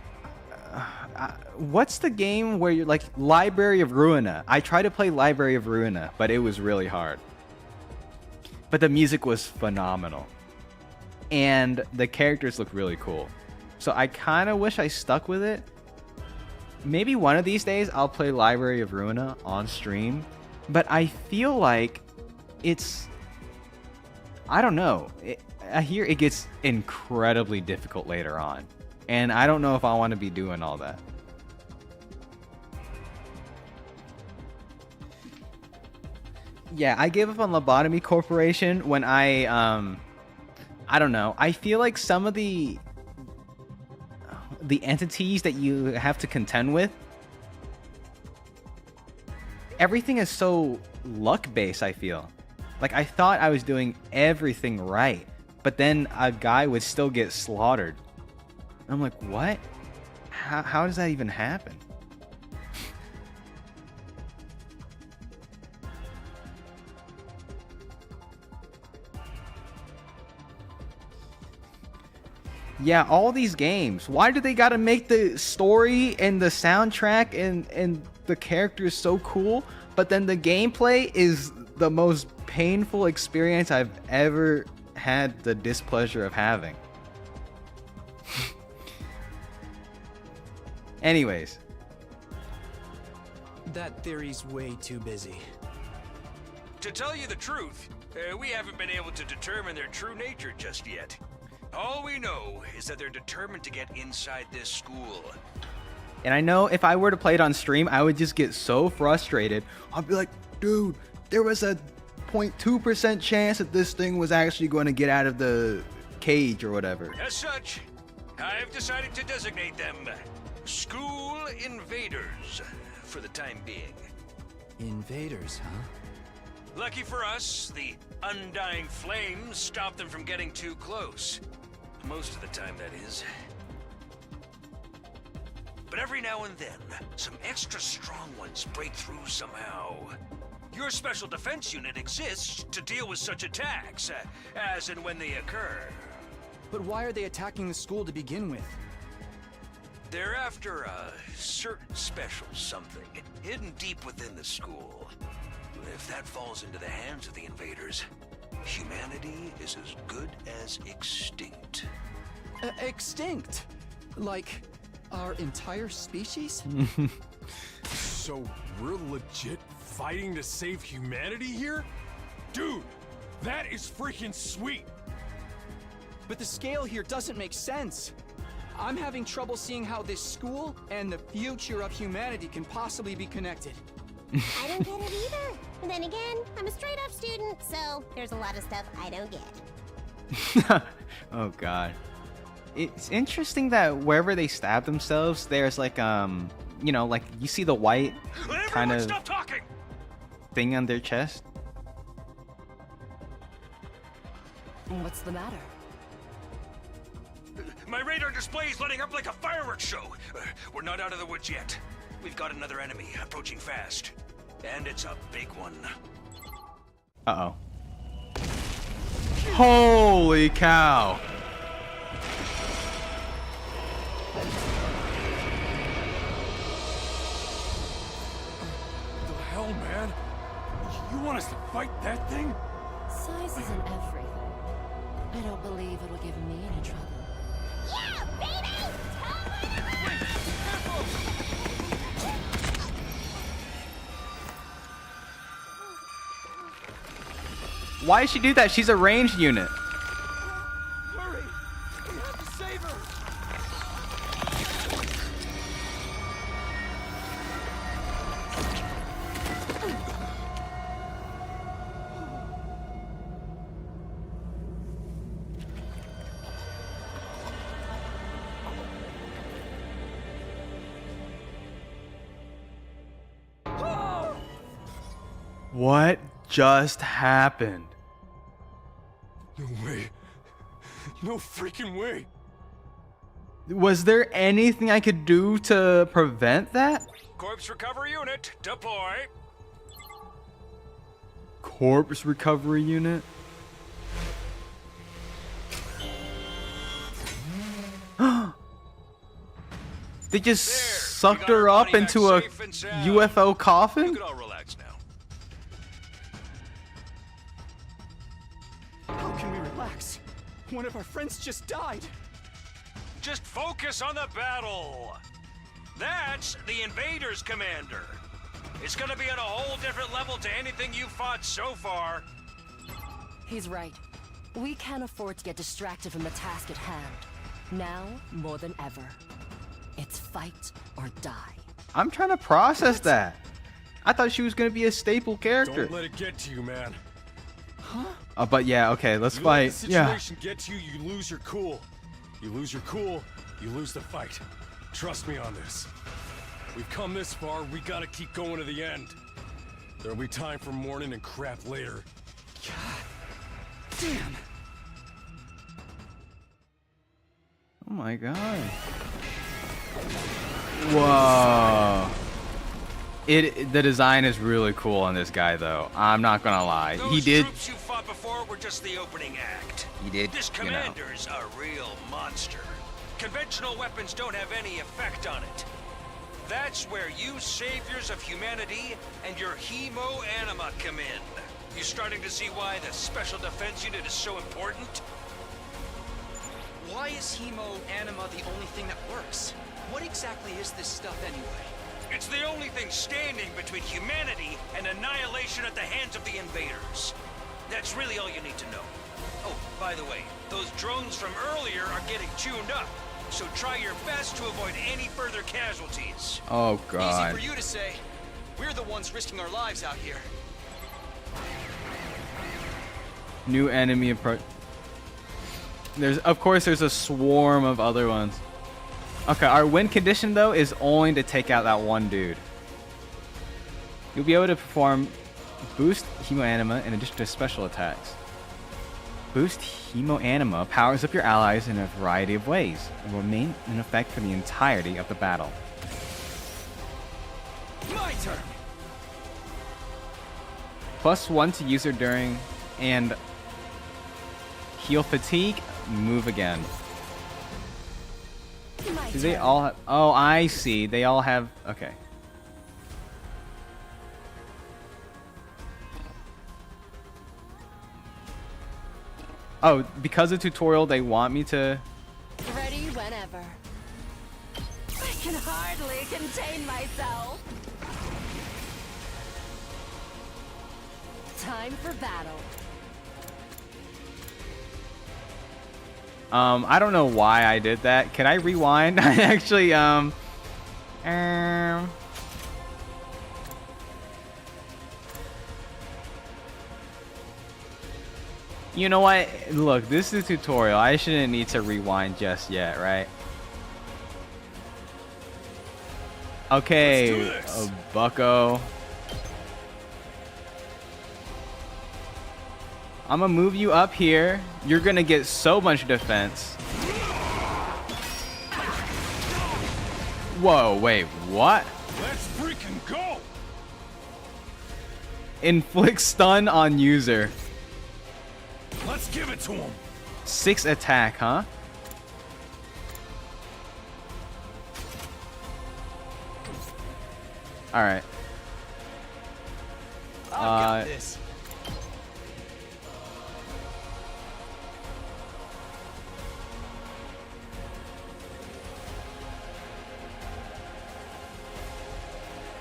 what's the game where you're like Library of Ruina? I tried to play Library of Ruina, but it was really hard. But the music was phenomenal, and the characters look really cool. So I kind of wish I stuck with it. Maybe one of these days I'll play Library of Ruina on stream, but I feel like it's, I don't know. I hear it gets incredibly difficult later on, And I don't know if I want to be doing all that. Yeah, I gave up on Lobotomy Corporation when I don't know. I feel like some of the entities that you have to contend with, everything is so luck-based, I feel. Like, I thought I was doing everything right, but then a guy would still get slaughtered. I'm like, what? How does that even happen? Yeah, all these games. Why do they gotta make the story and the soundtrack and the characters so cool, but then the gameplay is the most painful experience I've ever had the displeasure of having. Anyways. That theory's way too busy. To tell you the truth, we haven't been able to determine their true nature just yet. All we know is that they're determined to get inside this school. And I know if I were to play it on stream, I would just get so frustrated. I'd be like, dude, there was a 0.2% chance that this thing was actually going to get out of the cage or whatever. As such, I've decided to designate them School Invaders for the time being. Invaders, huh? Lucky for us, the undying flames stop them from getting too close. Most of the time, that is. But every now and then, some extra strong ones break through somehow. Your special defense unit exists to deal with such attacks, as and when they occur. But why are they attacking the school to begin with? They're after a certain special something, hidden deep within the school. If that falls into the hands of the invaders, humanity is as good as extinct. Extinct? Like our entire species? So we're legit fighting to save humanity here? Dude, that is freaking sweet! But the scale here doesn't make sense. I'm having trouble seeing how this school and the future of humanity can possibly be connected. I don't get it either. And then again, I'm a straight-up student, so there's a lot of stuff I don't get. Oh god. It's interesting that wherever they stab themselves, there's like you know, like you see the white kind of thing on their chest. What's the matter? My radar display is lighting up like a fireworks show. We're not out of the woods yet. We've got another enemy approaching fast. And it's a big one. Uh-oh. Holy cow. The hell, man? You want us to fight that thing? Size isn't everything. I don't believe it'll give me any trouble. Yeah, baby! Why did she do that? She's a ranged unit. Hurry! We have to save her! What just happened? No way. No freaking way. Was there anything I could do to prevent that? Corpse recovery unit, deploy. Corpse recovery unit? They just sucked her up into a UFO coffin? You can all relax now. How can we relax? One of our friends just died. Just focus on the battle. That's the invaders, Commander. It's gonna be on a whole different level to anything you've fought so far. He's right. We can't afford to get distracted from the task at hand. Now, more than ever, it's fight or die. I'm trying to process that. I thought she was gonna be a staple character. Don't let it get to you, man. Huh? But yeah, okay, let's You fight. let the situation get to you, you lose your cool. You lose your cool, you lose the fight. Trust me on this. We've come this far, we gotta keep going to the end. There'll be time for mourning and crap later. God damn. Oh my god. Whoa. The design is really cool on this guy though. I'm not gonna lie. Those He did. troops you fought before were just the opening act. He did. This You know. commander's a real monster. Conventional weapons don't have any effect on it. That's where you saviors of humanity and your hemo-anima come in. You starting to see why the Special Defense Unit is so important? Why is hemo-anima the only thing that works? What exactly is this stuff anyway? It's the only thing standing between humanity and annihilation at the hands of the invaders. That's really all you need to know. Oh, by the way, those drones from earlier are getting tuned up, so try your best to avoid any further casualties. Oh god. Easy for you to say. We're the ones risking our lives out here. New enemy approach. Of course there's a swarm of other ones. Okay, our win condition though is only to take out that one dude. You'll be able to perform boost hemo-anima in addition to special attacks. Boost hemo-anima powers up your allies in a variety of ways and will remain in effect for the entirety of the battle. My turn. +1 to user during and heal fatigue, move again. Do they all have... Oh, I see. They all have... Okay. Oh, because of tutorial, they want me to... Ready whenever. I can hardly contain myself. Time for battle. I don't know why I did that. Can I rewind? I actually, You know what? Look, this is a tutorial. I shouldn't need to rewind just yet, right? Okay, bucko. I'm gonna move you up here. You're gonna get so much defense. Whoa, wait, what? Let's freaking go! Inflict stun on user. Let's give it to him. 6 attack, huh? Alright. I got this.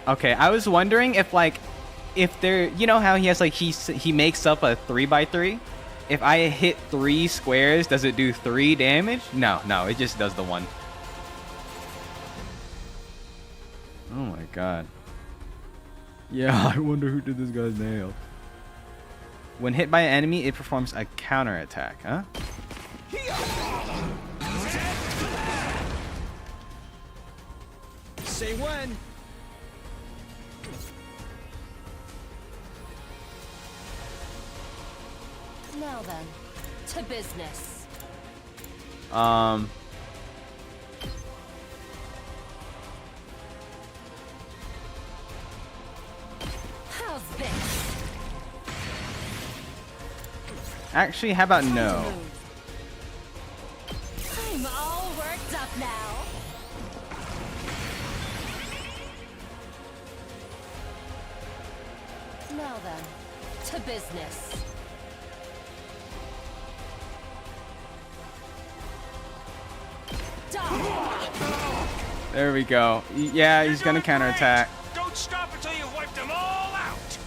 Okay, I was wondering if like, if there, you know how he has like, he makes up a 3x3? If I hit 3 squares, does it do 3 damage? No, it just does the 1. Oh my god. Yeah, I wonder who did this guy's nail. When hit by an enemy, it performs a counter attack, huh? Say when. Now then, to business. How's this? Actually, how about no? I'm all worked up now. Now then, to business. There we go. Yeah, he's gonna counterattack. Don't stop until you've wiped them all out.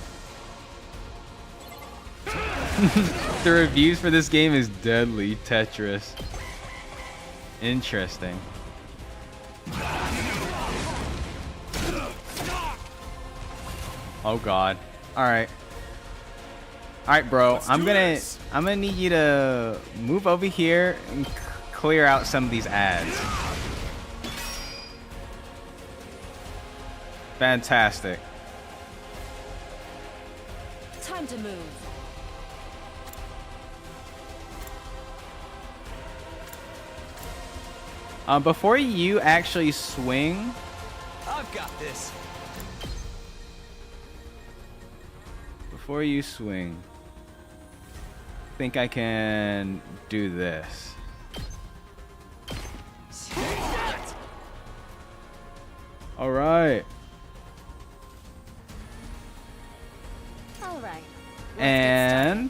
The reviews for this game is deadly Tetris. Interesting. Oh god. Alright. Alright, bro. I'm gonna need you to move over here and clear out some of these ads. Fantastic. Time to move. Before you actually swing, I've got this. Before you swing, I think I can do this. All right. All right. And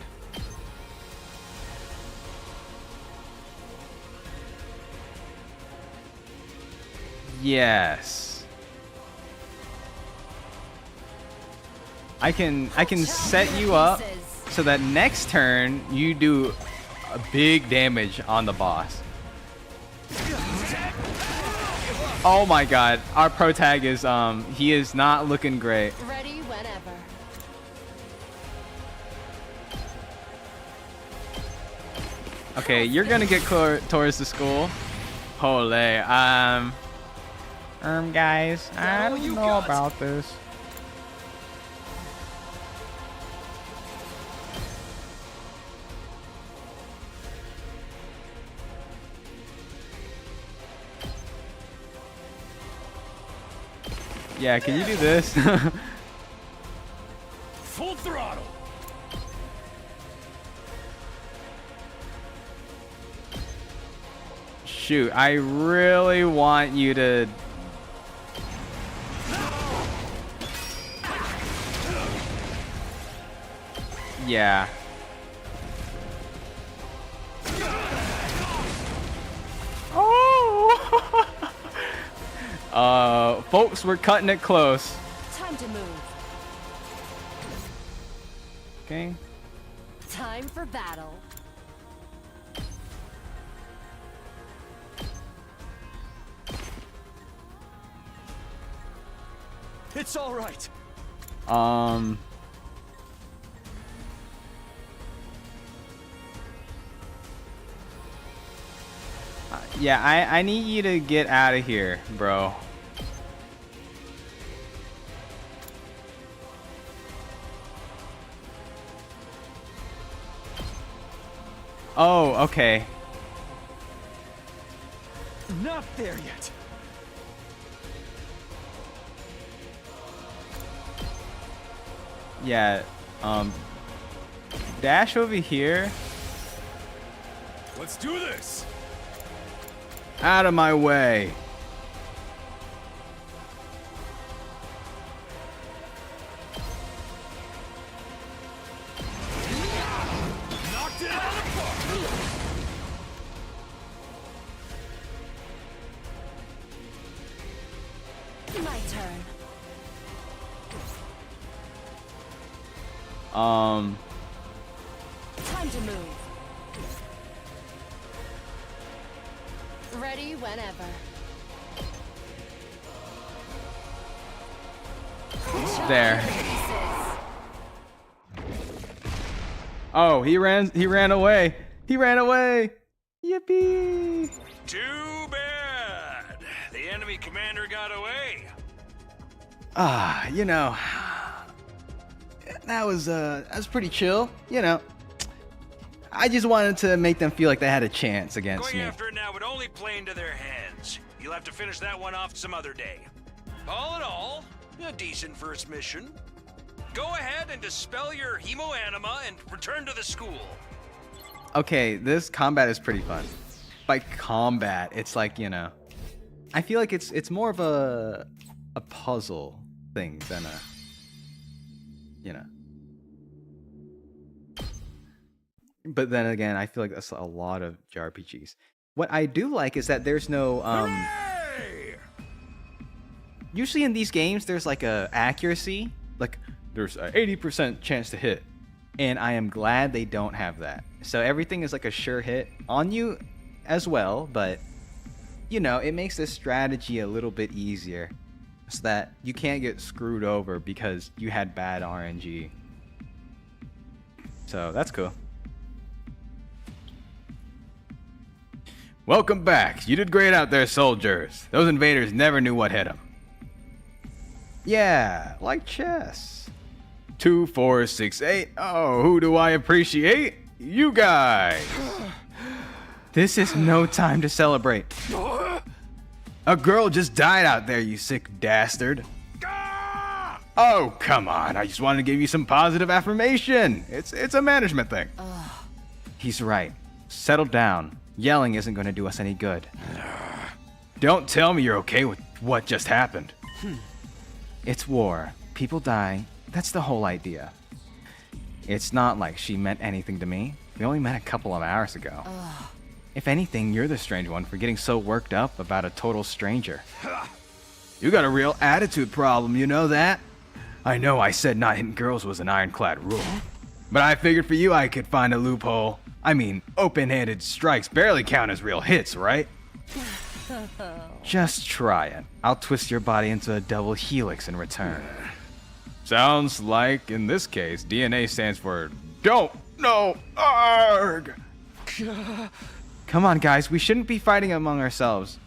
yes. I can set you up so that next turn you do a big damage on the boss. Oh my god, our pro tag is he is not looking great. Ready whenever. Okay, you're gonna get towards the school. Holy, guys, I don't know about this. Yeah, can you do this? Full throttle. Shoot, I really want you to. Yeah. Oh! Folks, we're cutting it close. Time to move. Okay. Time for battle. It's all right. Yeah, I need you to get out of here, bro. Oh, okay. Not there yet. Yeah, dash over here. Let's do this. Out of my way. Knocked it out of the park. My turn. Time to move. Ready whenever. There. Oh, he ran away. He ran away. Yippee. Too bad. The enemy commander got away. Ah, you know, that was pretty chill. You know, I just wanted to make them feel like they had a chance against Going me. after it now would only play into their hands. You'll have to finish that one off some other day. All in all, a decent first mission. Go ahead and dispel your hemoanima and return to the school. Okay, this combat is pretty fun. By combat, it's like, you know, I feel like it's more of a puzzle thing than a, you know. But then again, I feel like that's a lot of JRPGs. What I do like is that there's no usually in these games there's like a accuracy, like there's a 80% chance to hit. And I am glad they don't have that. So everything is like a sure hit on you as well, but you know, it makes this strategy a little bit easier so that you can't get screwed over because you had bad RNG. So that's cool. Welcome back. You did great out there, soldiers. Those invaders never knew what hit them. Yeah, like chess. 2, 4, 6, 8. Oh, who do I appreciate? You guys. This is no time to celebrate. A girl just died out there, you sick dastard. Oh, come on. I just wanted to give you some positive affirmation. It's a management thing. He's right. Settle down. Yelling isn't going to do us any good. Don't tell me you're okay with what just happened. It's war. People die. That's the whole idea. It's not like she meant anything to me. We only met a couple of hours ago. If anything, you're the strange one for getting so worked up about a total stranger. You got a real attitude problem, you know that? I know I said not hitting girls was an ironclad rule, but I figured for you I could find a loophole. I mean, open-handed strikes barely count as real hits, right? Just try it. I'll twist your body into a double helix in return. Sounds like, in this case, DNA stands for Don't Know Arg! Come on, guys, we shouldn't be fighting among ourselves.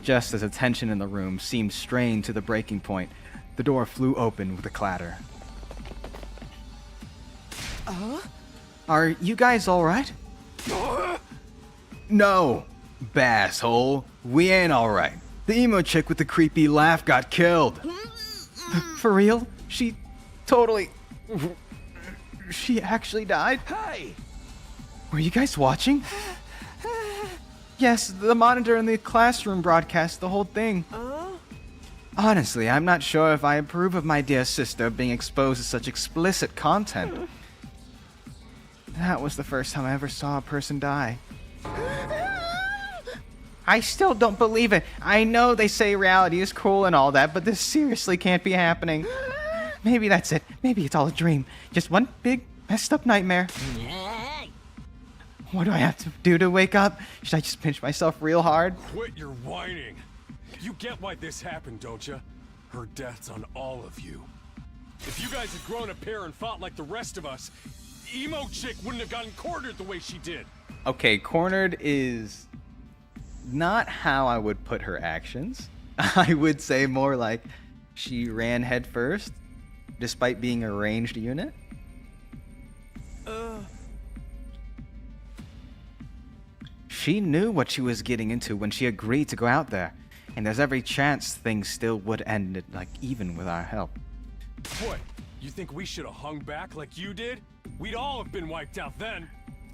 Just as the tension in the room seemed strained to the breaking point, the door flew open with a clatter. Are you guys alright? No, basshole. We ain't alright. The emo chick with the creepy laugh got killed. For real? She actually died? Hey! Were you guys watching? Yes, the monitor in the classroom broadcast the whole thing. Honestly, I'm not sure if I approve of my dear sister being exposed to such explicit content. That was the first time I ever saw a person die. I still don't believe it. I know they say reality is cruel and all that, but this seriously can't be happening. Maybe that's it. Maybe it's all a dream. Just one big messed up nightmare. What do I have to do to wake up? Should I just pinch myself real hard? Quit your whining. You get why this happened, don't you? Her death's on all of you. If you guys had grown a pair and fought like the rest of us, emo chick wouldn't have gotten cornered the way she did. Okay, cornered is not how I would put her actions. I would say more like she ran head first, despite being a ranged unit. She knew what she was getting into when she agreed to go out there, and there's every chance things still would end like even with our help. What? You think we should have hung back like you did? We'd all have been wiped out then.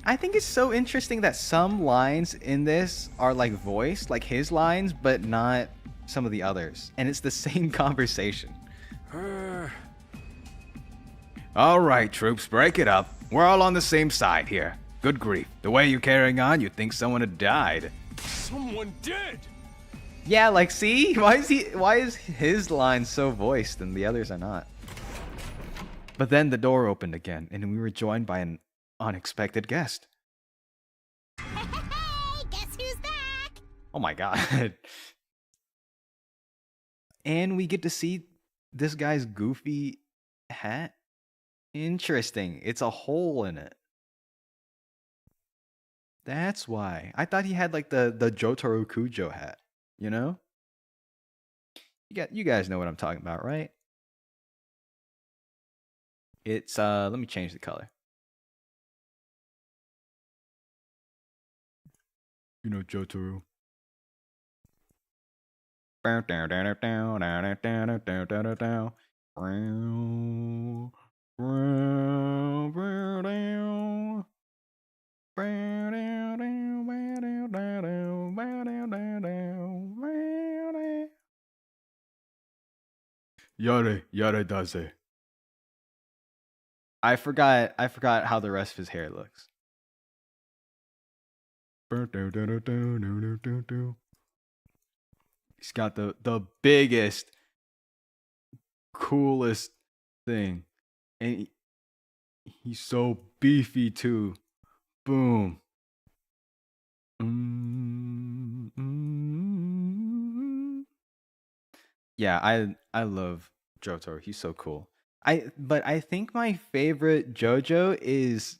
I think it's so interesting that some lines in this are like voiced, like his lines, but not some of the others. And it's the same conversation. All right, troops, break it up. We're all on the same side here. Good grief. The way you're carrying on, you'd think someone had died. Someone did! Yeah, like, see? Why is his line so voiced and the others are not? But then the door opened again, and we were joined by an unexpected guest. Hey, guess who's back? Oh my god. And we get to see this guy's goofy hat. Interesting. It's a hole in it. That's why. I thought he had like the Jotaro Kujo hat, you know? You guys know what I'm talking about, right? It's let me change the color. You know Jotaro. Yare daze. I forgot how the rest of his hair looks. He's got the biggest, coolest thing. And he's so beefy too. Boom. Yeah, I love Jotaro. He's so cool. But I think my favorite JoJo is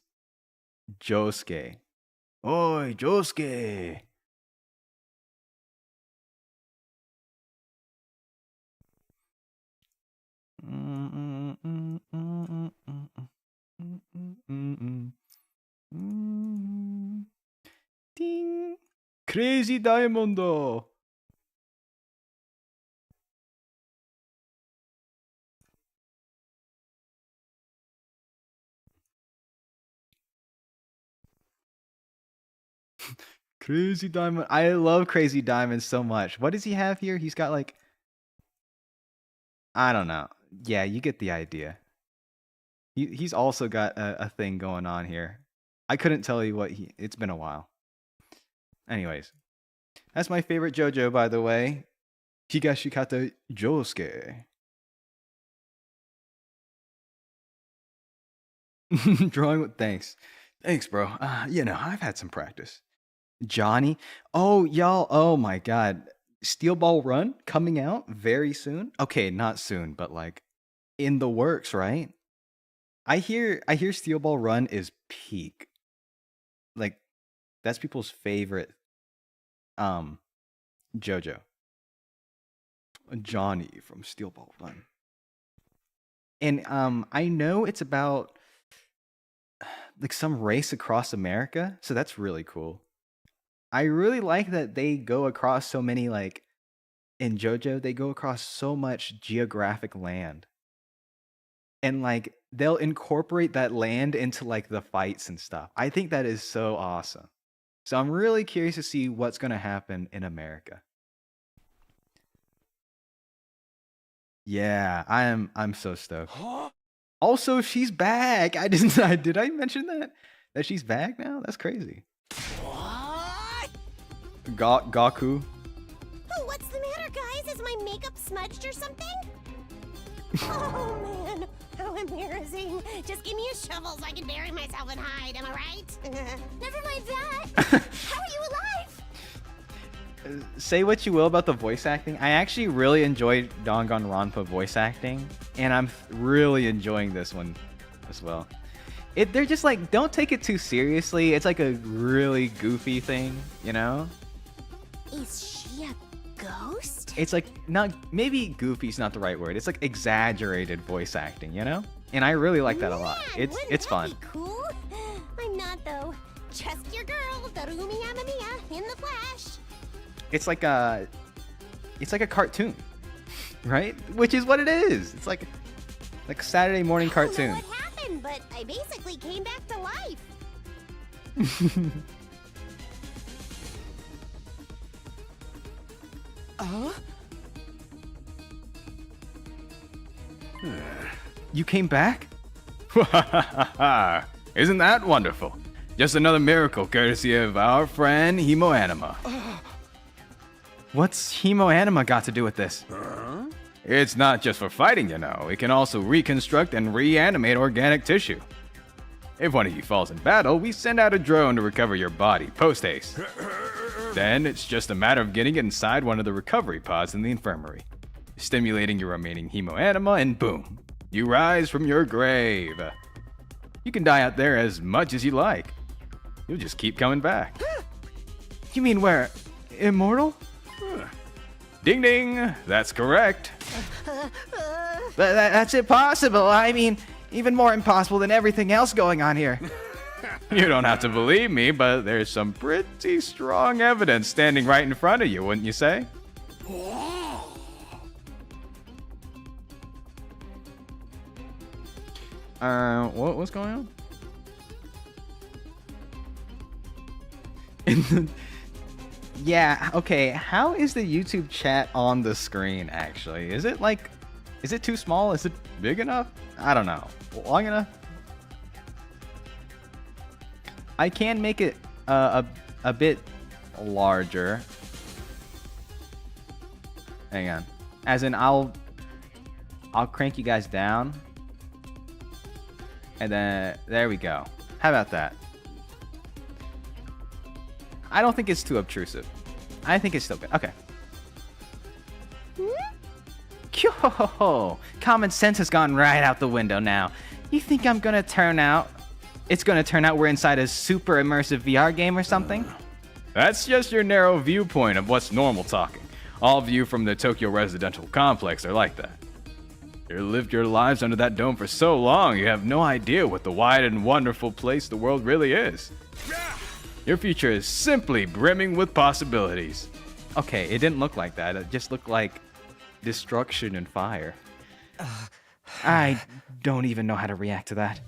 Josuke. Oi, Josuke. Ding. Crazy Diamond. Crazy Diamond. I love Crazy Diamond so much. What does he have here? He's got like, I don't know. Yeah, you get the idea. He's also got a thing going on here. I couldn't tell you what it's been a while. Anyways, that's my favorite JoJo, by the way. Higashikata Josuke. Drawing with thanks. Thanks, bro. You know, I've had some practice. Johnny. Oh, y'all. Oh my god. Steel Ball Run coming out very soon. Okay, not soon, but like in the works, right? I hear Steel Ball Run is peak. Like that's people's favorite JoJo. Johnny from Steel Ball Run. And I know it's about like some race across America, so that's really cool. I really like that they go across so many, like in JoJo, they go across so much geographic land. And like they'll incorporate that land into like the fights and stuff. I think that is so awesome. So I'm really curious to see what's going to happen in America. Yeah, I'm so stoked. Also, she's back. Did I mention that she's back now? That's crazy. What? Gaku. Oh, what's the matter, guys? Is my makeup smudged or something? Oh man, how embarrassing. Just give me a shovel so I can bury myself and hide, am I right? Never mind that. How are you alive? Say what you will about the voice acting. I actually really enjoyed Danganronpa voice acting, and I'm really enjoying this one as well. They're just like, don't take it too seriously. It's like a really goofy thing, you know? Is she a ghost? It's like, not, maybe goofy's not the right word. It's like exaggerated voice acting, you know? And I really like that a lot. It's fun. Cool. I'm not though. Just your girl, Darumi Amamiya, in the flesh. It's like a cartoon, right? Which is what it is. It's like a Saturday morning cartoon. I don't know what happened, but I basically came back to life. You came back? Isn't that wonderful? Just another miracle courtesy of our friend Hemo Anima. What's Hemo Anima got to do with this? It's not just for fighting, you know. It can also reconstruct and reanimate organic tissue. If one of you falls in battle, we send out a drone to recover your body post-haste. Then it's just a matter of getting it inside one of the recovery pods in the infirmary, stimulating your remaining Hemo Anima, and boom, you rise from your grave. You can die out there as much as you like. You'll just keep coming back. You mean we're immortal? Ding ding, that's correct. That's impossible. I mean, even more impossible than everything else going on here. You don't have to believe me, but there's some pretty strong evidence standing right in front of you, wouldn't you say? What's going on? Yeah, okay. How is the YouTube chat on the screen, actually? Is it too small? Is it big enough? I don't know. Long enough? I can make it a bit larger. Hang on. As in, I'll crank you guys down. And then, there we go. How about that? I don't think it's too obtrusive. I think it's still good. Okay. Yo, common sense has gone right out the window now. You think it's gonna turn out we're inside a super immersive VR game or something? That's just your narrow viewpoint of what's normal talking. All of you from the Tokyo residential complex are like that. You lived your lives under that dome for so long, you have no idea what the wide and wonderful place the world really is. Your future is simply brimming with possibilities. Okay, it didn't look like that. It just looked like destruction and fire. I don't even know how to react to that.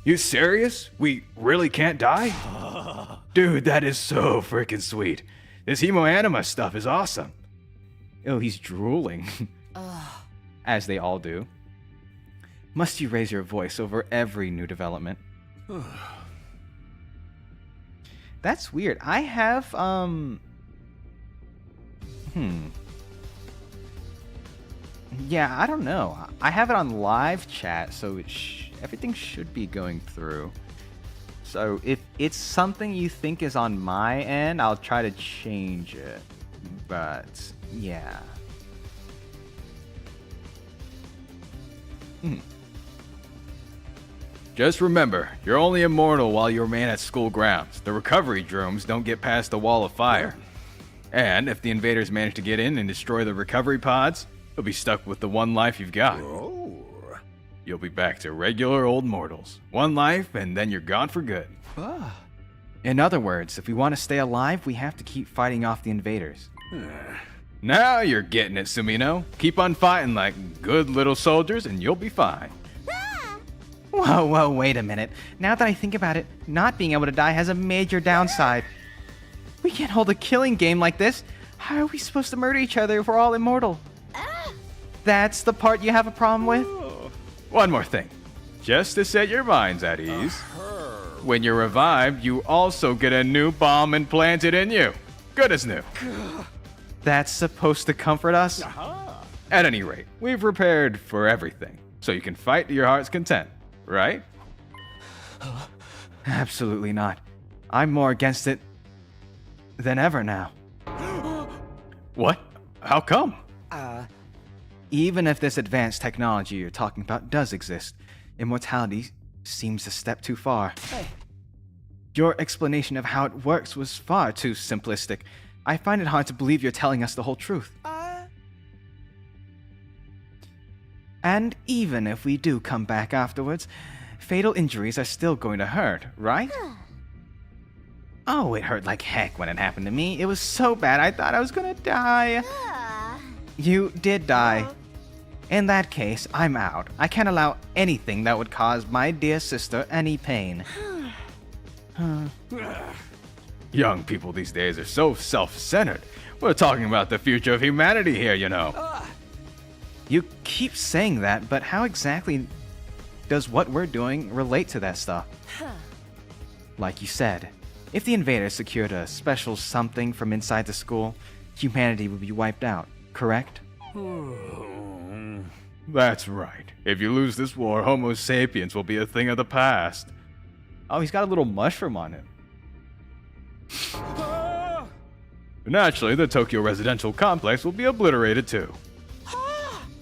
You serious? We really can't die? Dude, that is so freaking sweet. This hemoanima stuff is awesome. Oh, he's drooling. As they all do. Must you raise your voice over every new development? That's weird. I have, Yeah, I don't know. I have it on live chat, so everything should be going through. So if it's something you think is on my end, I'll try to change it. But, yeah. Just remember, you're only immortal while you remain at school grounds. The recovery drones don't get past the wall of fire. And if the invaders manage to get in and destroy the recovery pods, you'll be stuck with the one life you've got. You'll be back to regular old mortals. One life, and then you're gone for good. In other words, if we want to stay alive, we have to keep fighting off the invaders. Now you're getting it, Sumino. Keep on fighting like good little soldiers, and you'll be fine. Whoa, wait a minute. Now that I think about it, not being able to die has a major downside. We can't hold a killing game like this. How are we supposed to murder each other if we're all immortal? That's the part you have a problem with? One more thing. Just to set your minds at ease. When you're revived, you also get a new bomb implanted in you. Good as new. That's supposed to comfort us? At any rate, we've prepared for everything, so you can fight to your heart's content, right? Absolutely not. I'm more against it than ever now. What? How come? Even if this advanced technology you're talking about does exist, immortality seems a step too far. Your explanation of how it works was far too simplistic. I find it hard to believe you're telling us the whole truth. And even if we do come back afterwards, fatal injuries are still going to hurt, right? Oh, it hurt like heck when it happened to me. It was so bad I thought I was gonna die. You did die. In that case, I'm out. I can't allow anything that would cause my dear sister any pain. Young people these days are so self-centered. We're talking about the future of humanity here, you know. You keep saying that, but how exactly does what we're doing relate to that stuff? Like you said, if the invaders secured a special something from inside the school, humanity would be wiped out, correct? That's right. If you lose this war, Homo sapiens will be a thing of the past. Oh, he's got a little mushroom on him. Naturally, the Tokyo residential complex will be obliterated too.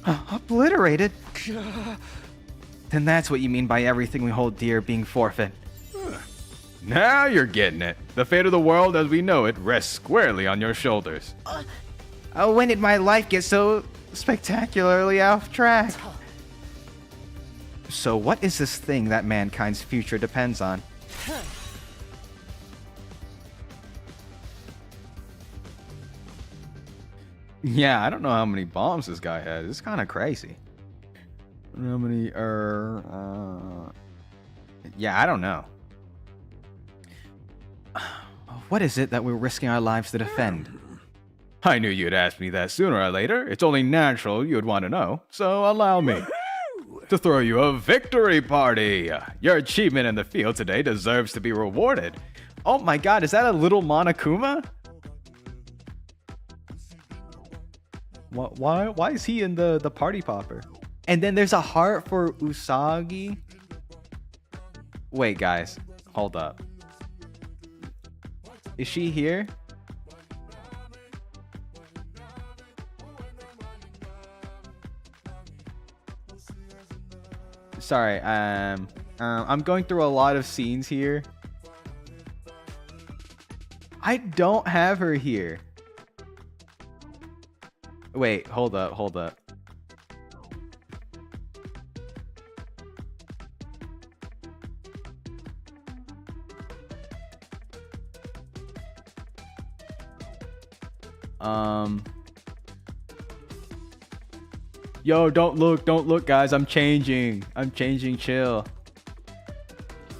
Obliterated? Then that's what you mean by everything we hold dear being forfeit. Now you're getting it. The fate of the world as we know it rests squarely on your shoulders. When did my life get so spectacularly off track? So what is this thing that mankind's future depends on? Yeah, I don't know how many bombs this guy had. It's kind of crazy. How many, yeah, I don't know. What is it that we're risking our lives to defend? I knew you'd ask me that sooner or later. It's only natural you'd want to know. So allow me to throw you a victory party. Your achievement in the field today deserves to be rewarded. Oh my god, is that a little Monokuma? Why is he in the party popper? And then there's a heart for Usagi. Wait, guys. Hold up. Is she here? Sorry, I'm going through a lot of scenes here. I don't have her here. Wait, hold up. Yo, don't look, guys. I'm changing, chill.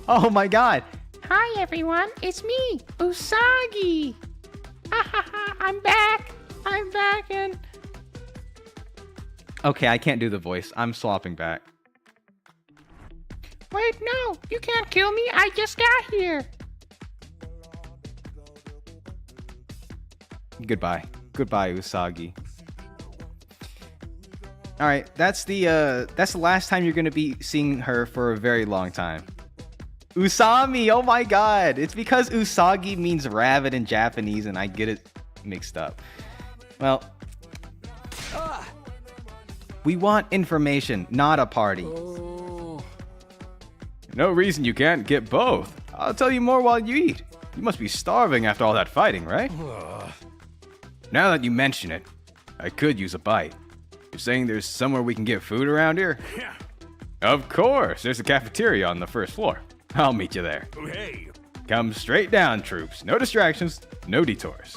Oh my god. Hi everyone, it's me, Usagi. I'm back and... Okay, I can't do the voice. I'm swapping back. Wait, no, you can't kill me. I just got here. Goodbye, Usagi. All right, that's the last time you're gonna be seeing her for a very long time. Usami, oh my god! It's because Usagi means rabbit in Japanese, and I get it mixed up. Well, we want information, not a party. No reason you can't get both. I'll tell you more while you eat. You must be starving after all that fighting, right? Now that you mention it, I could use a bite. You're saying there's somewhere we can get food around here? Yeah. Of course, there's a cafeteria on the first floor. I'll meet you there. Hey. Come straight down, troops. No distractions, no detours.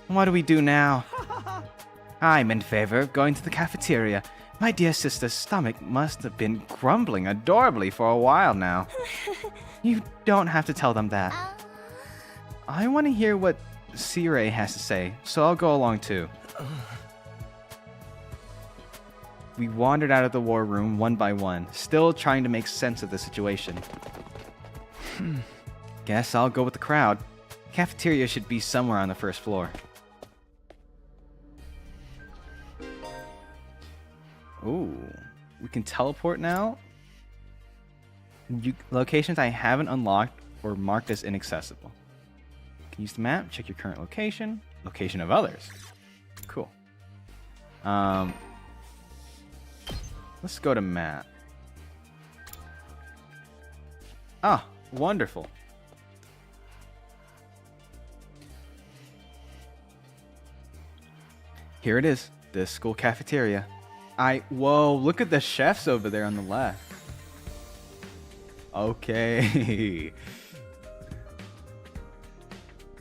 What do we do now? I'm in favor of going to the cafeteria. My dear sister's stomach must have been grumbling adorably for a while now. You don't have to tell them that. I want to hear what Sirei has to say, so I'll go along too. We wandered out of the war room one by one, still trying to make sense of the situation. Guess I'll go with the crowd. Cafeteria should be somewhere on the first floor. Ooh, we can teleport now? Locations I haven't unlocked or marked as inaccessible. You can use the map, check your current location, location of others. Cool. Let's go to map. Ah, wonderful. Here it is, the school cafeteria. Whoa, look at the chefs over there on the left. Okay.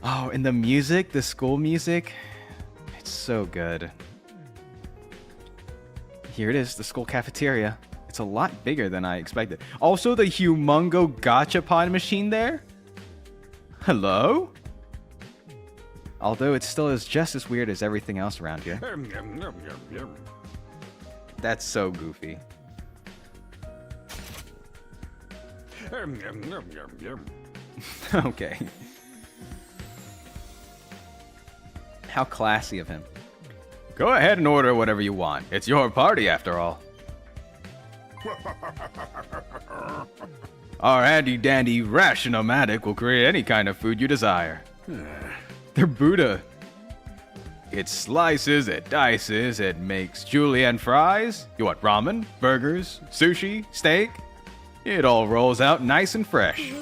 Oh, and the music, the school music, it's so good. Here it is, the school cafeteria. It's a lot bigger than I expected. Also, the humongo gachapon machine there. Hello? Although it still is just as weird as everything else around here. That's so goofy. Okay. How classy of him. Go ahead and order whatever you want. It's your party after all. Our handy-dandy ration-o-matic will create any kind of food you desire. They're Buddha. It slices, it dices, it makes julienne fries. You want ramen, burgers, sushi, steak? It all rolls out nice and fresh.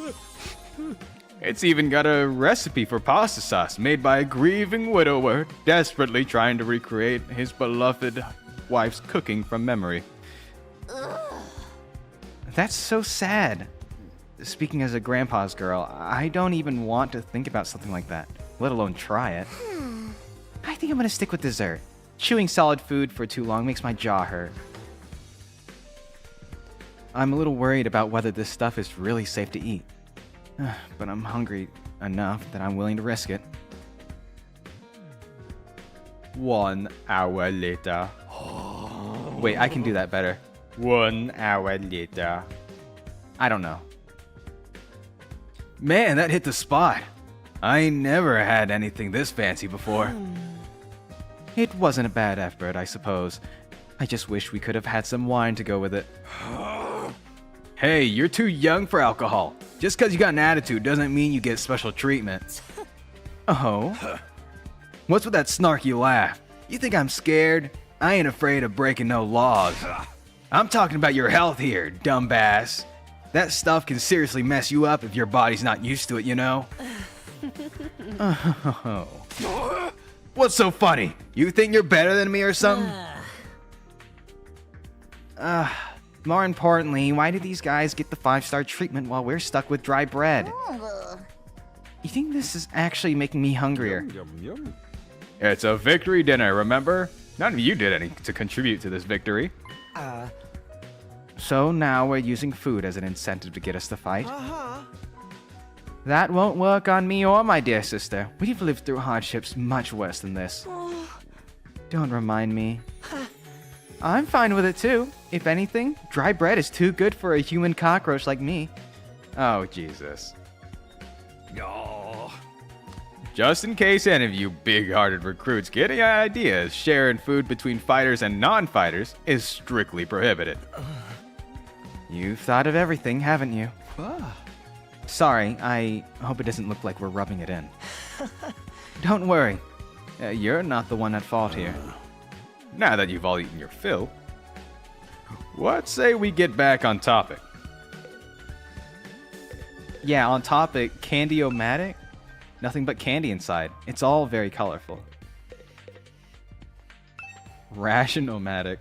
It's even got a recipe for pasta sauce made by a grieving widower desperately trying to recreate his beloved wife's cooking from memory. That's so sad. Speaking as a grandpa's girl, I don't even want to think about something like that, let alone try it. I think I'm gonna stick with dessert. Chewing solid food for too long makes my jaw hurt. I'm a little worried about whether this stuff is really safe to eat. But I'm hungry enough that I'm willing to risk it. 1 hour later. Wait, I can do that better. 1 hour later. I don't know. Man, that hit the spot. I ain't never had anything this fancy before. It wasn't a bad effort, I suppose. I just wish we could have had some wine to go with it. Hey, you're too young for alcohol. Just because you got an attitude doesn't mean you get special treatment. Oh? What's with that snarky laugh? You think I'm scared? I ain't afraid of breaking no laws. I'm talking about your health here, dumbass. That stuff can seriously mess you up if your body's not used to it, you know? Oh. What's so funny? You think you're better than me or something? More importantly, why do these guys get the 5-star treatment while we're stuck with dry bread? You think this is actually making me hungrier? It's a victory dinner, remember? None of you did any to contribute to this victory. So now we're using food as an incentive to get us to fight? That won't work on me or my dear sister. We've lived through hardships much worse than this. Don't remind me. I'm fine with it too. If anything, dry bread is too good for a human cockroach like me. Oh, Jesus. Just in case any of you big-hearted recruits get any ideas, sharing food between fighters and non-fighters is strictly prohibited. You've thought of everything, haven't you? Sorry, I hope it doesn't look like we're rubbing it in. Don't worry. You're not the one at fault here. Now that you've all eaten your fill, what say we get back on topic? Yeah, on topic, Candy-O-Matic? Nothing but candy inside. It's all very colorful. Ration-O-Matic.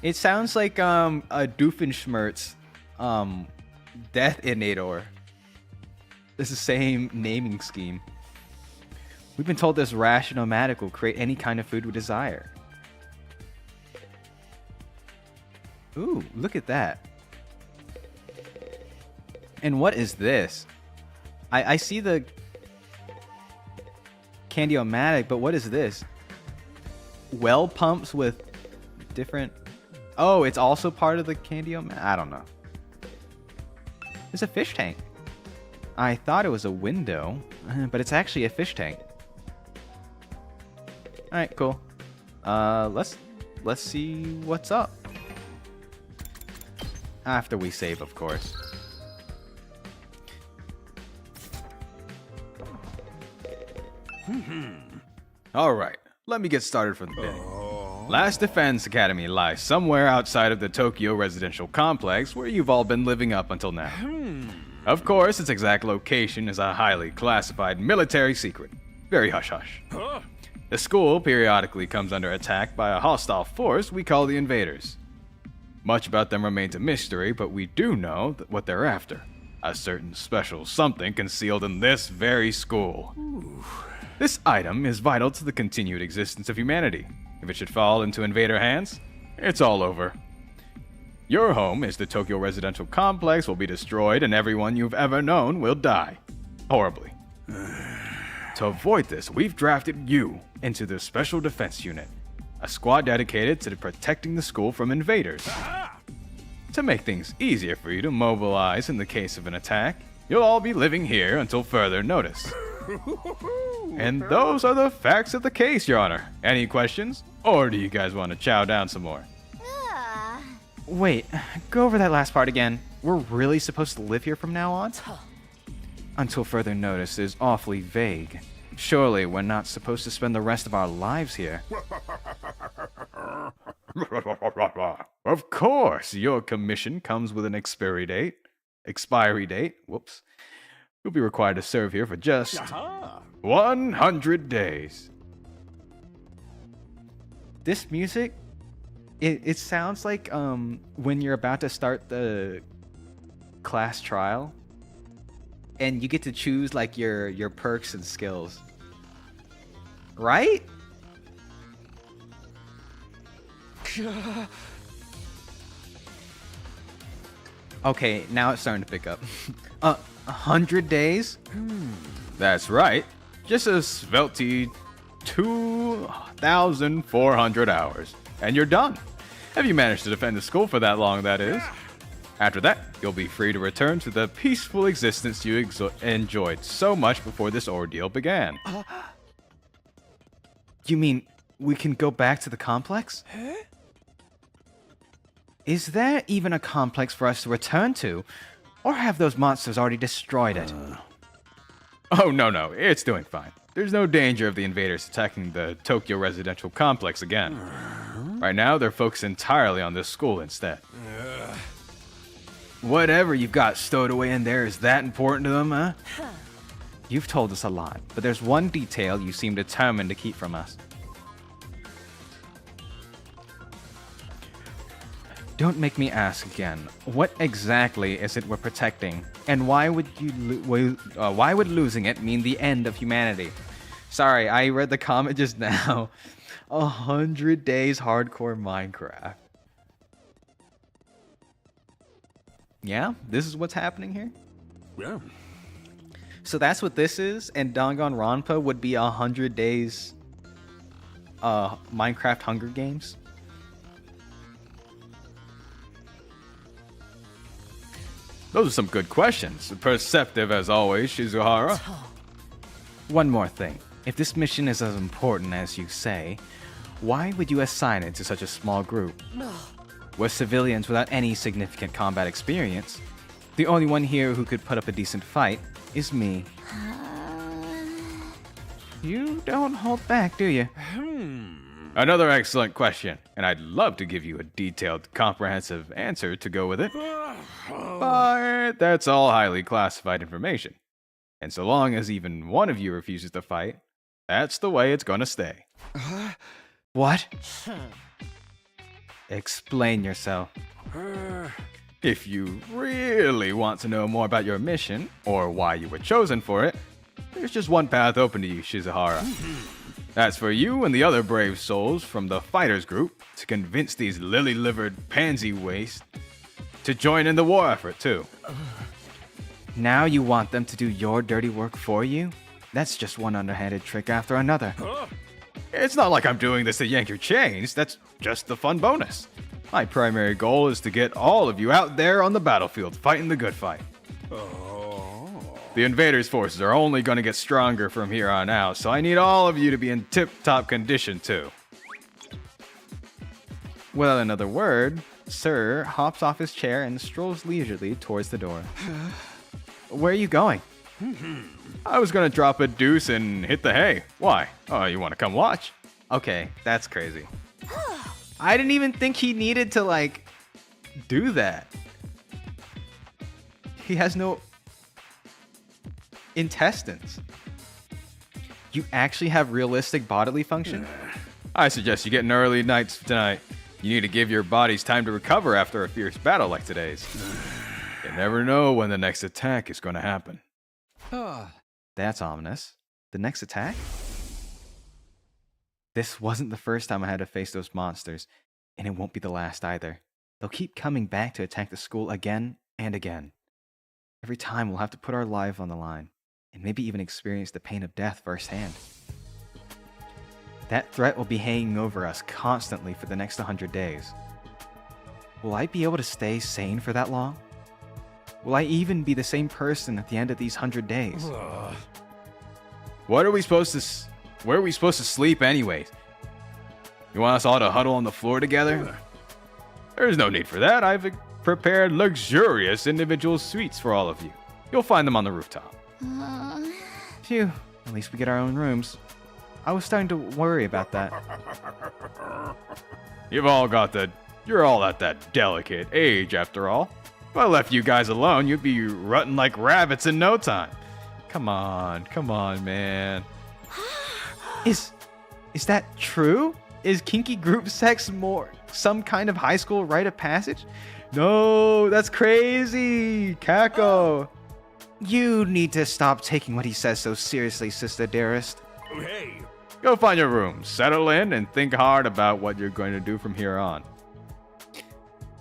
It sounds like a Doofenshmirtz Death-Inator. It's the same naming scheme. We've been told this Ration-O-Matic will create any kind of food we desire. Ooh, look at that. And what is this? I see the Candy-O-Matic, but what is this? Well pumps with different... Oh, it's also part of the Candy-O-Matic? I don't know. It's a fish tank. I thought it was a window, but it's actually a fish tank. Alright, cool. Let's see what's up. After we save, of course. Alright, let me get started from the beginning. Last Defense Academy lies somewhere outside of the Tokyo residential complex where you've all been living up until now. Of course, its exact location is a highly classified military secret. Very hush-hush. The school periodically comes under attack by a hostile force we call the Invaders. Much about them remains a mystery, but we do know what they're after. A certain special something concealed in this very school. This item is vital to the continued existence of humanity. If it should fall into Invader hands, it's all over. Your home is the Tokyo residential complex will be destroyed and everyone you've ever known will die. Horribly. To avoid this, we've drafted you into the Special Defense Unit, a squad dedicated to protecting the school from invaders. To make things easier for you to mobilize in the case of an attack, you'll all be living here until further notice. And those are the facts of the case, Your Honor. Any questions? Or do you guys want to chow down some more? Wait, go over that last part again. We're really supposed to live here from now on? Until further notice is awfully vague. Surely we're not supposed to spend the rest of our lives here. Of course, your commission comes with an expiry date. Whoops. You'll be required to serve here for just 100 days. This music, it sounds like when you're about to start the class trial and you get to choose like your perks and skills. Right? Okay, now it's starting to pick up. 100 days? That's right. Just a svelty 2,400 hours. And you're done. Have you managed to defend the school for that long, that is? After that, you'll be free to return to the peaceful existence you enjoyed so much before this ordeal began. You mean we can go back to the complex? Is there even a complex for us to return to? Or have those monsters already destroyed it? Oh, no, it's doing fine. there's no danger of the invaders attacking the Tokyo residential complex again. Right now, they're focused entirely on this school instead. Whatever you've got stowed away in there is that important to them, huh? You've told us a lot, but there's one detail you seem determined to keep from us. Don't make me ask again. What exactly is it we're protecting, and why would losing it mean the end of humanity? Sorry, I read the comment just now. 100 days hardcore Minecraft. Yeah, this is what's happening here? Yeah. So that's what this is, and Danganronpa would be 100 days Minecraft Hunger Games? Those are some good questions. Perceptive as always, Shizuhara. One more thing. If this mission is as important as you say, why would you assign it to such a small group? We're civilians without any significant combat experience. The only one here who could put up a decent fight is me. You don't hold back, do you? Another excellent question, and I'd love to give you a detailed, comprehensive answer to go with it. But that's all highly classified information. And so long as even one of you refuses to fight, that's the way it's gonna stay. What? Explain yourself. If you really want to know more about your mission, or why you were chosen for it, there's just one path open to you, Shizuhara. That's for you and the other brave souls from the fighters group to convince these lily-livered pansy wastes to join in the war effort, too. Now you want them to do your dirty work for you? That's just one underhanded trick after another. It's not like I'm doing this to yank your chains, that's just the fun bonus. My primary goal is to get all of you out there on the battlefield fighting the good fight. The invaders' forces are only going to get stronger from here on out, so I need all of you to be in tip-top condition too. Without another word, Sir hops off his chair and strolls leisurely towards the door. Where are you going? I was going to drop a deuce and hit the hay. Why? Oh, you want to come watch? Okay, that's crazy. I didn't even think he needed to, like, do that. He has no intestines. You actually have realistic bodily function? I suggest you get an early night tonight. You need to give your bodies time to recover after a fierce battle like today's. You never know when the next attack is going to happen. That's ominous. The next attack? This wasn't the first time I had to face those monsters, and it won't be the last either. They'll keep coming back to attack the school again and again. Every time we'll have to put our life on the line, and maybe even experience the pain of death firsthand. That threat will be hanging over us constantly for the next 100 days. Will I be able to stay sane for that long? Will I even be the same person at the end of these 100 days? Where are we supposed to sleep anyways? You want us all to huddle on the floor together? There's no need for that. I've prepared luxurious individual suites for all of you. You'll find them on the rooftop. Phew, at least we get our own rooms. I was starting to worry about that. You're all at that delicate age after all. If I left you guys alone, you'd be rutting like rabbits in no time. Come on, man. Is that true? Is kinky group sex some kind of high school rite of passage? No, that's crazy. Kako. You need to stop taking what he says so seriously, sister dearest. Hey, go find your room, settle in, and think hard about what you're going to do from here on.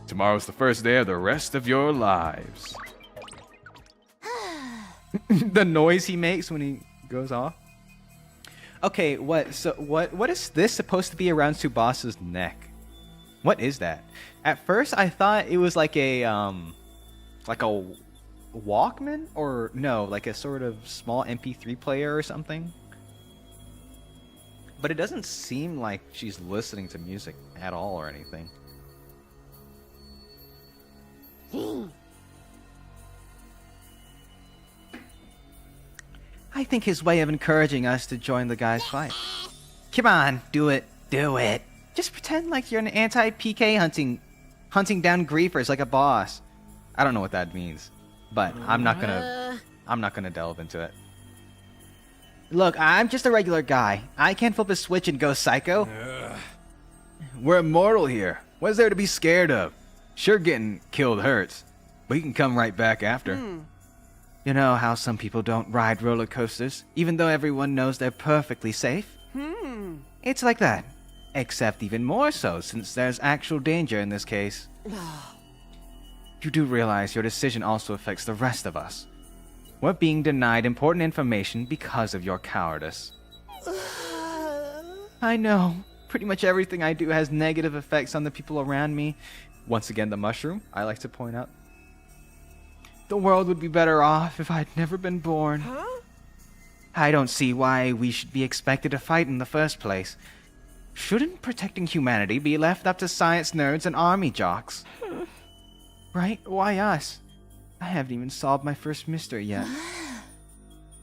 Tomorrow's the first day of the rest of your lives. The noise he makes when he goes off. Okay, what is this supposed to be around Tsubasa's neck? What is that? At first I thought it was like a Walkman, or no, like a sort of small MP3 player or something. But it doesn't seem like she's listening to music at all or anything. I think his way of encouraging us to join the guy's fight. Come on, do it. Do it. Just pretend like you're an anti-PK hunting down griefers like a boss. I don't know what that means, but I'm not gonna delve into it. Look, I'm just a regular guy. I can't flip a switch and go psycho. We're immortal here. What's there to be scared of? Sure, getting killed hurts, but you can come right back after. You know how some people don't ride roller coasters, even though everyone knows they're perfectly safe? It's like that, except even more so since there's actual danger in this case. You do realize your decision also affects the rest of us. We're being denied important information because of your cowardice. I know. Pretty much everything I do has negative effects on the people around me. Once again, the mushroom, I like to point out. The world would be better off if I'd never been born. I don't see why we should be expected to fight in the first place. Shouldn't protecting humanity be left up to science nerds and army jocks? Right? Why us? I haven't even solved my first mystery yet.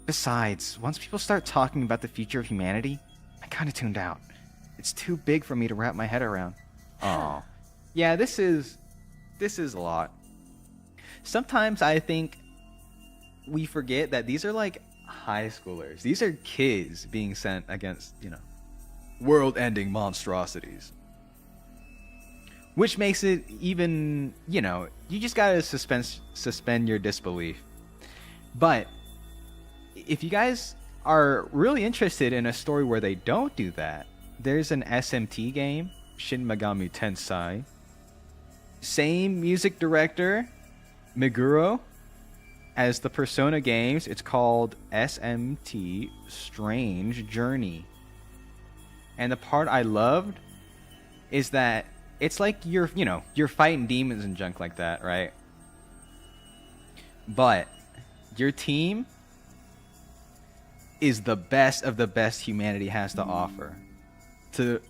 Besides, once people start talking about the future of humanity, I kind of tuned out. It's too big for me to wrap my head around. Oh. Yeah, this is a lot. Sometimes I think we forget that these are like high schoolers. These are kids being sent against, world-ending monstrosities. Which makes it even, you just gotta suspend your disbelief. But if you guys are really interested in a story where they don't do that, there's an SMT game, Shin Megami Tensei. Same music director, Meguro, as the Persona games. It's called SMT Strange Journey. And the part I loved is that it's like you're fighting demons and junk like that, right? But your team is the best of the best humanity has to offer to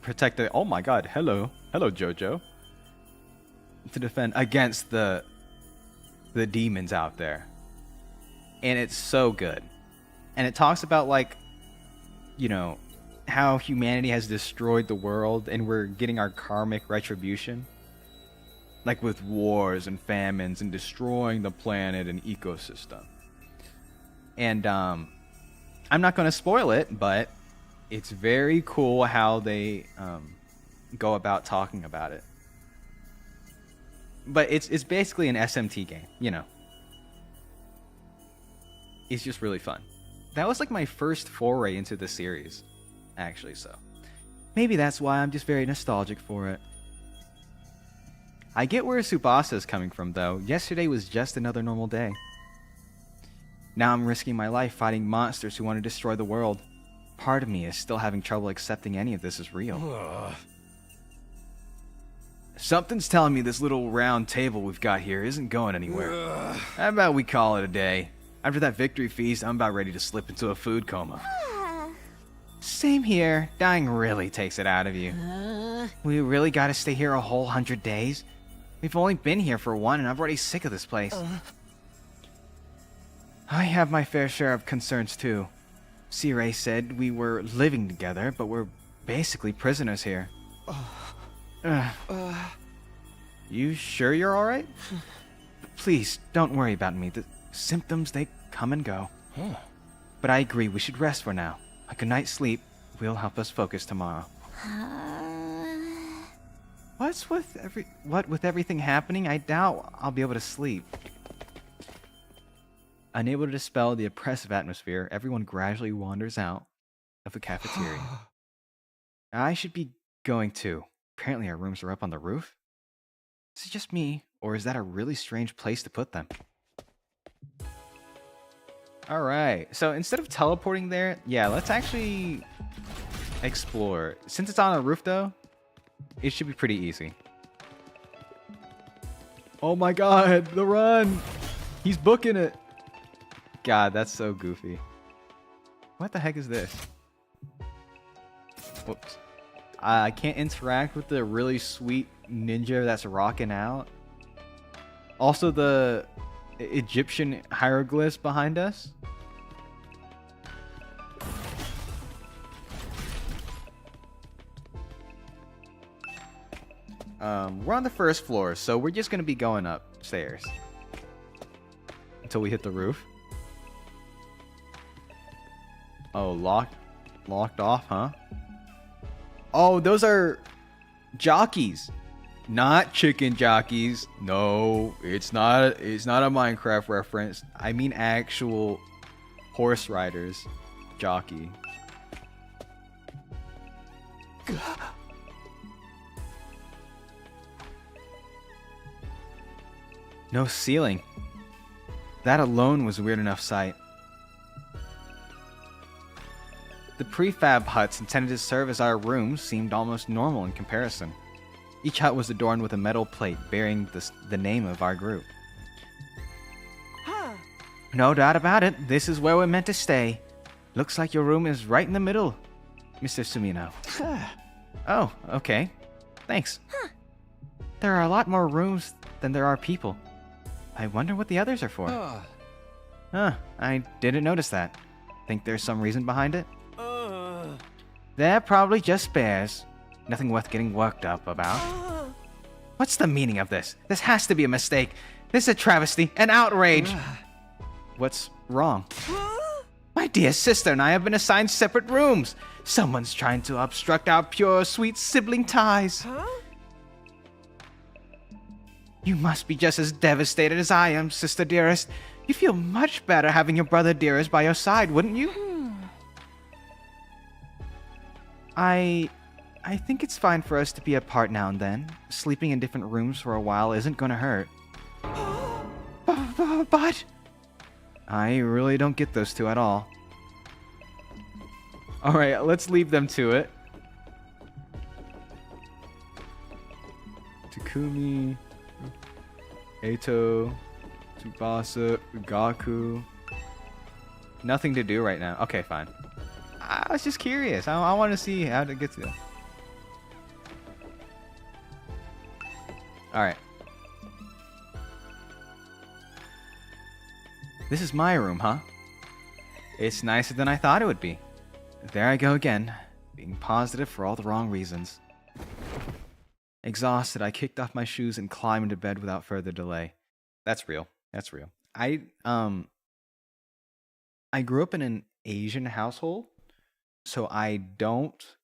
protect the. Oh my God! Hello, Jojo. To defend against the demons out there, and it's so good. And it talks about how humanity has destroyed the world and we're getting our karmic retribution, like with wars and famines and destroying the planet and ecosystem. And I'm not going to spoil it, but it's very cool how they go about talking about it. But it's basically an SMT game, It's just really fun. That was like my first foray into the series, actually, so maybe that's why I'm just very nostalgic for it. I get where Tsubasa is coming from, though. Yesterday was just another normal day. Now I'm risking my life fighting monsters who want to destroy the world. Part of me is still having trouble accepting any of this is real. Something's telling me this little round table we've got here isn't going anywhere. How about we call it a day? After that victory feast, I'm about ready to slip into a food coma. Same here. Dying really takes it out of you. We really gotta stay here a whole 100 days? We've only been here for one, and I'm already sick of this place. I have my fair share of concerns, too. C-Ray said we were living together, but we're basically prisoners here. You sure you're alright? Please, don't worry about me. The symptoms, they come and go. But I agree, we should rest for now. A good night's sleep will help us focus tomorrow. What with everything happening, I doubt I'll be able to sleep. Unable to dispel the oppressive atmosphere, everyone gradually wanders out of the cafeteria. I should be going too. Apparently our rooms are up on the roof. Is it just me, or is that a really strange place to put them? Alright, so instead of teleporting there, yeah, let's actually explore. Since it's on a roof though, it should be pretty easy. Oh my god, the run! He's booking it! God, that's so goofy. What the heck is this? Whoops. I can't interact with the really sweet ninja that's rocking out. Also, the Egyptian hieroglyphs behind us. We're on the first floor, so we're just gonna be going upstairs until we hit the roof. Oh, locked off, huh? Oh, those are jockeys, not chicken jockeys. No, it's not. It's not a Minecraft reference. I mean actual horse riders, jockey. No ceiling. That alone was a weird enough sight. The prefab huts intended to serve as our rooms seemed almost normal in comparison. Each hut was adorned with a metal plate bearing the name of our group. No doubt about it, this is where we're meant to stay. Looks like your room is right in the middle, Mr. Sumino. Oh, okay. Thanks. There are a lot more rooms than there are people. I wonder what the others are for. I didn't notice that. Think there's some reason behind it? They're probably just spares. Nothing worth getting worked up about. What's the meaning of this? This has to be a mistake. This is a travesty, an outrage. What's wrong? My dear sister and I have been assigned separate rooms. Someone's trying to obstruct our pure, sweet sibling ties. You must be just as devastated as I am, sister dearest. You feel much better having your brother dearest by your side, wouldn't you? I think it's fine for us to be apart now and then. Sleeping in different rooms for a while isn't gonna hurt. But I really don't get those two at all. Alright, let's leave them to it. Takumi, Eito, Tsubasa, Gaku. Nothing to do right now. Okay, fine. I was just curious. I want to see how to get to them. Alright. This is my room, huh? It's nicer than I thought it would be. There I go again, being positive for all the wrong reasons. Exhausted, I kicked off my shoes and climbed into bed without further delay. That's real. That's real. I grew up in an Asian household, so I don't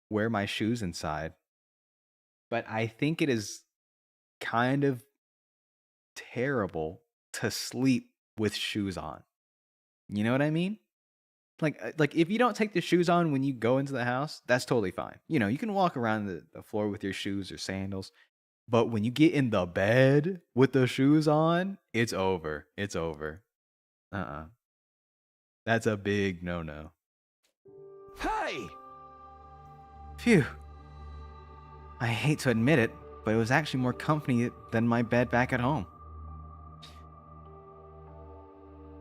wear my shoes inside. But I think it is kind of terrible to sleep with shoes on. You know what I mean? Like if you don't take the shoes on when you go into the house, that's totally fine. You know, you can walk around the floor with your shoes or sandals. But when you get in the bed with the shoes on, it's over. It's over. That's a big no-no. Hey! Phew. I hate to admit it, but it was actually more comfy than my bed back at home.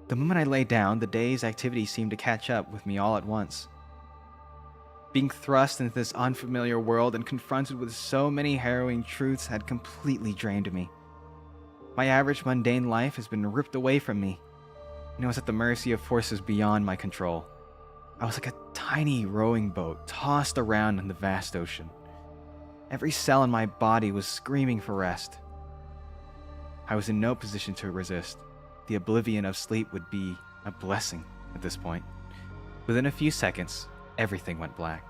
The moment I lay down, the day's activities seemed to catch up with me all at once. Being thrust into this unfamiliar world and confronted with so many harrowing truths had completely drained me. My average mundane life has been ripped away from me, and I was at the mercy of forces beyond my control. I was like a tiny rowing boat tossed around in the vast ocean. Every cell in my body was screaming for rest. I was in no position to resist. The oblivion of sleep would be a blessing at this point. Within a few seconds, everything went black.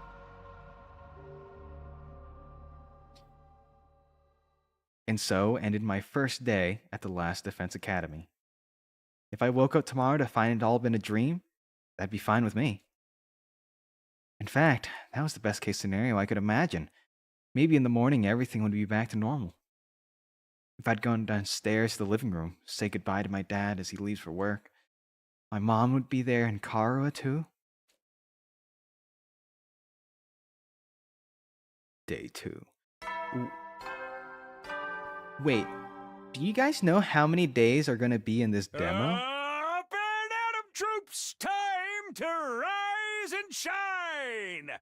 And so ended my first day at the last Defense Academy. If I woke up tomorrow to find it all been a dream, that'd be fine with me. In fact, that was the best case scenario I could imagine. Maybe in the morning everything would be back to normal. If I'd gone downstairs to the living room, say goodbye to my dad as he leaves for work, my mom would be there and Karua too. Day 2. Wait, do you guys know how many days are gonna be in this demo? Up and at 'em, troops! Time to rise and shine!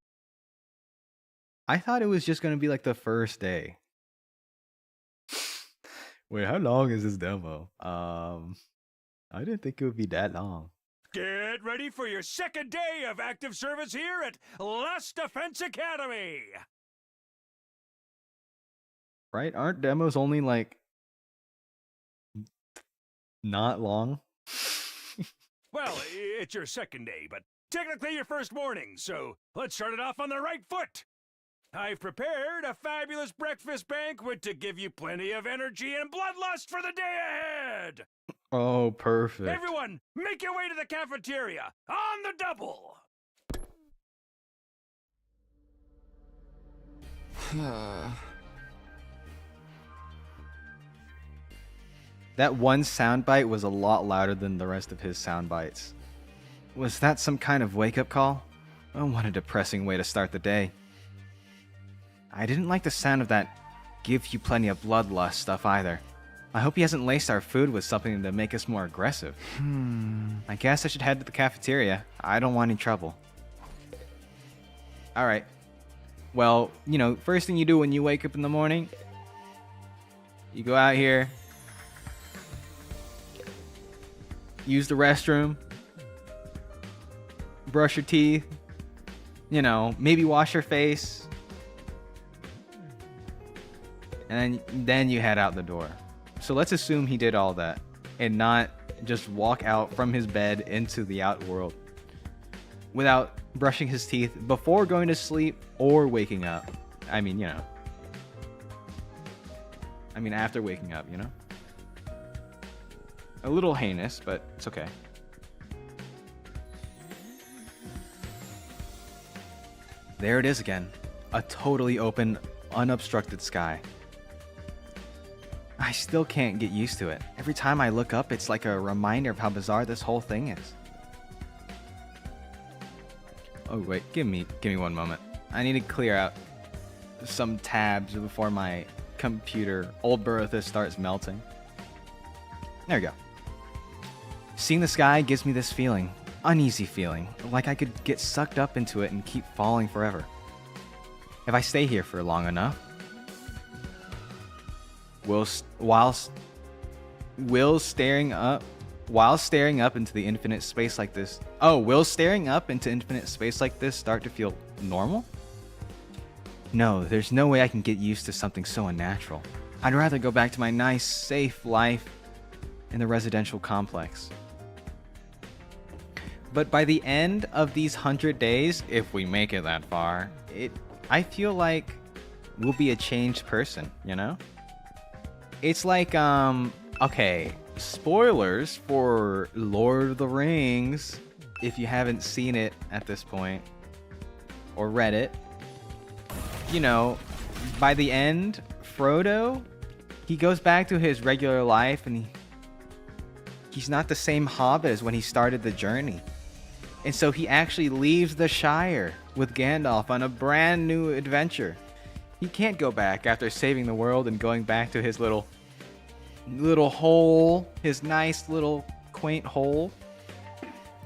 I thought it was just gonna be like the first day. Wait, how long is this demo? I didn't think it would be that long. Get ready for your second day of active service here at Last Defense Academy! Right? Aren't demos only like not long? Well, it's your second day, but technically your first morning, so let's start it off on the right foot. I've prepared a fabulous breakfast banquet to give you plenty of energy and bloodlust for the day ahead. Oh, perfect. Everyone, make your way to the cafeteria on the double. That one soundbite was a lot louder than the rest of his soundbites. Was that some kind of wake-up call? Oh, what a depressing way to start the day. I didn't like the sound of that give you plenty of bloodlust stuff either. I hope he hasn't laced our food with something to make us more aggressive. I guess I should head to the cafeteria. I don't want any trouble. Alright. Well, you know, first thing you do when you wake up in the morning, you go out here, use the restroom, brush your teeth, you know, maybe wash your face, and then you head out the door. So let's assume he did all that and not just walk out from his bed into the outworld without brushing his teeth before going to sleep or waking up. I mean, you know. I mean, after waking up, you know? A little heinous, but it's okay. There it is again. A totally open, unobstructed sky. I still can't get used to it. Every time I look up, it's like a reminder of how bizarre this whole thing is. Oh wait, give me 1 moment. I need to clear out some tabs before my computer, old Bertha, starts melting. There we go. Seeing the sky gives me this feeling, uneasy feeling, like I could get sucked up into it and keep falling forever. If I stay here for long enough, while staring up into the infinite space like this. Oh, will staring up into infinite space like this start to feel normal? No, there's no way I can get used to something so unnatural. I'd rather go back to my nice, safe life in the residential complex. But by the end of these 100 days, if we make it that far, I feel like we'll be a changed person, you know? It's like, okay, spoilers for Lord of the Rings, if you haven't seen it at this point, or read it. You know, by the end, Frodo, he goes back to his regular life, and he's not the same hobbit as when he started the journey. And so he actually leaves the Shire with Gandalf on a brand new adventure. He can't go back after saving the world and going back to his little hole, his nice little quaint hole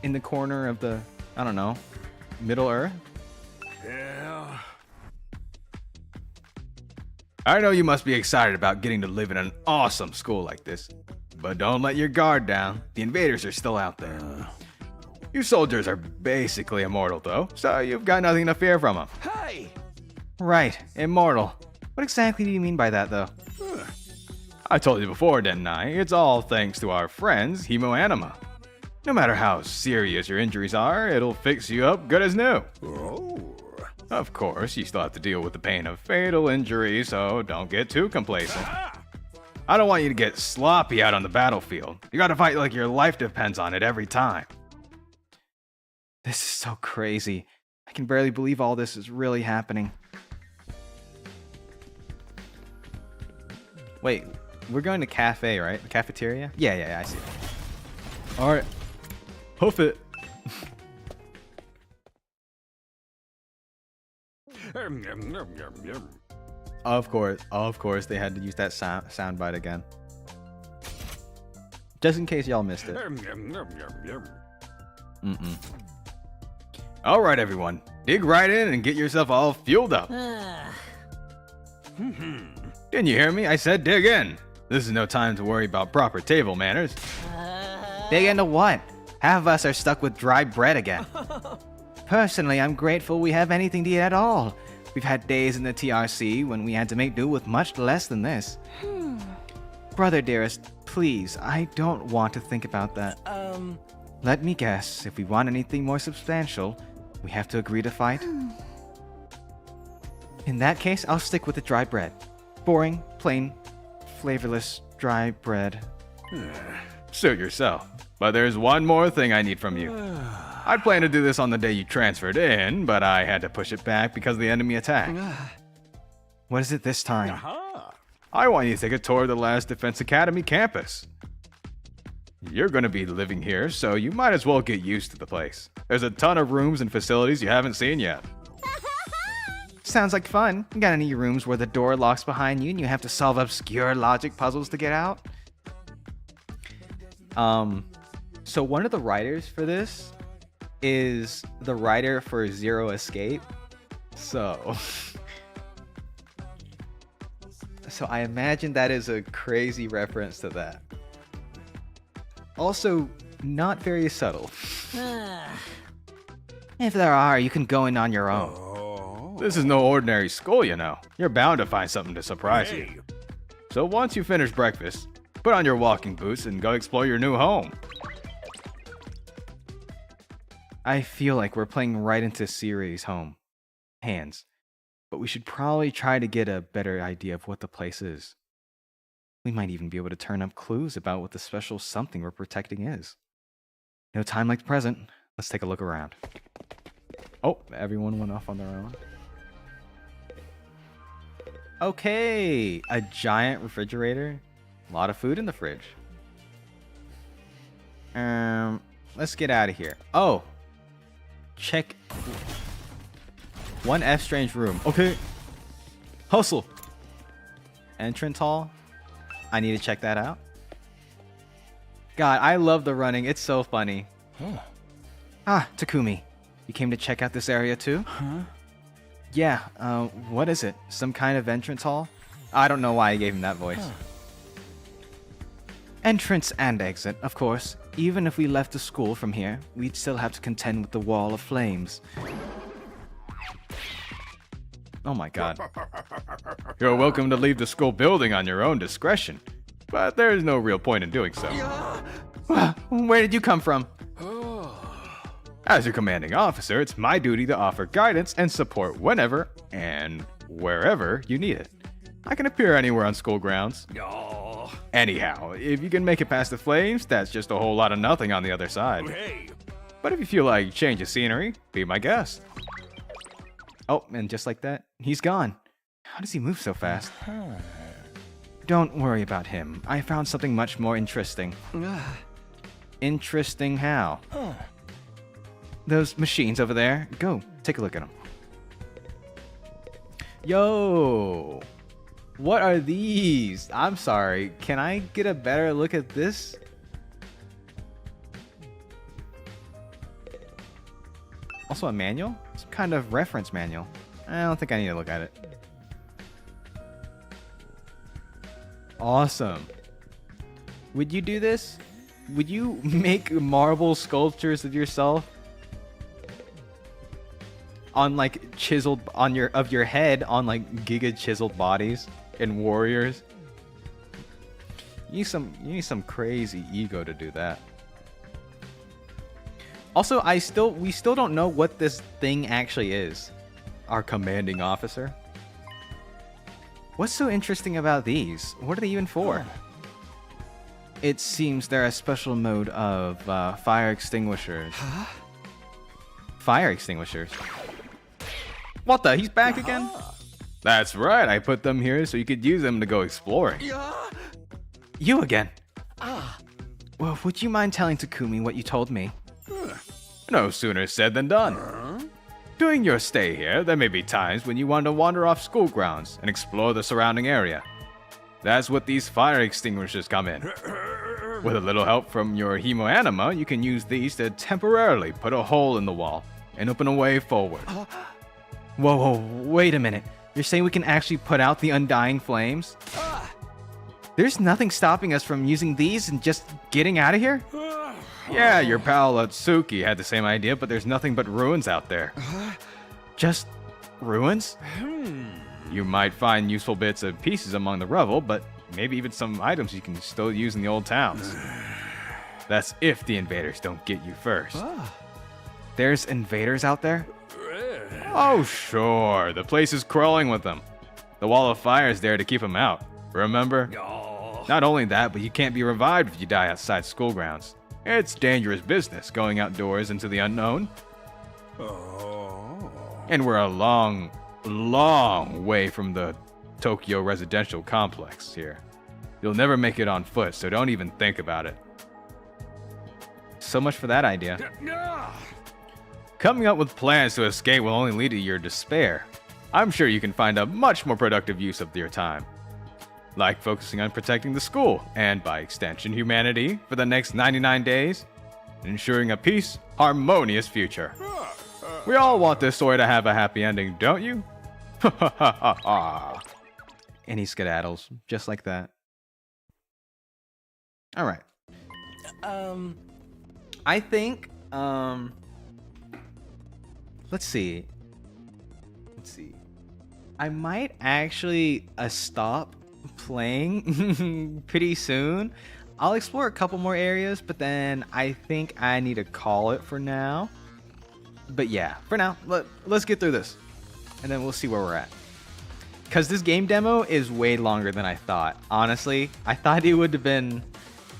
in the corner of the, I don't know, Middle Earth. Yeah. I know you must be excited about getting to live in an awesome school like this, but don't let your guard down. The invaders are still out there. You soldiers are basically immortal, though, so you've got nothing to fear from them. Hey! Right, immortal. What exactly do you mean by that, though? I told you before, didn't I? It's all thanks to our friends, Hemoanima. No matter how serious your injuries are, it'll fix you up good as new. Oh. Of course, you still have to deal with the pain of fatal injury, so don't get too complacent. I don't want you to get sloppy out on the battlefield. You gotta fight like your life depends on it every time. This is so crazy. I can barely believe all this is really happening. Wait, we're going to cafe, right? The cafeteria? Yeah, I see. Alright. Hoof it. Of course, they had to use that soundbite again. Just in case y'all missed it. Alright, everyone. Dig right in and get yourself all fueled up. Didn't you hear me? I said dig in. This is no time to worry about proper table manners. Dig into what? Half of us are stuck with dry bread again. Personally, I'm grateful we have anything to eat at all. We've had days in the TRC when we had to make do with much less than this. Brother dearest, please, I don't want to think about that. Let me guess, if we want anything more substantial, we have to agree to fight? In that case, I'll stick with the dry bread. Boring, plain, flavorless, dry bread. Suit yourself. But there's one more thing I need from you. I'd planned to do this on the day you transferred in, but I had to push it back because of the enemy attack. What is it this time? I want you to take a tour of the last Defense Academy campus. You're going to be living here, so you might as well get used to the place. There's a ton of rooms and facilities you haven't seen yet. Sounds like fun. You got any rooms where the door locks behind you and you have to solve obscure logic puzzles to get out? So one of the writers for this is the writer for Zero Escape. So I imagine that is a crazy reference to that. Also, not very subtle. If there are, you can go in on your own. This is no ordinary school, you know. You're bound to find something to surprise you. So once you finish breakfast, put on your walking boots and go explore your new home. I feel like we're playing right into Siri's hands, but we should probably try to get a better idea of what the place is. We might even be able to turn up clues about what the special something we're protecting is. No time like the present. Let's take a look around. Oh, everyone went off on their own. Okay, a giant refrigerator. A lot of food in the fridge. Let's get out of here. Oh, check one F strange room. Okay, hustle. Entrance hall. I need to check that out. God, I love the running. It's so funny. Ah, Takumi, you came to check out this area too? Yeah. What is it? Some kind of entrance hall? I don't know why I gave him that voice. Entrance and exit, of course. Even if we left the school from here, we'd still have to contend with the wall of flames. Oh my god. You're welcome to leave the school building on your own discretion, but there's no real point in doing so. Where did you come from? As your commanding officer, it's my duty to offer guidance and support whenever and wherever you need it. I can appear anywhere on school grounds. Anyhow, if you can make it past the flames, that's just a whole lot of nothing on the other side. But if you feel like change of scenery, be my guest. Oh, and just like that, he's gone. How does he move so fast? Don't worry about him. I found something much more interesting. Interesting how? Those machines over there. Go, take a look at them. Yo! What are these? I'm sorry. Can I get a better look at this? Also a manual? Some kind of reference manual. I don't think I need to look at it. Awesome. Would you do this? Would you make marble sculptures of yourself? On like chiseled on your head on like giga chiseled bodies and warriors? You need some crazy ego to do that. Also, we still don't know what this thing actually is. Our commanding officer. What's so interesting about these? What are they even for? It seems they're a special mode of fire extinguishers. Fire extinguishers? What the? He's back again? That's right, I put them here so you could use them to go exploring. You again? Well, would you mind telling Takumi what you told me? No sooner said than done. During your stay here, there may be times when you want to wander off school grounds and explore the surrounding area. That's what these fire extinguishers come in. With a little help from your hemoanima, you can use these to temporarily put a hole in the wall and open a way forward. Whoa, wait a minute. You're saying we can actually put out the undying flames? There's nothing stopping us from using these and just getting out of here? Yeah, your pal Atsuki had the same idea, but there's nothing but ruins out there. Just Ruins? You might find useful bits and pieces among the rubble, but maybe even some items you can still use in the old towns. That's if the invaders don't get you first. There's invaders out there? Oh, sure. The place is crawling with them. The wall of fire is there to keep them out. Remember? Not only that, but you can't be revived if you die outside school grounds. It's dangerous business going outdoors into the unknown. And we're a long, long way from the Tokyo residential complex here. You'll never make it on foot, so don't even think about it. So much for that idea. Coming up with plans to escape will only lead to your despair. I'm sure you can find a much more productive use of your time. Like focusing on protecting the school, and by extension humanity, for the next 99 days, ensuring a peace, harmonious future. We all want this story to have a happy ending, don't you? And he skedaddles, just like that. Alright. I think, let's see. I might actually stop playing pretty soon. I'll explore a couple more areas, but then I think I need to call it for now. But yeah, for now, let's get through this, and then we'll see where we're at. Because this game demo is way longer than I thought. Honestly, I thought it would have been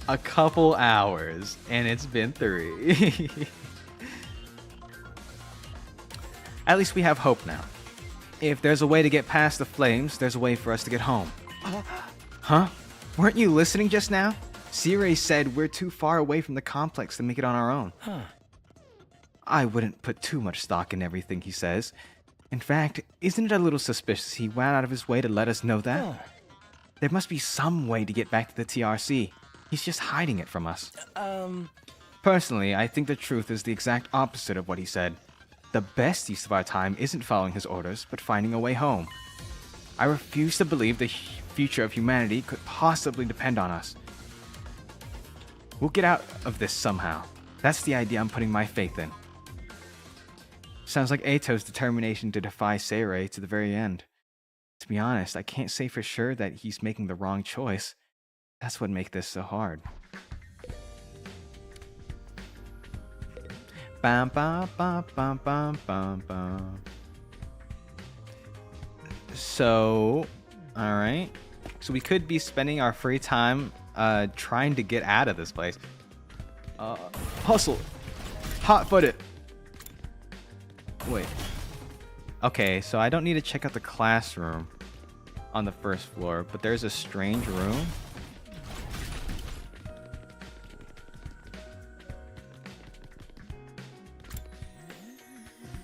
a couple hours, and it's been 3. At least we have hope now. If there's a way to get past the flames, there's a way for us to get home. Huh? Weren't you listening just now? Sirei said we're too far away from the complex to make it on our own. I wouldn't put too much stock in everything he says. In fact, isn't it a little suspicious he went out of his way to let us know that? There must be some way to get back to the TRC. He's just hiding it from us. Personally, I think the truth is the exact opposite of what he said. The best use of our time isn't following his orders, but finding a way home. I refuse to believe the future of humanity could possibly depend on us. We'll get out of this somehow. That's the idea I'm putting my faith in. Sounds like Ato's determination to defy Sirei to the very end. To be honest, I can't say for sure that he's making the wrong choice. That's what makes this so hard. Bam, bam, bam, bam, bam, bam, bam. So, alright. So we could be spending our free time trying to get out of this place. Hustle! Hot-footed! Wait. Okay, so I don't need to check out the classroom on the first floor, but there's a strange room.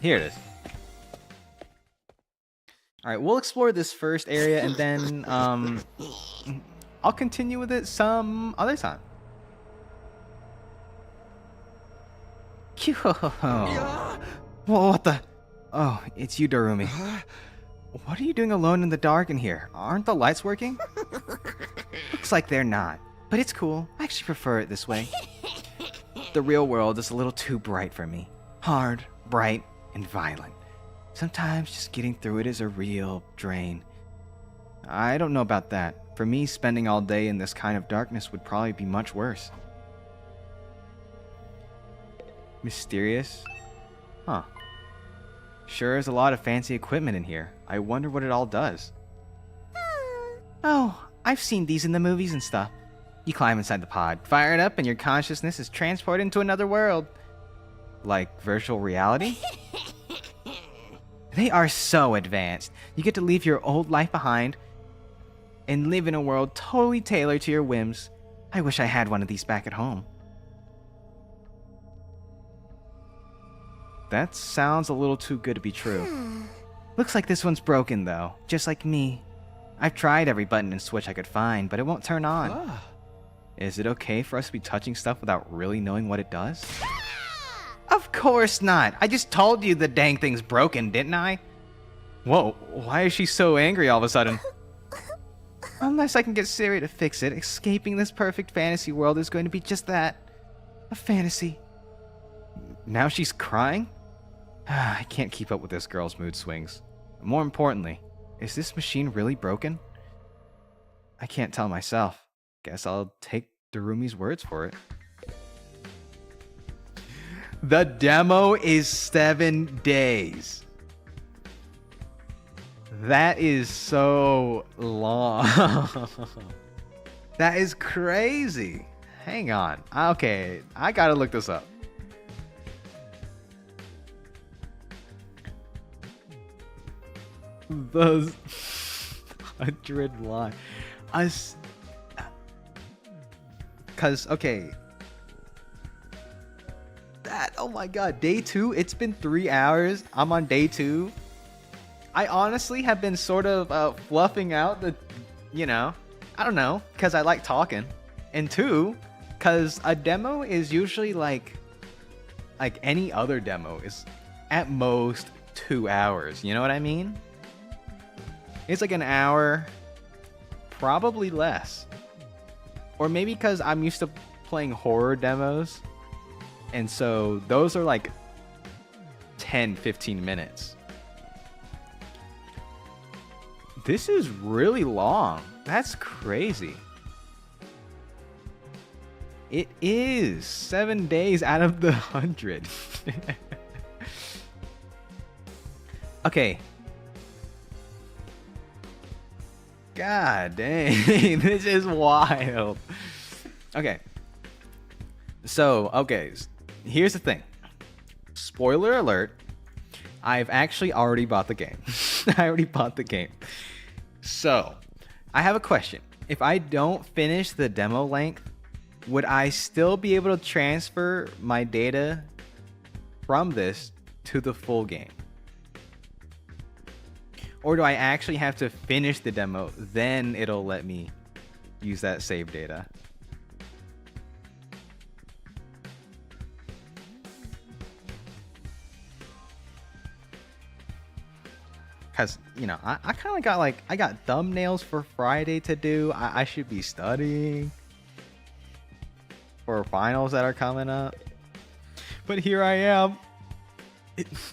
Here it is. Alright, we'll explore this first area and then I'll continue with it some other time. Whoa, what the? Oh, it's you, Darumi. What are you doing alone in the dark in here? Aren't the lights working? Looks like they're not, but it's cool. I actually prefer it this way. The real world is a little too bright for me. Hard, bright, and violent. Sometimes just getting through it is a real drain. I don't know about that. For me, spending all day in this kind of darkness would probably be much worse. Mysterious? Huh. Sure is a lot of fancy equipment in here. I wonder what it all does. Oh, I've seen these in the movies and stuff. You climb inside the pod, fire it up, and your consciousness is transported into another world. Like virtual reality? They are so advanced. You get to leave your old life behind and live in a world totally tailored to your whims. I wish I had one of these back at home. That sounds a little too good to be true. Looks like this one's broken though, just like me. I've tried every button and switch I could find, but it won't turn on. Is it okay for us to be touching stuff without really knowing what it does? Of course not. I just told you the dang thing's broken, didn't I? Whoa, why is she so angry all of a sudden? Unless I can get Siri to fix it, escaping this perfect fantasy world is going to be just that. A fantasy. Now she's crying? I can't keep up with this girl's mood swings. More importantly, is this machine really broken? I can't tell myself. Guess I'll take Darumi's words for it. The demo is 7 days. That is so long. That is crazy. Hang on. Okay, I gotta look this up. The 100 line. Cause okay. Oh my god, day 2, it's been 3 hours. I'm on day 2. I honestly have been sort of fluffing out the, I don't know, because I like talking. And 2, because a demo is usually like any other demo is at most 2 hours. You know what I mean? It's like an hour, probably less. Or maybe because I'm used to playing horror demos. And so those are like 10, 15 minutes. This is really long. That's crazy. It is 7 days out of the 100. Okay. God dang, this is wild. Okay. So, here's the thing. Spoiler alert. I've actually already bought the game. I already bought the game. So, I have a question. If I don't finish the demo length, would I still be able to transfer my data from this to the full game? Or do I actually have to finish the demo, then it'll let me use that save data? Because, I kind of got I got thumbnails for Friday to do. I should be studying for finals that are coming up. But here I am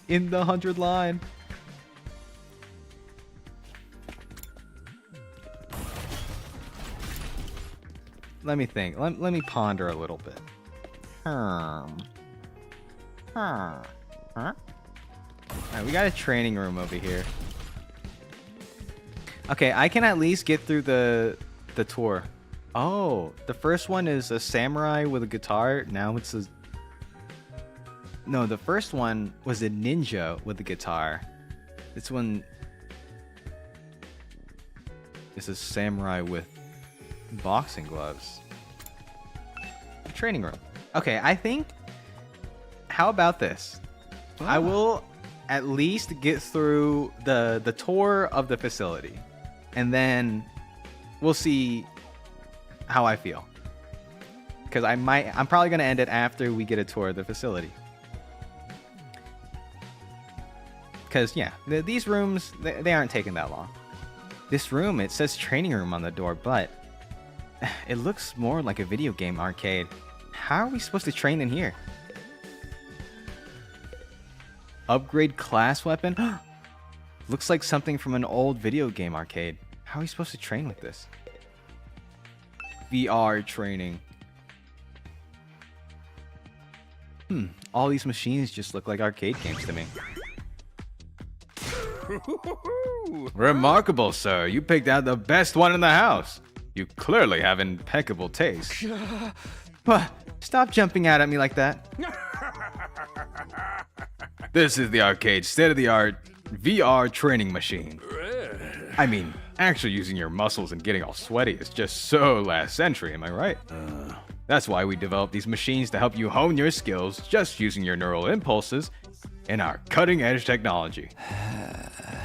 in the 100 line. Let me think. Let me ponder a little bit. Alright, we got a training room over here. Okay, I can at least get through the tour. Oh, the first one is a samurai with a guitar. Now it's a... No, the first one was a ninja with a guitar. This one is a samurai with boxing gloves. Training room. Okay, I think... How about this? I will at least get through the tour of the facility. And then we'll see how I feel. Because I'm probably going to end it after we get a tour of the facility. Because, yeah, these rooms, they aren't taking that long. This room, it says training room on the door, but it looks more like a video game arcade. How are we supposed to train in here? Upgrade class weapon? Looks like something from an old video game arcade. How are we supposed to train with this? VR training. All these machines just look like arcade games to me. Remarkable, sir. You picked out the best one in the house. You clearly have impeccable taste. Stop jumping out at me like that. This is the arcade state-of-the-art VR training machine. I mean, actually using your muscles and getting all sweaty is just so last century, am I right? That's why we developed these machines to help you hone your skills just using your neural impulses in our cutting-edge technology.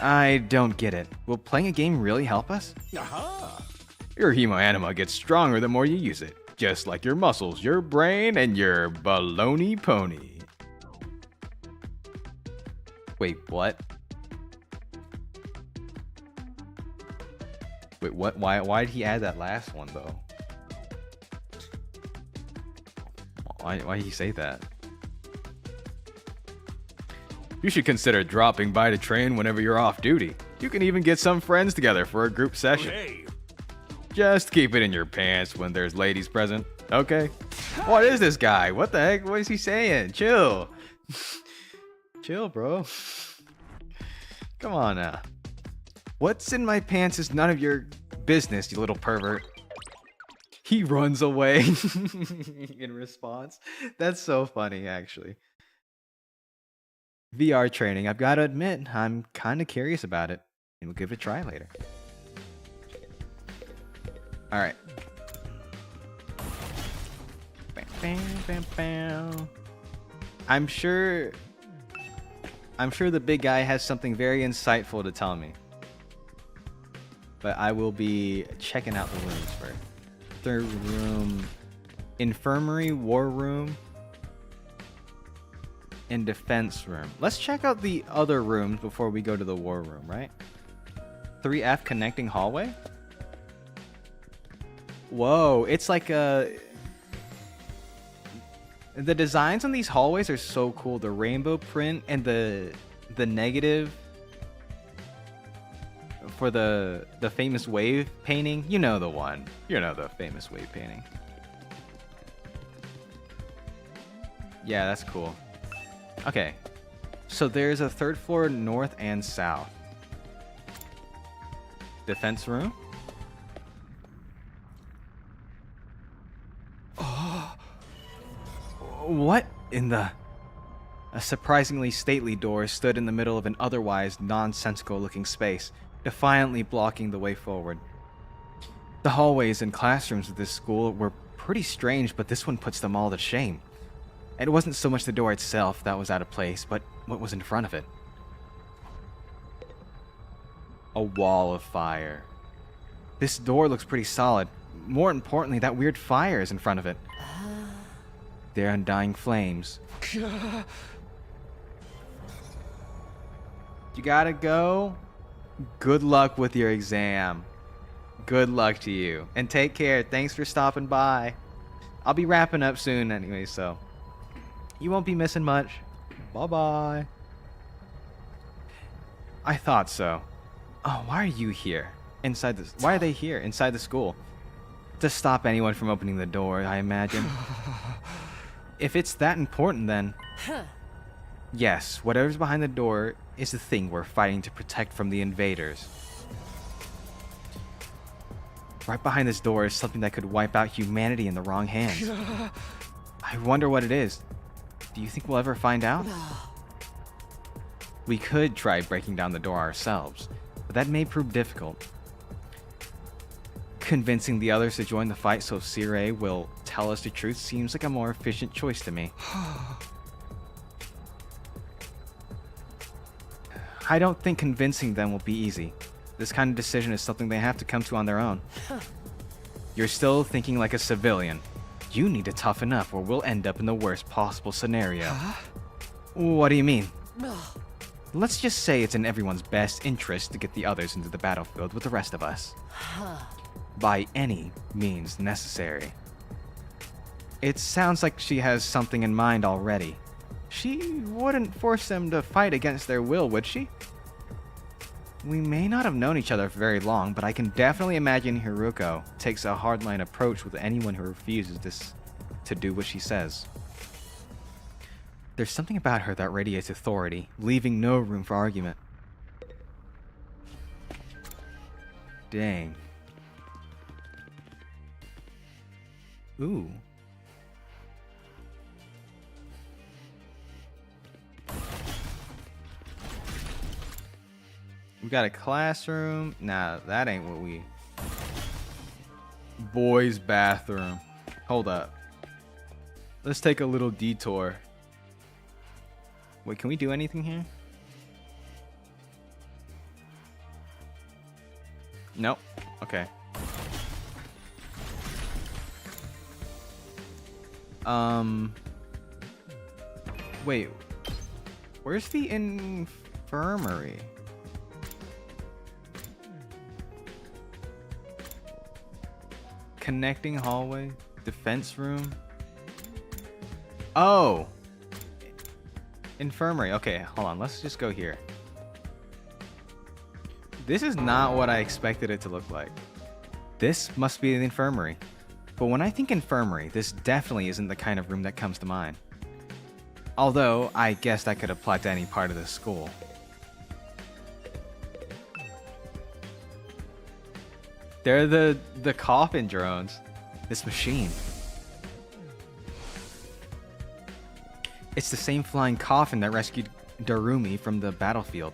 I don't get it. Will playing a game really help us? Your hemoanima gets stronger the more you use it, just like your muscles, your brain, and your baloney pony. Wait, what? Wait, what? Why did he add that last one, though? Why did he say that? You should consider dropping by to train whenever you're off duty. You can even get some friends together for a group session. Hey, Just keep it in your pants when there's ladies present, okay? What is this guy? What the heck? What is he saying? Chill. Chill, bro. Come on now. What's in my pants is none of your business, you little pervert. He runs away in response. That's so funny, actually. VR training. I've got to admit, I'm kind of curious about it. And we'll give it a try later. Alright. I'm sure the big guy has something very insightful to tell me. But I will be checking out the rooms first. Third room, infirmary, war room, and defense room. Let's check out the other rooms before we go to the war room, right? 3F connecting hallway? Whoa, it's like a... The designs on these hallways are so cool. The rainbow print and the negative for the famous wave painting. You know the one. You know the famous wave painting. Yeah, that's cool. Okay. So there's a third floor north and south. Defense room. What in the... A surprisingly stately door stood in the middle of an otherwise nonsensical looking space, defiantly blocking the way forward. The hallways and classrooms of this school were pretty strange, but this one puts them all to shame. It wasn't so much the door itself that was out of place, but what was in front of it. A wall of fire. This door looks pretty solid. More importantly, that weird fire is in front of it. Their undying flames. You gotta go? Good luck with your exam. Good luck to you. And take care. Thanks for stopping by. I'll be wrapping up soon anyway, so you won't be missing much. Bye-bye. I thought so. Oh, why are you here? Inside this? Why are they here? Inside the school? To stop anyone from opening the door, I imagine. If it's that important, then... Yes, whatever's behind the door is the thing we're fighting to protect from the invaders. Right behind this door is something that could wipe out humanity in the wrong hands. I wonder what it is. Do you think we'll ever find out? We could try breaking down the door ourselves, but that may prove difficult. Convincing the others to join the fight so Sire will tell us the truth seems like a more efficient choice to me. I don't think convincing them will be easy. This kind of decision is something they have to come to on their own. You're still thinking like a civilian. You need to toughen up or we'll end up in the worst possible scenario. What do you mean? Let's just say it's in everyone's best interest to get the others into the battlefield with the rest of us. By any means necessary. It sounds like she has something in mind already. She wouldn't force them to fight against their will, would she? We may not have known each other for very long, but I can definitely imagine Haruko takes a hardline approach with anyone who refuses to do what she says. There's something about her that radiates authority, leaving no room for argument. Dang. Ooh. We got a classroom. Nah, that ain't what we... Boys' bathroom. Hold up. Let's take a little detour. Wait, can we do anything here? Nope. Okay. Wait. Where's the infirmary? Connecting hallway, defense room. Oh, Infirmary. Okay, hold on. Let's just go here. This is not what I expected it to look like. This must be the infirmary. But when I think infirmary, this definitely isn't the kind of room that comes to mind. Although, I guess that could apply to any part of the school. They're the coffin drones. This machine. It's the same flying coffin that rescued Darumi from the battlefield.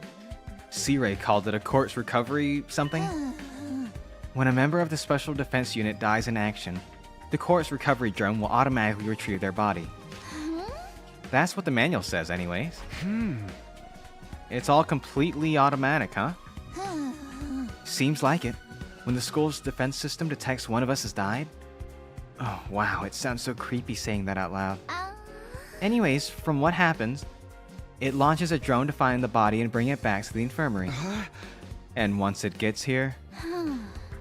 C-Ray called it a corpse recovery something. When a member of the Special Defense Unit dies in action, the corpse recovery drone will automatically retrieve their body. That's what the manual says anyways. It's all completely automatic, huh? Seems like it. When the school's defense system detects one of us has died. Oh, wow, it sounds so creepy saying that out loud. Anyways, from what happens, it launches a drone to find the body and bring it back to the infirmary. And once it gets here...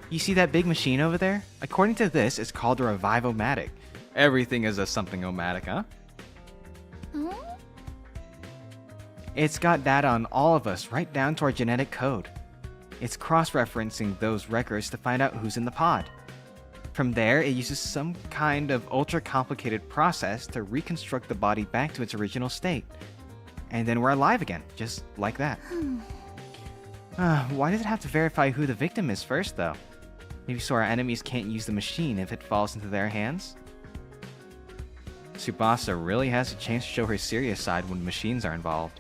You see that big machine over there? According to this, it's called a Revive-O-Matic. Everything is a something-o-matic, huh? It's got data on all of us, right down to our genetic code. It's cross-referencing those records to find out who's in the pod. From there, it uses some kind of ultra-complicated process to reconstruct the body back to its original state. And then we're alive again, just like that. Why does it have to verify who the victim is first, though? Maybe so our enemies can't use the machine if it falls into their hands? Tsubasa really has a chance to show her serious side when machines are involved.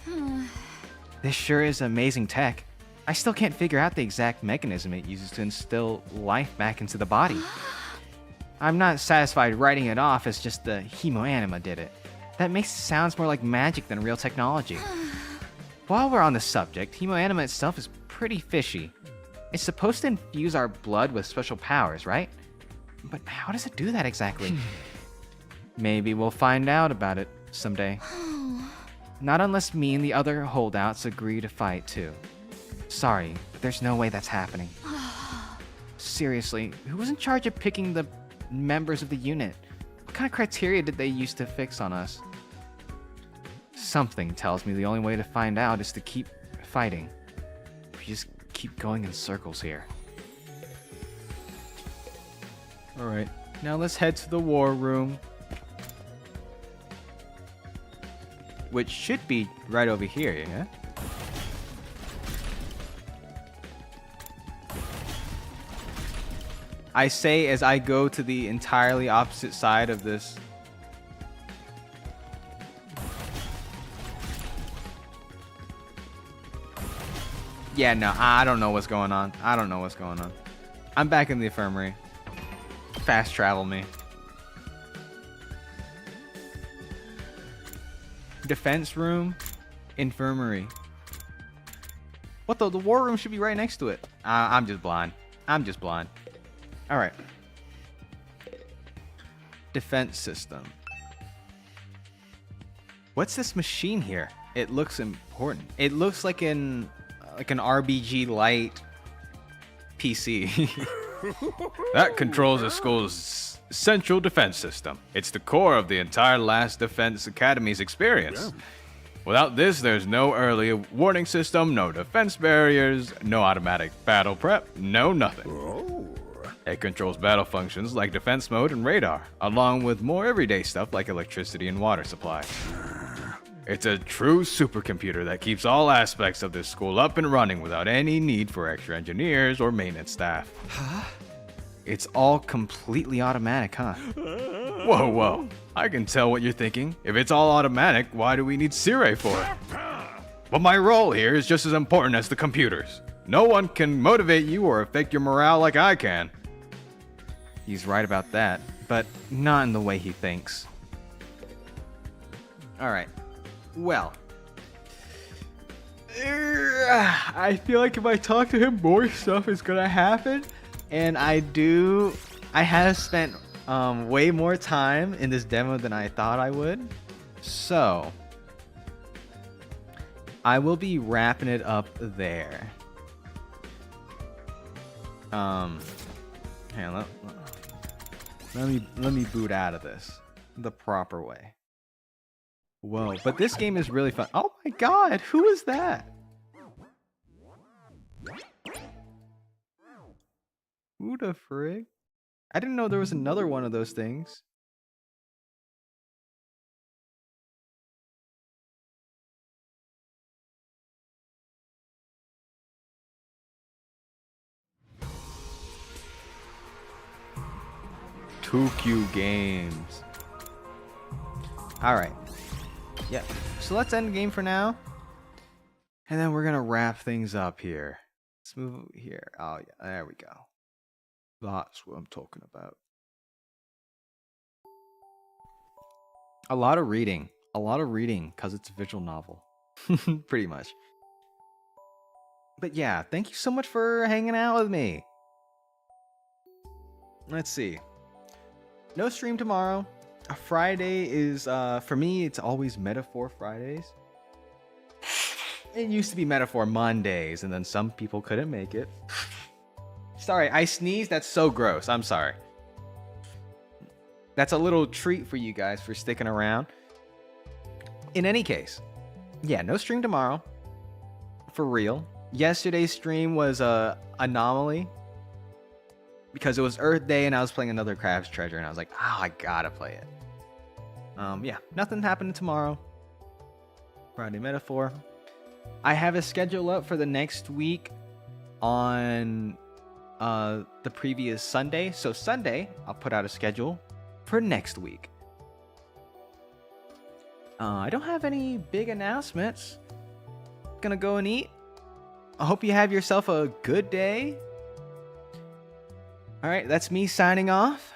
This sure is amazing tech. I still can't figure out the exact mechanism it uses to instill life back into the body. I'm not satisfied writing it off as just the hemoanima did it. That makes it sound more like magic than real technology. While we're on the subject, hemoanima itself is pretty fishy. It's supposed to infuse our blood with special powers, right? But how does it do that exactly? Maybe we'll find out about it someday. Not unless me and the other holdouts agree to fight too. Sorry, but there's no way that's happening. Seriously, who was in charge of picking the members of the unit? What kind of criteria did they use to fix on us? Something tells me the only way to find out is to keep fighting. We just keep going in circles here. Alright, now let's head to the war room. Which should be right over here, yeah? I say as I go to the entirely opposite side of this. Yeah, no, I don't know what's going on. I don't know what's going on. I'm back in the infirmary. Fast travel me. Defense room, infirmary. What the war room should be right next to it. I'm just blind. I'm just blind. All right. Defense system. What's this machine here? It looks important. It looks like an RBG Lite PC. That controls the school's central defense system. It's the core of the entire Last Defense Academy's experience. Without this, there's no early warning system, no defense barriers, no automatic battle prep, no nothing. It controls battle functions like defense mode and radar, along with more everyday stuff like electricity and water supply. It's a true supercomputer that keeps all aspects of this school up and running without any need for extra engineers or maintenance staff. Huh? It's all completely automatic, huh? Whoa, whoa. I can tell what you're thinking. If it's all automatic, why do we need C-Ray for it? But my role here is just as important as the computers. No one can motivate you or affect your morale like I can. He's right about that, but not in the way he thinks. Alright. Well. I feel like if I talk to him, more stuff is gonna happen. And I have spent way more time in this demo than I thought I would. So, I will be wrapping it up there. Hang on, let me boot out of this the proper way. Whoa, but this game is really fun. Oh my god, who is that? Who the frig? I didn't know there was another one of those things. Tokyo Games. Alright. Yep. So let's end the game for now. And then we're gonna wrap things up here. Let's move here. Oh yeah, there we go. That's what I'm talking about. A lot of reading. A lot of reading, because it's a visual novel. Pretty much. But yeah, thank you so much for hanging out with me. Let's see. No stream tomorrow. A Friday is, for me, it's always Metaphor Fridays. It used to be Metaphor Mondays, and then some people couldn't make it. Sorry, I sneezed. That's so gross. I'm sorry. That's a little treat for you guys for sticking around. In any case, yeah, no stream tomorrow. For real. Yesterday's stream was a anomaly. Because it was Earth Day and I was playing another Crab's Treasure and I was like, oh, I gotta play it. Yeah, nothing happening tomorrow. Friday Metaphor. I have a schedule up for the next week on the previous Sunday. So Sunday, I'll put out a schedule for next week. I don't have any big announcements. Gonna go and eat. I hope you have yourself a good day. Alright, that's me signing off.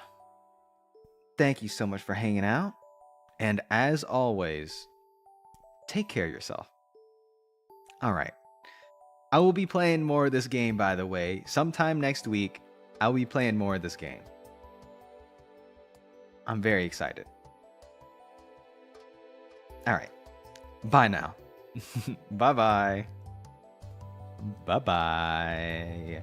Thank you so much for hanging out. And as always, take care of yourself. Alright. I will be playing more of this game, by the way. Sometime next week, I'll be playing more of this game. I'm very excited. Alright. Bye now. Bye-bye. Bye-bye.